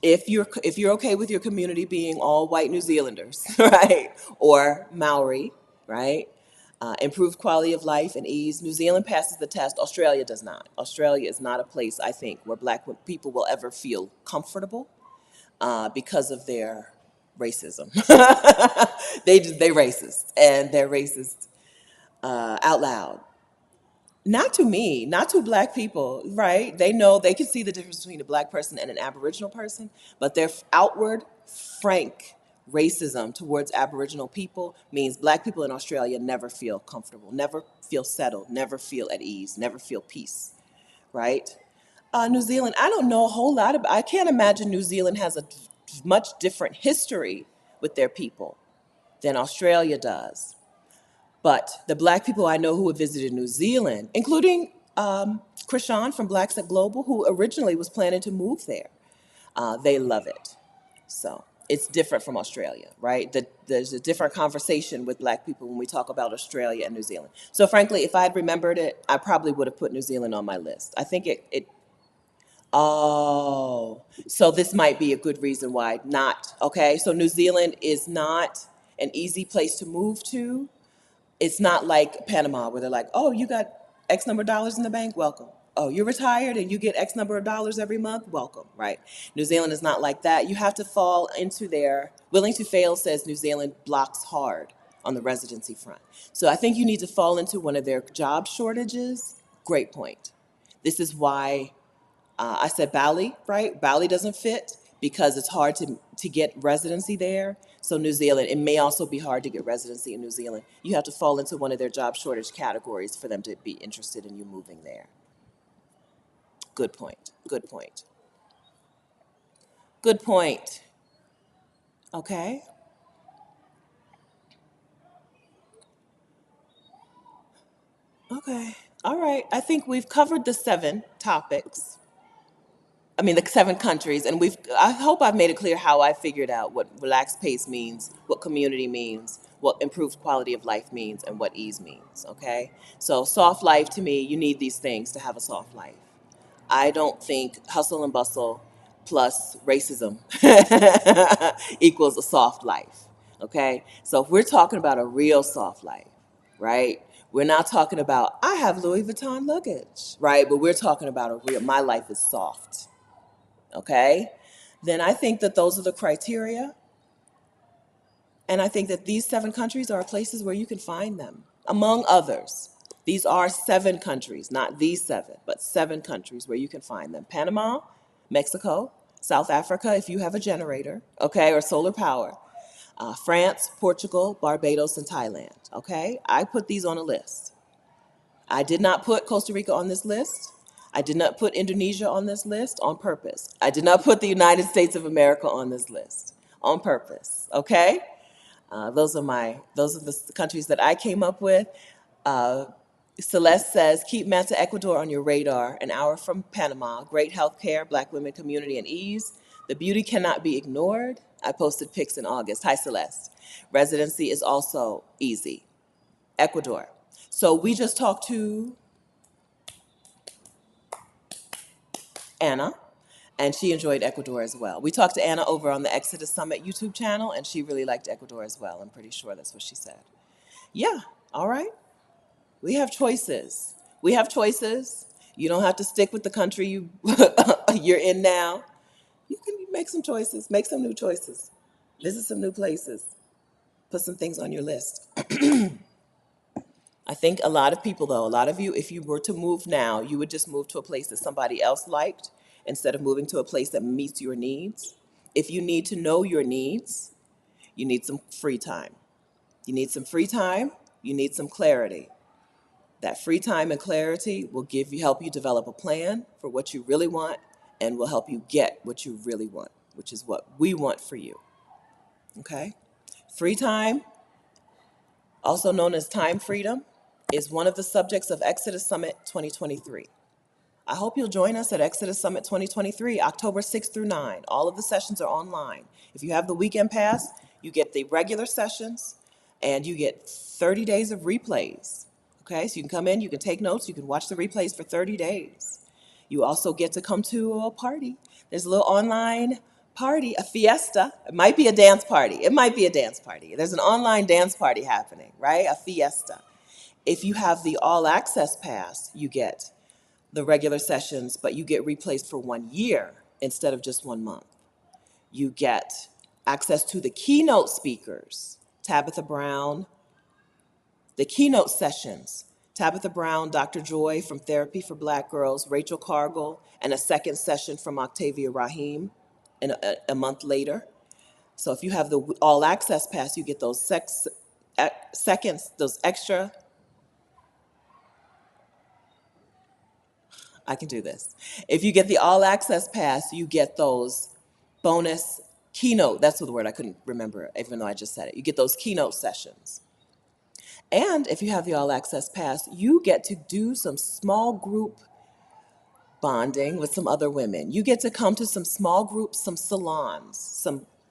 If you're okay with your community being all white New Zealanders, right? Or Maori, right? Improved quality of life and ease. New Zealand passes the test. Australia does not. Australia is not a place, I think, where black people will ever feel comfortable because of their racism. They racist, and they're racist out loud. Not to me, not to black people, right? They know, they can see the difference between a black person and an Aboriginal person, but their outward, frank racism towards Aboriginal people means black people in Australia never feel comfortable, never feel settled, never feel at ease, never feel peace, right? New Zealand, I don't know a whole lot about. I can't imagine New Zealand has a much different history with their people than Australia does. But the black people I know who have visited New Zealand, including Krishan from Blacks at Global, who originally was planning to move there, they love it. So it's different from Australia, right? There's a different conversation with black people when we talk about Australia and New Zealand. So frankly, if I had remembered it, I probably would have put New Zealand on my list. I think it Oh, so this might be a good reason why not. Okay, so New Zealand is not an easy place to move to. It's not like Panama where they're like, oh, you got X number of dollars in the bank, welcome. Oh, you're retired and you get X number of dollars every month, welcome, right? New Zealand is not like that. You have to fall into their, willing to fail says New Zealand blocks hard on the residency front. So I think you need to fall into one of their job shortages. Great point. This is why I said Bali, right? Bali doesn't fit because it's hard to get residency there. So New Zealand, it may also be hard to get residency in New Zealand. You have to fall into one of their job shortage categories for them to be interested in you moving there. Good point. Good point. Good point. Okay. Okay. All right. I think we've covered the 7 topics. I mean, the 7 countries, and I hope I've made it clear how I figured out what relaxed pace means, what community means, what improved quality of life means, and what ease means, okay? So soft life, to me, you need these things to have a soft life. I don't think hustle and bustle plus racism equals a soft life, okay? So if we're talking about a real soft life, right? We're not talking about, I have Louis Vuitton luggage, right? But we're talking about a real, my life is soft, okay, then I think that those are the criteria. And I think that these 7 countries are places where you can find them, among others. These are 7 countries, not these 7, but 7 countries where you can find them. Panama, Mexico, South Africa, if you have a generator, okay, or solar power. France, Portugal, Barbados, and Thailand, okay? I put these on a list. I did not put Costa Rica on this list. I did not put Indonesia on this list on purpose. I did not put the United States of America on this list on purpose. Okay, those are the countries that I came up with. Uh, Celeste says, keep Manta, Ecuador on your radar. An hour from Panama. Great health care, black women, community, and ease. The beauty cannot be ignored. I posted pics in August. Hi, Celeste. Residency is also easy. Ecuador. So we just talked to Anna, and she enjoyed Ecuador as well. We talked to Anna over on the Exodus Summit YouTube channel, and she really liked Ecuador as well. I'm pretty sure that's what she said. Yeah, all right. We have choices. We have choices. You don't have to stick with the country you're in now. You can make some choices, make some new choices, visit some new places, put some things on your list. I think a lot of people, though, a lot of you, if you were to move now, you would just move to a place that somebody else liked instead of moving to a place that meets your needs. If you need to know your needs, you need some free time. You need some free time, you need some clarity. That free time and clarity will help you develop a plan for what you really want and will help you get what you really want, which is what we want for you. Okay? Free time, also known as time freedom, is one of the subjects of Exodus Summit 2023. I hope you'll join us at Exodus Summit 2023, October 6th through 9. All of the sessions are online. If you have the weekend pass, you get the regular sessions and you get 30 days of replays. Okay, so you can come in, you can take notes, you can watch the replays for 30 days. You also get to come to a party. There's a little online party, a fiesta. It might be a dance party. It might be a dance party. There's an online dance party happening, right? A fiesta. If you have the all access pass, you get the regular sessions, but you get replaced for 1 year instead of just 1 month. You get access to the keynote speakers, Tabitha Brown, the keynote sessions, Tabitha Brown, Dr. Joy from Therapy for Black Girls, Rachel Cargill, and a second session from Octavia Rahim a month later. So if you have the all access pass, you get those seconds, those extra. I can do this. If you get the all access pass, you get those bonus keynote. That's the word I couldn't remember, even though I just said it. You get those keynote sessions. And if you have the all access pass, you get to do some small group bonding with some other women. You get to come to some small groups, some salons,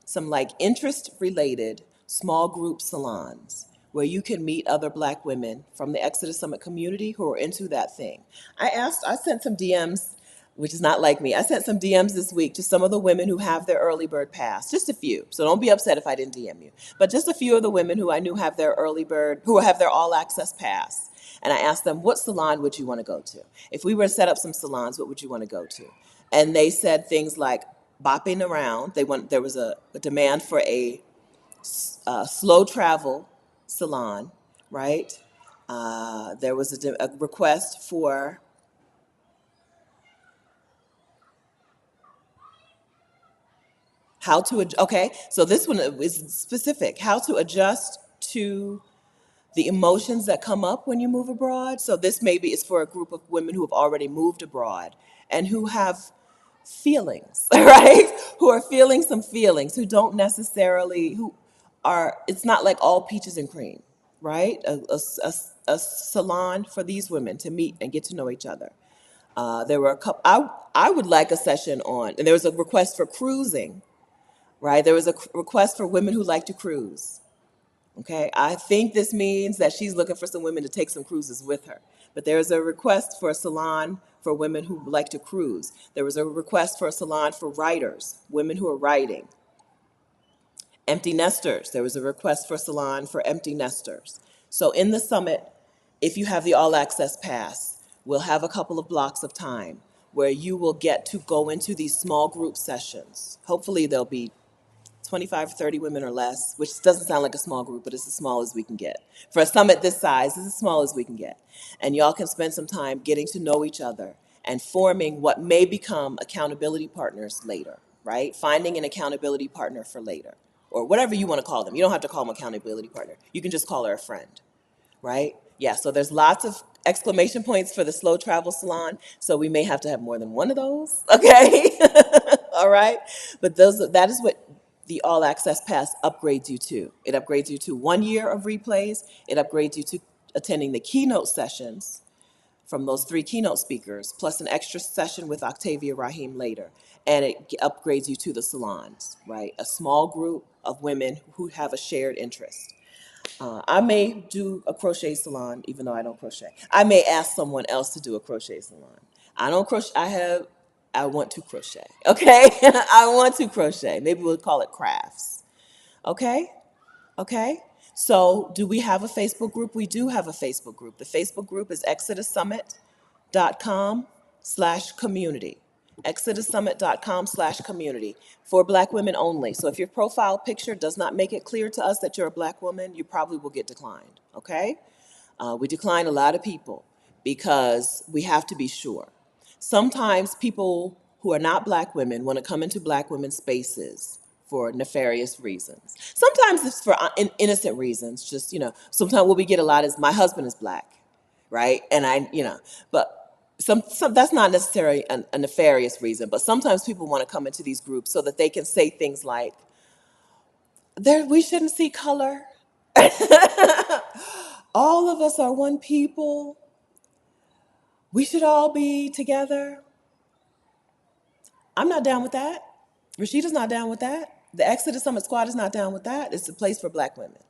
some like interest related small group salons where you can meet other Black women from the Exodus Summit community who are into that thing. I sent some DMs, which is not like me. I sent some DMs this week to some of the women who have their early bird pass, just a few. So don't be upset if I didn't DM you, but just a few of the women who I knew have their early bird, who have their all access pass. And I asked them, what salon would you want to go to? If we were to set up some salons, what would you want to go to? And they said things like bopping around. There was a demand for a slow travel salon, right? There was a request for okay, so this one is specific, how to adjust to the emotions that come up when you move abroad. So this maybe is for a group of women who have already moved abroad and who have feelings, right? Who are feeling some feelings, who don't necessarily, it's not like all peaches and cream, right? A salon for these women to meet and get to know each other. There were a couple, I would like a session on, and there was a request for cruising, right? There was a request for women who like to cruise. Okay, I think this means that she's looking for some women to take some cruises with her. But there's a request for a salon for women who like to cruise. There was a request for a salon for writers, women who are writing. Empty nesters, there was a request for a salon for empty nesters. So in the summit, if you have the all access pass, we'll have a couple of blocks of time where you will get to go into these small group sessions. Hopefully there'll be 25, 30 women or less, which doesn't sound like a small group, but it's as small as we can get. For a summit this size, it's as small as we can get. And y'all can spend some time getting to know each other and forming what may become accountability partners later, right? Finding an accountability partner for later, or whatever you want to call them. You don't have to call them accountability partner. You can just call her a friend, right? Yeah, so there's lots of exclamation points for the slow travel salon, so we may have to have more than one of those, okay? All right, but that is what the all access pass upgrades you to. It upgrades you to 1 year of replays. It upgrades you to attending the keynote sessions from those 3 keynote speakers, plus an extra session with Octavia Rahim later. And it upgrades you to the salons, right? A small group of women who have a shared interest. I may do a crochet salon, even though I don't crochet. I may ask someone else to do a crochet salon. I don't crochet. I want to crochet. Okay, I want to crochet. Maybe we'll call it crafts. Okay, okay. So, do we have a Facebook group? We do have a Facebook group. The Facebook group is exodussummit.com/community. exodussummit.com/community for Black women only. So if your profile picture does not make it clear to us that you're a Black woman, you probably will get declined, okay? We decline a lot of people because we have to be sure. Sometimes people who are not Black women want to come into Black women's spaces for nefarious reasons. Sometimes it's for innocent reasons. Just, sometimes what we get a lot is my husband is Black, right? And but some that's not necessarily a nefarious reason, but sometimes people want to come into these groups so that they can say things like, we shouldn't see color. All of us are one people. we should all be together. I'm not down with that. Rashida's not down with that. The Exodus Summit Squad is not down with that. It's a place for black women.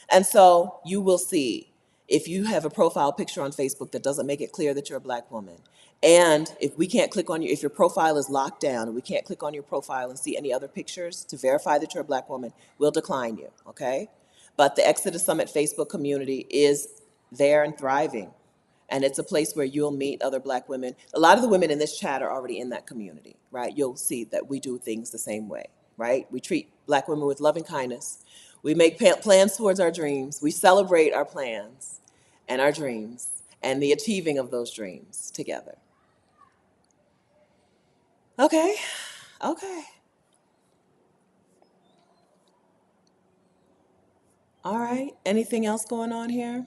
And so you will see if you have a profile picture on Facebook that doesn't make it clear that you're a black woman. And if we can't click on you, if your profile is locked down and we can't click on your profile and see any other pictures to verify that you're a black woman, we'll decline you, okay? But the Exodus Summit Facebook community is there and thriving. And it's a place where you'll meet other black women. A lot of the women in this chat are already in that community, right? You'll see that we do things the same way, right? We treat black women with loving kindness. We make plans towards our dreams. We celebrate our plans and our dreams and the achieving of those dreams together. Okay, okay. All right, anything else going on here?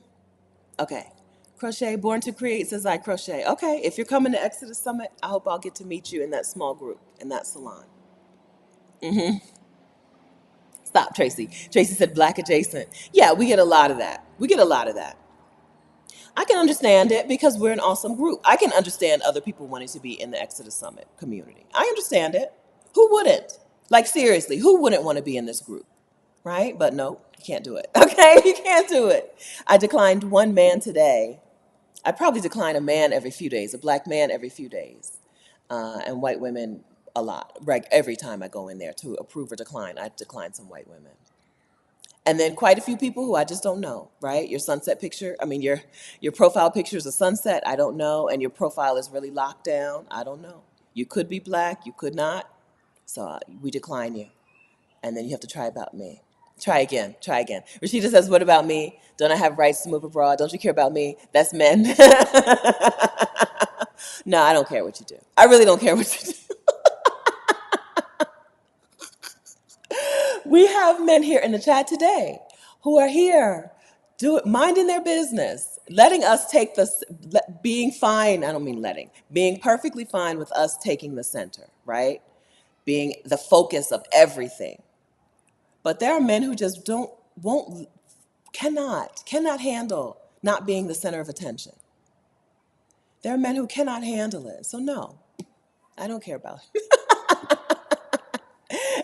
Okay. Crochet, Born to Create says I crochet. Okay, if you're coming to Exodus Summit, I hope I'll get to meet you in that small group, in that salon. Stop, Tracy. Tracy said black adjacent. Yeah, we get a lot of that. We get a lot of that. I can understand it because we're an awesome group. I can understand other people wanting to be in the Exodus Summit community. I understand it. Who wouldn't? Like, seriously, who wouldn't want to be in this group? Right? But no, you can't do it. Okay? You can't do it. I declined one man today. I probably decline a man every few days, a black man every few days, and white women a lot. Right? Every time I go in there to approve or decline, I decline some white women. And then quite a few people who I just don't know, right? Your sunset picture, I mean, your profile picture is a sunset, I don't know, and your profile is really locked down, I don't know. You could be black, you could not, so we decline you. And then you have to try about me. Try again, try again. Rashida says, what about me? Don't I have rights to move abroad? Don't you care about me? That's men. No, I don't care what you do. I really don't care what you do. We have men here in the chat today who are here, minding their business, letting us take being fine. I don't mean letting, being perfectly fine with us taking the center, right? Being the focus of everything. But there are men who just cannot handle not being the center of attention. There are men who cannot handle it. So no, I don't care about it.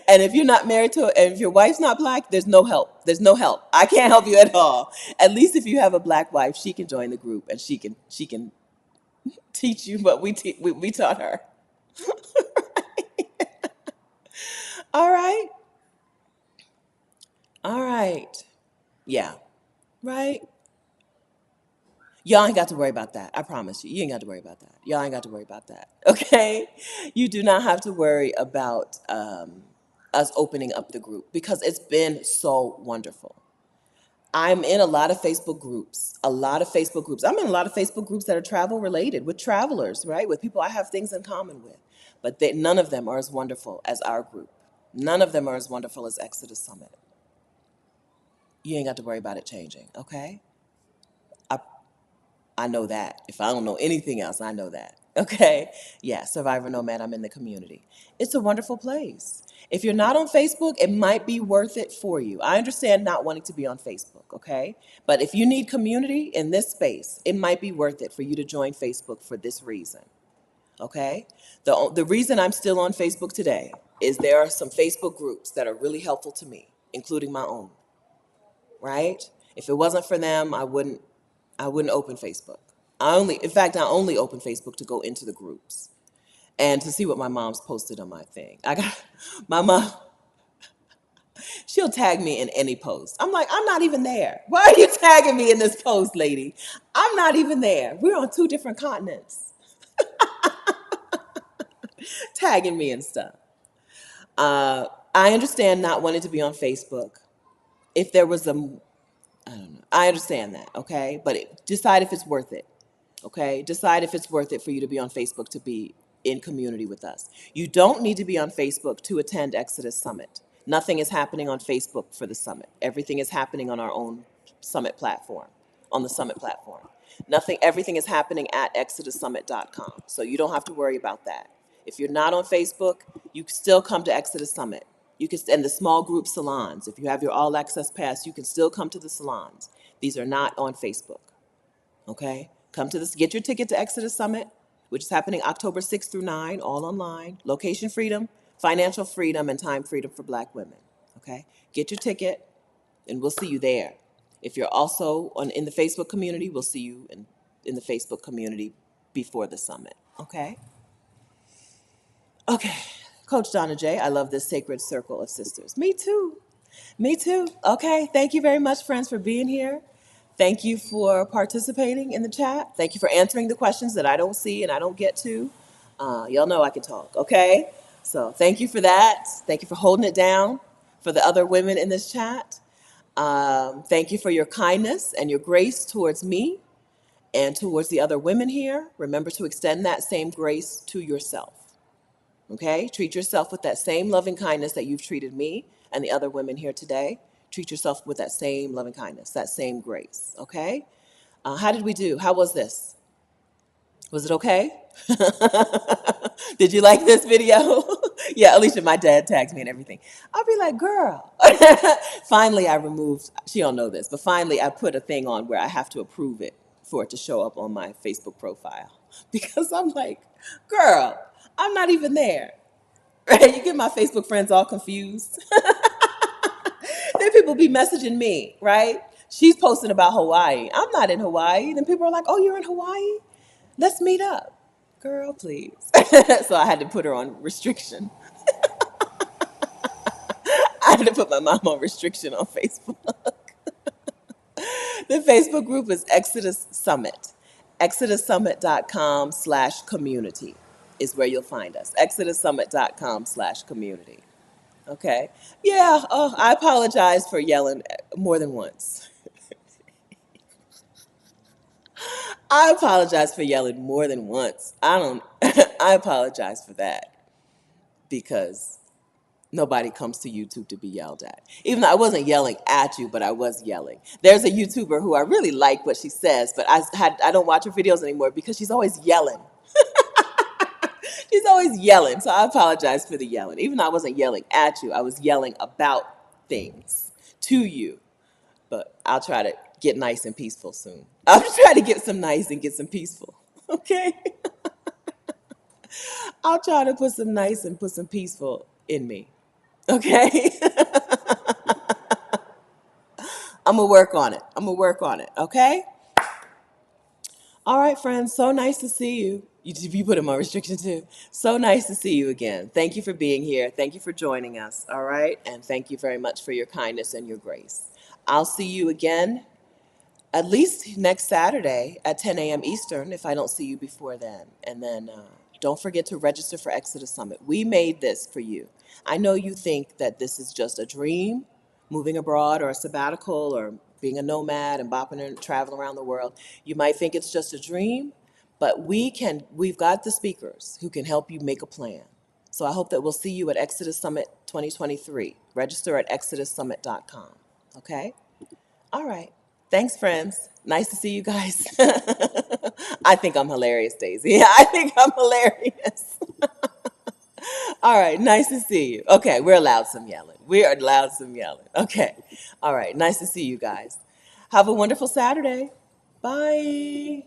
And if you're not married to, and if your wife's not black, there's no help. There's no help. I can't help you at all. At least if you have a black wife, she can join the group and she can teach you what we taught her. All right. All right. Yeah. Right. Y'all ain't got to worry about that. I promise you. You ain't got to worry about that. Y'all ain't got to worry about that. Okay? You do not have to worry about us opening up the group because it's been so wonderful. I'm in a lot of Facebook groups, I'm in a lot of Facebook groups that are travel related with travelers, right? With people I have things in common with. But none of them are as wonderful as our group. None of them are as wonderful as Exodus Summit. You ain't got to worry about it changing, okay? I know that. If I don't know anything else, I know that. Okay? Yeah, Survivor Nomad, I'm in the community. It's a wonderful place. If you're not on Facebook, it might be worth it for you. I understand not wanting to be on Facebook, okay? But if you need community in this space, it might be worth it for you to join Facebook for this reason, okay? The reason I'm still on Facebook today is there are some Facebook groups that are really helpful to me, including my own, right? If it wasn't for them, I wouldn't open Facebook. I only open Facebook to go into the groups and to see what my mom's posted on my thing. My mom, she'll tag me in any post. I'm like, I'm not even there. Why are you tagging me in this post, lady? I'm not even there. We're on 2 different continents. Tagging me and stuff. I understand not wanting to be on Facebook. If there was I don't know. I understand that, okay? But decide if it's worth it, okay? Decide if it's worth it for you to be on Facebook to be in community with us. You don't need to be on Facebook to attend Exodus Summit. Nothing is happening on Facebook for the summit. Everything is happening on our own summit platform, on the summit platform. Everything is happening at exodussummit.com. So you don't have to worry about that. If you're not on Facebook, you can still come to Exodus Summit. You can, and the small group salons, if you have your all access pass, you can still come to the salons. These are not on Facebook, okay? Come to this, get your ticket to Exodus Summit, which is happening October 6th through 9, all online. Location freedom, financial freedom, and time freedom for Black women. Okay? Get your ticket, and we'll see you there. If you're also in the Facebook community, we'll see you in the Facebook community before the summit. Okay? Okay. Coach Donna J, I love this sacred circle of sisters. Me too. Me too. Okay. Thank you very much, friends, for being here. Thank you for participating in the chat. Thank you for answering the questions that I don't see and I don't get to. Y'all know I can talk, okay? So thank you for that. Thank you for holding it down for the other women in this chat. Thank you for your kindness and your grace towards me and towards the other women here. Remember to extend that same grace to yourself. Okay? Treat yourself with that same loving kindness that you've treated me and the other women here today. Treat yourself with that same loving kindness, that same grace. Okay? How did we do? How was this? Was it okay? Did you like this video? Yeah, Alicia, my dad tags me and everything. I'll be like, girl. Finally, I removed, she don't know this, but finally I put a thing on where I have to approve it for it to show up on my Facebook profile. Because I'm like, girl, I'm not even there. Right? You get my Facebook friends all confused. Then people be messaging me, right? She's posting about Hawaii. I'm not in Hawaii. Then people are like, oh, you're in Hawaii? Let's meet up. Girl, please. So I had to put her on restriction. I had to put my mom on restriction on Facebook. The Facebook group is Exodus Summit. ExodusSummit.com/community is where you'll find us. ExodusSummit.com/community. Okay. Yeah. Oh, I apologize for yelling more than once. I apologize for yelling more than once. I apologize for that because nobody comes to YouTube to be yelled at. Even though I wasn't yelling at you, but I was yelling. There's a YouTuber who I really like what she says, but I don't watch her videos anymore because she's always yelling. She's always yelling. So I apologize for the yelling. Even though I wasn't yelling at you, I was yelling about things to you. But I'll try to get nice and peaceful soon. I'll try to get some nice and get some peaceful. Okay? I'll try to put some nice and put some peaceful in me. Okay? I'm going to work on it. I'm going to work on it. Okay? All right, friends. So nice to see you. You put him on restriction too. So nice to see you again. Thank you for being here. Thank you for joining us. All right? And thank you very much for your kindness and your grace. I'll see you again at least next Saturday at 10 a.m. Eastern if I don't see you before then. And then don't forget to register for Exodus Summit. We made this for you. I know you think that this is just a dream, moving abroad or a sabbatical or being a nomad and bopping and traveling around the world. You might think it's just a dream, but we've got the speakers who can help you make a plan. So I hope that we'll see you at Exodus Summit 2023. Register at exodussummit.com. Okay? All right. Thanks, friends. Nice to see you guys. I think I'm hilarious, Daisy. Yeah, I think I'm hilarious. All right. Nice to see you. Okay. We're allowed some yelling. We are allowed some yelling. Okay. All right. Nice to see you guys. Have a wonderful Saturday. Bye.